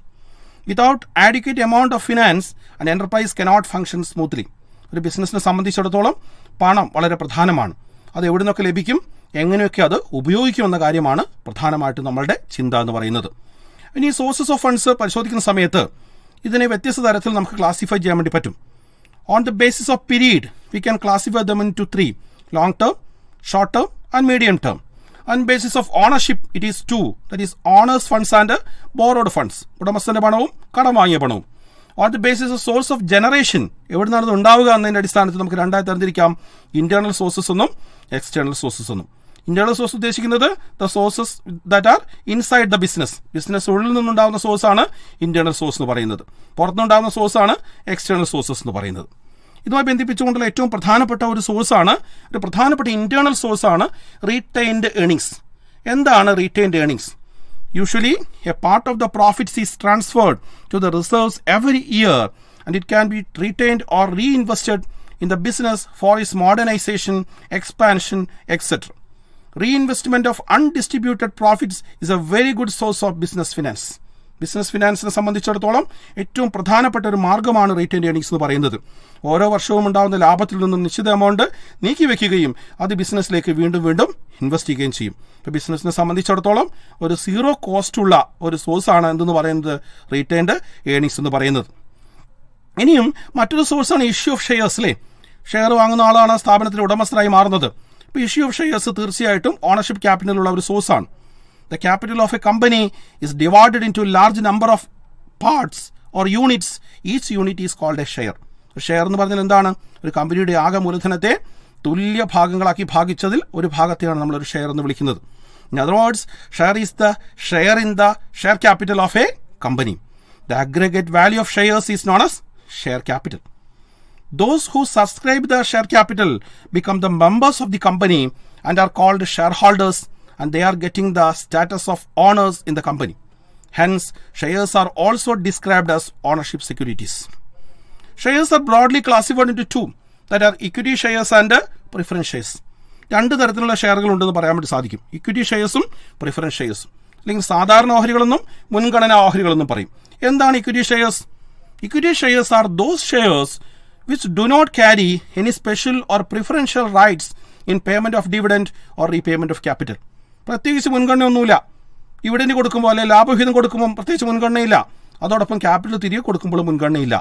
Without adequate amount of finance, an enterprise cannot function smoothly. ഒരു ബിസിനസ്സിനെ സംബന്ധിച്ചിടത്തോളം പണം വളരെ പ്രധാനമാണ്. അത് എവിടെ നിന്നൊക്കെ ലഭിക്കും, എങ്ങനെയൊക്കെ അത് ഉപയോഗിക്കുമെന്ന കാര്യമാണ് പ്രധാനമായിട്ടും നമ്മളുടെ ചിന്ത എന്ന് പറയുന്നത്. ഇനി സോഴ്സസ് ഓഫ് ഫണ്ട്സ് പരിശോധിക്കുന്ന സമയത്ത് ഇതിനെ വ്യത്യസ്ത തരത്തിൽ നമുക്ക് ക്ലാസിഫൈ ചെയ്യാൻ വേണ്ടി പറ്റും. On the basis of period we can classify them in to 3: long term, short term and medium term. On basis of ownership it is 2, that is owners funds and borrowed funds, ഉടമസ്ഥന്റെ പണവും കടം വാങ്ങിയ പണവും. On the basis of source of generation, എവിടെ നിന്നാണ് ഉണ്ടാവുക എന്നതിൻ്റെ അടിസ്ഥാനത്തിൽ നമുക്ക് രണ്ടായി തരംതിരിക്കാം: ഇന്റേണൽ സോഴ്സസ് എന്നും എക്സ്റ്റേണൽ സോഴ്സസ് എന്നും. ഇന്റേണൽ സോഴ്സ് ഉദ്ദേശിക്കുന്നത് the sources that are inside the business ഉള്ളിൽ നിന്നുണ്ടാകുന്ന സോഴ്സാണ് ഇന്റേണൽ സോഴ്സ് എന്ന് പറയുന്നത്. പുറത്തുനിന്നുണ്ടാകുന്ന സോഴ്സാണ് എക്സ്റ്റേണൽ സോഴ്സസ് എന്ന് പറയുന്നത്. ഇതുമായി ബന്ധിപ്പിച്ചുകൊണ്ടുള്ള ഏറ്റവും പ്രധാനപ്പെട്ട ഒരു സോഴ്സാണ്, ഒരു പ്രധാനപ്പെട്ട ഇന്റേണൽ സോഴ്സാണ് റീറ്റെയിൻഡ് ഏർണിങ്സ്. എന്താണ് retained earnings? Usually, a part of the profits is transferred to the reserves every year and it can be retained or reinvested in the business for its modernization, expansion, etc. Reinvestment of undistributed profits is a very good source of business finance. Business ഫിനാൻസിനെ സംബന്ധിച്ചിടത്തോളം ഏറ്റവും പ്രധാനപ്പെട്ട ഒരു മാർഗ്ഗമാണ് retained earnings എന്ന് പറയുന്നത്. ഓരോ വർഷവും ഉണ്ടാകുന്ന ലാഭത്തിൽ നിന്നും നിശ്ചിത എമൗണ്ട് നീക്കി വെക്കുകയും അത് ബിസിനസ്സിലേക്ക് വീണ്ടും വീണ്ടും ഇൻവെസ്റ്റ് ചെയ്യുകയും ചെയ്യും. ഇപ്പോൾ ബിസിനസ്സിനെ സംബന്ധിച്ചിടത്തോളം ഒരു സീറോ കോസ്റ്റുള്ള ഒരു സോഴ്സാണ് എന്തെന്ന് പറയുന്നത് റീറ്റെയിൻഡ് ഏർണിങ്സ് എന്ന് പറയുന്നത്. ഇനിയും മറ്റൊരു സോഴ്സാണ് ഇഷ്യൂ ഓഫ് ഷെയർസ് അല്ലേ. ഷെയർ വാങ്ങുന്ന ആളാണ് സ്ഥാപനത്തിലെ ഉടമസ്ഥരായി മാറുന്നത്. ഇപ്പോൾ ഇഷ്യൂ ഓഫ് ഷെയർസ് തീർച്ചയായിട്ടും ഓണർഷിപ്പ് ക്യാപിറ്റലുള്ള ഒരു സോഴ്സാണ്. The capital of a company is divided into a large number of parts or units. Each unit is called a share. Share എന്ന് പറഞ്ഞാൽ എന്താണ്? ഒരു കമ്പനിയുടെ ആകെ മൂലധനത്തെ തുല്യ ഭാഗങ്ങളാക്കി ഭാഗിച്ചതിൽ ഒരു ഭാഗത്തെയാണ് നമ്മളൊരു ഷെയർ എന്ന് വിളിക്കുന്നത്. In other words, share is the share in the share capital of a company. The aggregate value of shares is known as share capital. Those who subscribe the share capital become the members of the company and are called shareholders, and they are getting the status of owners in the company. Hence, shares are also described as ownership securities. Shares are broadly classified into 2, that are equity shares and preference shares. രണ്ട് തരത്തിലുള്ള ഷെയറുകൾ ഉണ്ടെന്ന് പറയാൻ വേണ്ടി സാധിക്കും. Equity ഷെയർസും preference ഷെയർസും, അല്ലെങ്കിൽ സാധാരണ ഓഹരികളെന്നും മുൻഗണനാ ഓഹരികളെന്നും പറയും. എന്താണ് equity shares? Equity shares are those shares which do not carry any special or preferential rights in payment of dividend or repayment of capital. പ്രത്യേകിച്ച് മുൻഗണനയൊന്നുമില്ല. ഡിവിഡൻഡ് കൊടുക്കുമ്പോൾ അല്ലെങ്കിൽ ലാഭവിഹിതം കൊടുക്കുമ്പോൾ പ്രത്യേകിച്ച് മുൻഗണനയില്ല. അതോടൊപ്പം ക്യാപിറ്റൽ തിരികെ കൊടുക്കുമ്പോൾ മുൻഗണനയില്ല.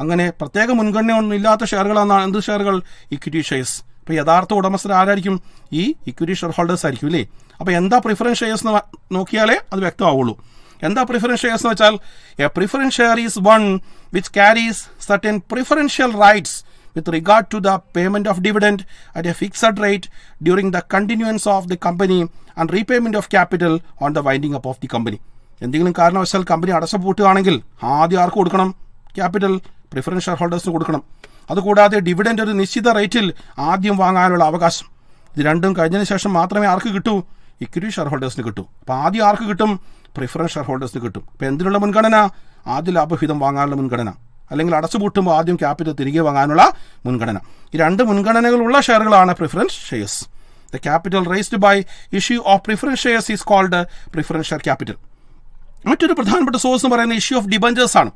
അങ്ങനെ പ്രത്യേക മുൻഗണനയൊന്നും ഇല്ലാത്ത ഷെയറുകളാണ് എന്ത് ഷെയറുകൾ? Equity shares. ഇപ്പോൾ യഥാർത്ഥ ഉടമസ്ഥർ ആരായിരിക്കും? ഈ ഇക്വിറ്റി ഷെയർ ഹോൾഡേഴ്സ് ആയിരിക്കും അല്ലേ. അപ്പോൾ എന്താ പ്രിഫറൻസ് ഷെയർസ് എന്ന് നോക്കിയാലേ അത് വ്യക്തമാവുള്ളൂ. എന്താ പ്രിഫറൻസ് ഷെയർസ് എന്ന് വെച്ചാൽ, A preference share is one which carries certain preferential rights with regard to the payment of dividend at a fixed rate during the continuance of the company and repayment of capital on the winding up of the company. എന്തെങ്കിലും കാരണവശാൽ company അടച്ചുപൂട്ടുകയാണെങ്കിൽ ആദ്യം ആർക്ക് കൊടുക്കണം? Capital preference share ഹോൾഡേഴ്സിന് കൊടുക്കണം. അതുകൂടാതെ dividend ഒരു നിശ്ചിത റേറ്റിൽ ആദ്യം വാങ്ങാനുള്ള അവകാശം. ഇത് രണ്ടും കഴിഞ്ഞതിന് ശേഷം മാത്രമേ ആർക്ക് കിട്ടൂ? ഇക്വിറ്റി ഷെയർ ഹോൾഡേഴ്സിന് കിട്ടൂ. അപ്പോൾ ആദ്യം ആർക്ക് കിട്ടും? പ്രിഫറൻസ് ഷെയർ ഹോൾഡേഴ്സിന് കിട്ടും. അപ്പോൾ എന്തിനുള്ള മുൻഗണന? ആദ്യ ലാഭവിഹിതം വാങ്ങാനുള്ള മുൻഗണന, അല്ലെങ്കിൽ അടച്ചുപൂട്ടുമ്പോൾ ആദ്യം ക്യാപിറ്റൽ തിരികെ വാങ്ങാനുള്ള മുൻഗണന. ഈ രണ്ട് മുൻഗണനകളുള്ള ഷെയറുകളാണ് preference shares. The capital raised by issue of preference shares is called preference share capital. മറ്റൊരു പ്രധാനപ്പെട്ട സോഴ്സ് എന്ന് പറയുന്നത് ഇഷ്യൂ ഓഫ് ഡിബഞ്ചേഴ്സ് ആണ്.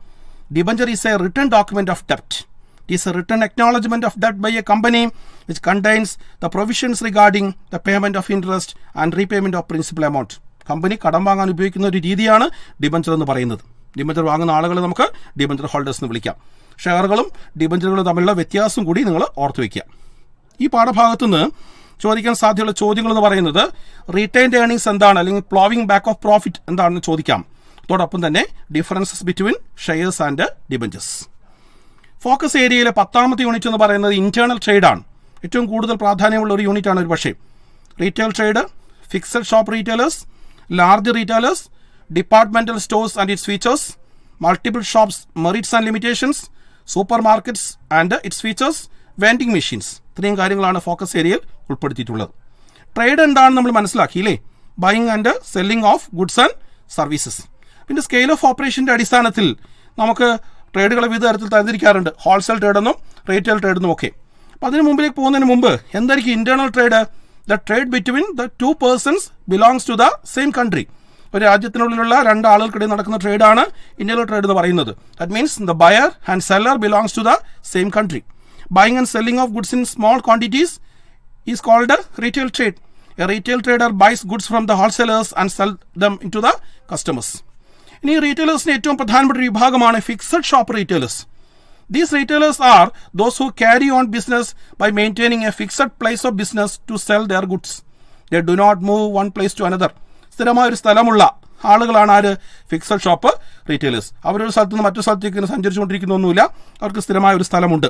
Debenture is a written document of ഡെപ്റ്റ്. It is a written acknowledgement of debt by a company which contains the provisions regarding the payment of interest and repayment of principal amount. Company കടം വാങ്ങാൻ ഉപയോഗിക്കുന്ന ഒരു രീതിയാണ് debenture എന്ന് പറയുന്നത്. Debenture വാങ്ങുന്ന ആളുകളെ നമുക്ക് ഡിബഞ്ചർ ഹോൾഡേഴ്സ് എന്ന് വിളിക്കാം. ഷെയറുകളും ഡിബഞ്ചറുകളും തമ്മിലുള്ള വ്യത്യാസം കൂടി നിങ്ങൾ ഓർത്തു വയ്ക്കുക. ഈ പാഠഭാഗത്തു നിന്ന് ചോദിക്കാൻ സാധ്യതയുള്ള ചോദ്യങ്ങൾ എന്ന് പറയുന്നത് റീറ്റെയിൻഡ് ഏർണിങ്സ് എന്താണ്, അല്ലെങ്കിൽ പ്ലോവിംഗ് ബാക്ക് ഓഫ് പ്രോഫിറ്റ് എന്താണെന്ന് ചോദിക്കാം. അതോടൊപ്പം തന്നെ differences between shares and debentures. Focus ഏരിയയിലെ 10ാമത്തെ യൂണിറ്റ് എന്ന് പറയുന്നത് ഇന്റേണൽ ട്രേഡ് ആണ്. ഏറ്റവും കൂടുതൽ പ്രാധാന്യമുള്ള ഒരു യൂണിറ്റ് ആണ് ഒരു പക്ഷേ. Retail trade, fixed shop retailers, large retailers, departmental stores and its features, multiple shops merits and limitations, supermarkets and its features, vending machines. ഇത്രയും കാര്യങ്ങളാണ് ഫോക്കസ് ഏരിയയിൽ ഉൾപ്പെടുത്തിയിട്ടുള്ളത്. ട്രേഡ് എന്താണെന്ന് നമ്മൾ മനസ്സിലാക്കിയില്ലേ? Buying and selling of goods and services. പിന്നെ scale of ഓപ്പറേഷൻ്റെ അടിസ്ഥാനത്തിൽ നമുക്ക് ട്രേഡുകളെ വിവിധ തരത്തിൽ തരംതിരിക്കാറുണ്ട്. ഹോൾസെയിൽ ട്രേഡെന്നും റീറ്റെയിൽ ട്രേഡെന്നും ഒക്കെ. അപ്പോൾ അതിന് മുമ്പിലേക്ക് പോകുന്നതിന് മുമ്പ് എന്തായിരിക്കും internal trade? The trade between the 2 persons belongs to the same country. ഒരു രാജ്യത്തിനുള്ളിലുള്ള 2 ആളുകൾക്കിടയിൽ നടക്കുന്ന ട്രേഡാണ് ഇന്റേണൽ ട്രേഡ് എന്ന് പറയുന്നത്. That means the buyer and seller belongs to the same country. Buying and selling of goods in small quantities is called retail trade. A retail trader buys goods from the wholesalers and sell them in to the customers. ഇനി റീറ്റെയിലേഴ്സിന് ഏറ്റവും പ്രധാനപ്പെട്ട ഒരു വിഭാഗമാണ് fixed shop retailers. These retailers are those who carry on business by maintaining a fixed place of business to sell their goods. They do not move one place to another. സ്ഥിരമായ ഒരു സ്ഥലമുള്ള ആളുകളാണ് ആര്? Fixed shop retailers. അവരൊരു സ്ഥലത്ത് നിന്ന് മറ്റൊരു സ്ഥലത്തേക്ക് സഞ്ചരിച്ചുകൊണ്ടിരിക്കുന്നൊന്നുമില്ല. അവർക്ക് സ്ഥിരമായ ഒരു സ്ഥലമുണ്ട്.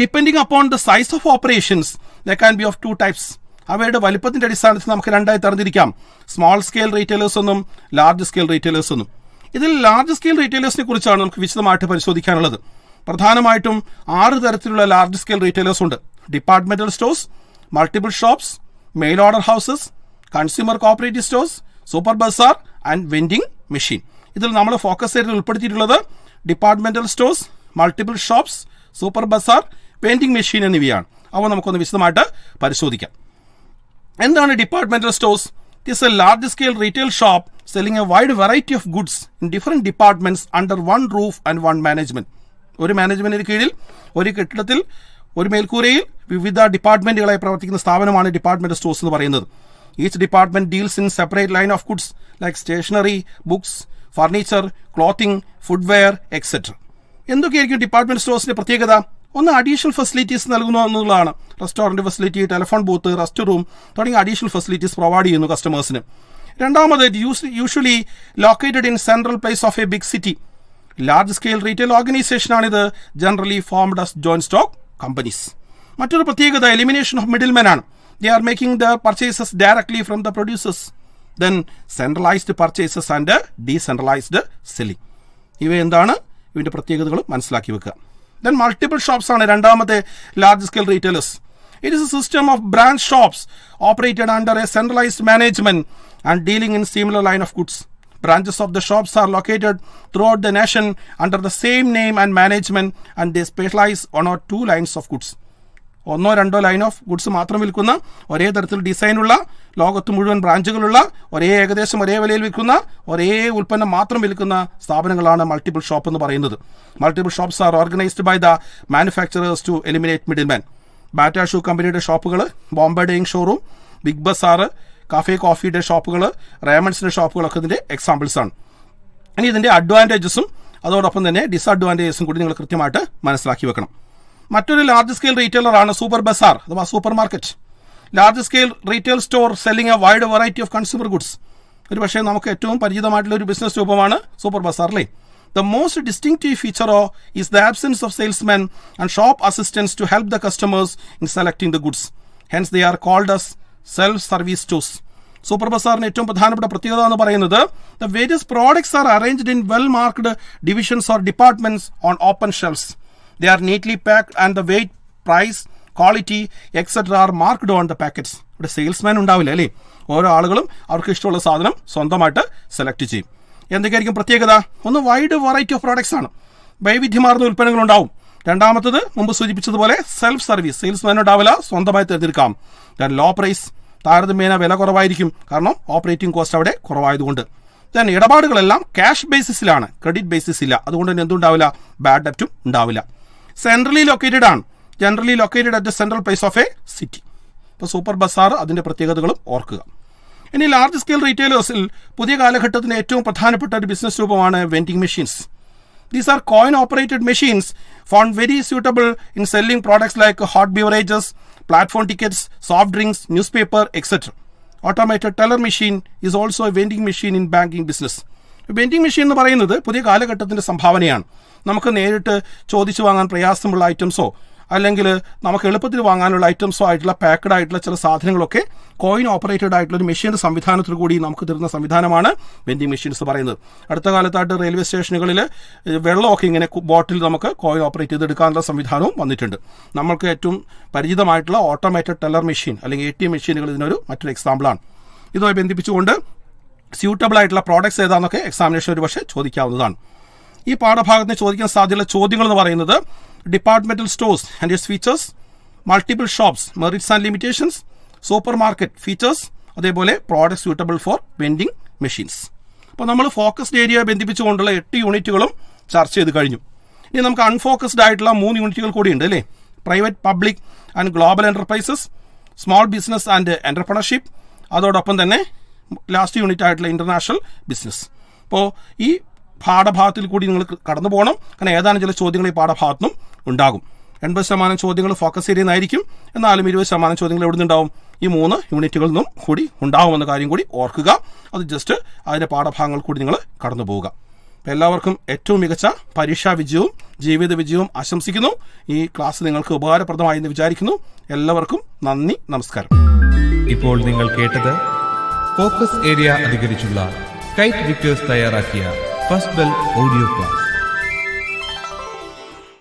Depending upon the size of operations the can be of 2 types. അവയുടെ വലിപ്പത്തിന്റെ അടിസ്ഥാനത്തിൽ നമുക്ക് 2ആയി തരംതിരിക്കാം. സ്മോൾ സ്കെയിൽ റീറ്റെയിലേഴ്സ് എന്നും ലാർജ് സ്കെയിൽ റീറ്റെയിലേഴ്സ് എന്നും. ഇതിൽ ലാർജ് സ്കെയിൽ റീറ്റെയിലേഴ്സിനെ കുറിച്ചാണ് നമുക്ക് വിശദമായിട്ട് പരിശോധിക്കാനുള്ളത്. പ്രധാനമായിട്ടും 6 തരത്തിലുള്ള ലാർജ് സ്കെയിൽ റീറ്റെയിലേഴ്സ് ഉണ്ട്. Departmental stores, multiple shops, mail order houses, consumer cooperative stores, super bazaar and vending machine. ഇതിൽ നമ്മൾ ഫോക്കസ് ഏരിയയിൽ ഉൾപ്പെടുത്തിയിട്ടുള്ളത് departmental stores, multiple shops, super bazaar, vending machine എന്നിവയാണ്. അവ നമുക്കൊന്ന് വിശദമായിട്ട് പരിശോധിക്കാം. എന്താണ് departmental stores? It is a large scale retail shop selling a wide variety of goods in different departments under one roof and one management. ഒരു മാനേജ്മെന്റിന് കീഴിൽ ഒരു കെട്ടിടത്തിൽ ഒരു മേൽക്കൂരയിൽ വിവിധ ഡിപ്പാർട്ട്മെന്റുകളായി പ്രവർത്തിക്കുന്ന സ്ഥാപനമാണ് ഡിപ്പാർട്ട്മെന്റൽ സ്റ്റോഴ്സ് എന്ന് പറയുന്നത്. Each department deals in separate line of goods like stationery, books, furniture, clothing, footwear etcetera. എന്തൊക്കെയായിരിക്കും ഡിപ്പാർട്ട്മെന്റ് സ്റ്റോഴ്സിന്റെ പ്രത്യേകത? ഒന്ന്, അഡീഷണൽ ഫെസിലിറ്റീസ് നൽകുന്നു എന്നുള്ളതാണ്. Restaurant facility, telephone booth, rest room തുടങ്ങിയ അഡീഷണൽ ഫെസിലിറ്റീസ് പ്രൊവൈഡ് ചെയ്യുന്നു കസ്റ്റമേഴ്സിന്. രണ്ടാമത്, usually located in central place of a big city. Large scale retail organisation ആണിത്. Generally formed as joint stock companies. മറ്റൊരു പ്രത്യേകത എലിമിനേഷൻ ഓഫ് മിഡിൽമെൻ ആണ്. They are making the purchases directly from the producers. Then centralised purchases and decentralised selling. ഇവ എന്താണ്? ഇതിന്റെ പ്രത്യേകതകൾ മനസ്സിലാക്കി വെക്കുക. Then multiple shops ആണ് രണ്ടാമത്തെ large scale retailers. It is a system of branch shops operated under a centralized management and dealing in similar line of goods. Branches of the shops are located throughout the nation under the same name and management, and they specialize on 1 or 2 lines of goods. 1 or 2 line of goods മാത്രം വിൽക്കുന്ന, ഒരേ തരത്തിൽ ഡിസൈനുള്ള, ലോകത്ത് മുഴുവൻ ബ്രാഞ്ചുകളുള്ള, ഏകദേശം ഒരേ വിലയിൽ വിൽക്കുന്ന, ഒരേ ഉൽപ്പന്നം മാത്രം വിൽക്കുന്ന സ്ഥാപനങ്ങളാണ് മൾട്ടിപ്പിൾ ഷോപ്പ് എന്ന് പറയുന്നത്. Multiple shops are organised by the manufacturers to eliminate middleman. Bata shoe കമ്പനിയുടെ ഷോപ്പുകൾ, ബോംബെ ഡെയിങ് ഷോറൂം, ബിഗ് ബസാർ, കാഫേ കോഫിയുടെ ഷോപ്പുകൾ, റേമൺസിന്റെ ഷോപ്പുകളൊക്കെ ഇതിന്റെ എക്സാമ്പിൾസ് ആണ്. ഇനി ഇതിന്റെ അഡ്വാൻറ്റേജസും അതോടൊപ്പം തന്നെ ഡിസഡ്വാൻറ്റേജസും കൂടി നിങ്ങൾ കൃത്യമായിട്ട് മനസ്സിലാക്കി വെക്കണം. മറ്റൊരു ലാർജ് സ്കെയിൽ റീറ്റെയിലർ ആണ് സൂപ്പർ ബസാർ അഥവാ super market. Large scale retail store selling A wide variety of consumer goods. ഒരു പക്ഷേ നമുക്ക് ഏറ്റവും പരിചിതമായിട്ടുള്ള ഒരു ബിസിനസ് രൂപമാണ് സൂപ്പർ ബസാർ അല്ലേ. The most distinctive feature is the absence of salesmen and shop assistants to help the customers in selecting the goods. Hence they are called as self-service stores. Super ബസാറിന് ഏറ്റവും പ്രധാനപ്പെട്ട പ്രത്യേകത എന്ന് പറയുന്നത് the various products are arranged in well-marked divisions or departments on open shelves. They are neatly packed and the weight, price, quality, etc. are marked on the packets. ഇവിടെ salesman ഉണ്ടാവില്ല അല്ലേ. ഓരോ ആളുകളും അവർക്ക് ഇഷ്ടമുള്ള സാധനം സ്വന്തമായിട്ട് സെലക്ട് ചെയ്യും. എന്തൊക്കെയായിരിക്കും പ്രത്യേകത? ഒന്ന്, വൈഡ് വെറൈറ്റി ഓഫ് പ്രോഡക്ട്സ് ആണ്. വൈവിധ്യമാർന്ന ഉൽപ്പന്നങ്ങൾ ഉണ്ടാവും. രണ്ടാമത്തത് മുമ്പ് സൂചിപ്പിച്ചതുപോലെ സെൽഫ് സർവീസ്, സെയിൽസ്മാൻ ഉണ്ടാവില്ല, സ്വന്തമായി തിരഞ്ഞെടുക്കാം. ദെൻ ലോ പ്രൈസ്, താരതമ്യേന വില കുറവായിരിക്കും, കാരണം ഓപ്പറേറ്റിംഗ് കോസ്റ്റ് അവിടെ കുറവായതുകൊണ്ട്. ദെൻ ഇടപാടുകളെല്ലാം ക്യാഷ് ബേസിസിലാണ്, ക്രെഡിറ്റ് ബേസിസ് ഇല്ല, അതുകൊണ്ട് തന്നെ എന്തുണ്ടാവില്ല, ബാഡ് ഡെപ്റ്റും ഉണ്ടാവില്ല. സെൻട്രലി ലൊക്കേറ്റഡ് ആണ്, generally located at the central place of A city. ഇപ്പോൾ സൂപ്പർ ബസാർ അതിന്റെ പ്രത്യേകതകളും ഓർക്കുക. ഇനി ലാർജ് സ്കെയിൽ റീറ്റെയിലേഴ്സിൽ പുതിയ കാലഘട്ടത്തിന് ഏറ്റവും പ്രധാനപ്പെട്ട ഒരു ബിസിനസ് രൂപമാണ് vending machines. These are coin-operated machines found very suitable in selling products like hot beverages, platform tickets, soft drinks, newspaper, etc. Automated teller machine is also a vending machine in banking business. Vending machine എന്ന് പറയുന്നത് പുതിയ കാലഘട്ടത്തിന്റെ സംഭാവനയാണ്. നമുക്ക് നേരിട്ട് ചോദിച്ചു വാങ്ങാൻ പ്രയാസമുള്ള ഐറ്റംസോ അല്ലെങ്കിൽ നമുക്ക് എളുപ്പത്തിൽ വാങ്ങാനുള്ള ഐറ്റംസോ ആയിട്ടുള്ള പാക്കഡ് ആയിട്ടുള്ള ചില സാധനങ്ങളൊക്കെ കോയിൻ ഓപ്പറേറ്റഡ് ആയിട്ടുള്ള ഒരു മെഷീൻ്റെ സംവിധാനത്തിൽ കൂടി നമുക്ക് തരുന്ന സംവിധാനമാണ് വെൻഡിങ് മെഷീൻസ് പറയുന്നത്. അടുത്ത കാലത്തായിട്ട് റെയിൽവേ സ്റ്റേഷനുകളിൽ വെള്ളമൊക്കെ ഇങ്ങനെ ബോട്ടിൽ നമുക്ക് കോയിൻ ഓപ്പറേറ്റ് ചെയ്തെടുക്കാനുള്ള സംവിധാനവും വന്നിട്ടുണ്ട്. നമുക്ക് ഏറ്റവും പരിചിതമായിട്ടുള്ള ഓട്ടോമേറ്റഡ് ടെല്ലർ മെഷീൻ അല്ലെങ്കിൽ ATM മെഷീനുകൾ ഇതിനൊരു മറ്റൊരു എക്സാമ്പിളാണ്. ഇതുമായി ബന്ധിപ്പിച്ചുകൊണ്ട് സ്യൂട്ടബിൾ ആയിട്ടുള്ള പ്രോഡക്ട്സ് ഏതാണെന്നൊക്കെ എക്സാമിനേഷൻ ഒരു പക്ഷേ ചോദിക്കാവുന്നതാണ്. ഈ പാഠഭാഗത്തിന് ചോദിക്കാൻ സാധ്യതയുള്ള ചോദ്യങ്ങൾ എന്ന് പറയുന്നത് departmental stores and its features, multiple shops, merits and limitations, supermarket features, അതേപോലെ product suitable for vending machines. അപ്പോൾ നമ്മൾ ഫോക്കസ്ഡ് ഏരിയ ബന്ധിപ്പിച്ചുകൊണ്ടുള്ള 8 യൂണിറ്റുകളും ചർച്ച ചെയ്ത് കഴിഞ്ഞു. ഇനി നമുക്ക് അൺഫോക്കസ്ഡ് ആയിട്ടുള്ള 3 യൂണിറ്റുകൾ കൂടിയുണ്ട് അല്ലേ. Private, public and global enterprises, small business and entrepreneurship, അതോടൊപ്പം തന്നെ ലാസ്റ്റ് യൂണിറ്റ് ആയിട്ടുള്ള ഇന്റർനാഷണൽ ബിസിനസ്. അപ്പോൾ ഈ പാഠഭാഗത്തിൽ കൂടി നിങ്ങൾ കടന്നു പോകണം. കാരണം ഏതാനും ചില ചോദ്യങ്ങൾ ഈ പാഠഭാഗത്തും ഉണ്ടാകും. 80% ചോദ്യങ്ങൾ ഫോക്കസ് ഏരിയയിൽ നിന്നായിരിക്കും. എന്നാലും 20% ചോദ്യങ്ങൾ എവിടെ നിന്നുണ്ടാവും? ഈ 3 യൂണിറ്റുകളിൽ നിന്നും കൂടി ഉണ്ടാവുമെന്ന കാര്യം കൂടി ഓർക്കുക. അത് ജസ്റ്റ് അതിൻ്റെ പാഠഭാഗങ്ങൾ കൂടി നിങ്ങൾ കടന്നു പോവുക. അപ്പോൾ എല്ലാവർക്കും ഏറ്റവും മികച്ച പരീക്ഷാ വിജയവും ജീവിത വിജയവും ആശംസിക്കുന്നു. ഈ ക്ലാസ് നിങ്ങൾക്ക് ഉപകാരപ്രദമായി എന്ന് വിചാരിക്കുന്നു. എല്ലാവർക്കും നന്ദി, നമസ്കാരം. ഇപ്പോൾ നിങ്ങൾ കേട്ടത് ഫോക്കസ് ഏരിയ അധികരിച്ചുള്ള കൈറ്റ് വിക്ടേഴ്സ് തയ്യാറാക്കിയ ഫസ്റ്റ് ബെൽ ഓഡിയോ ക്ലാസ്.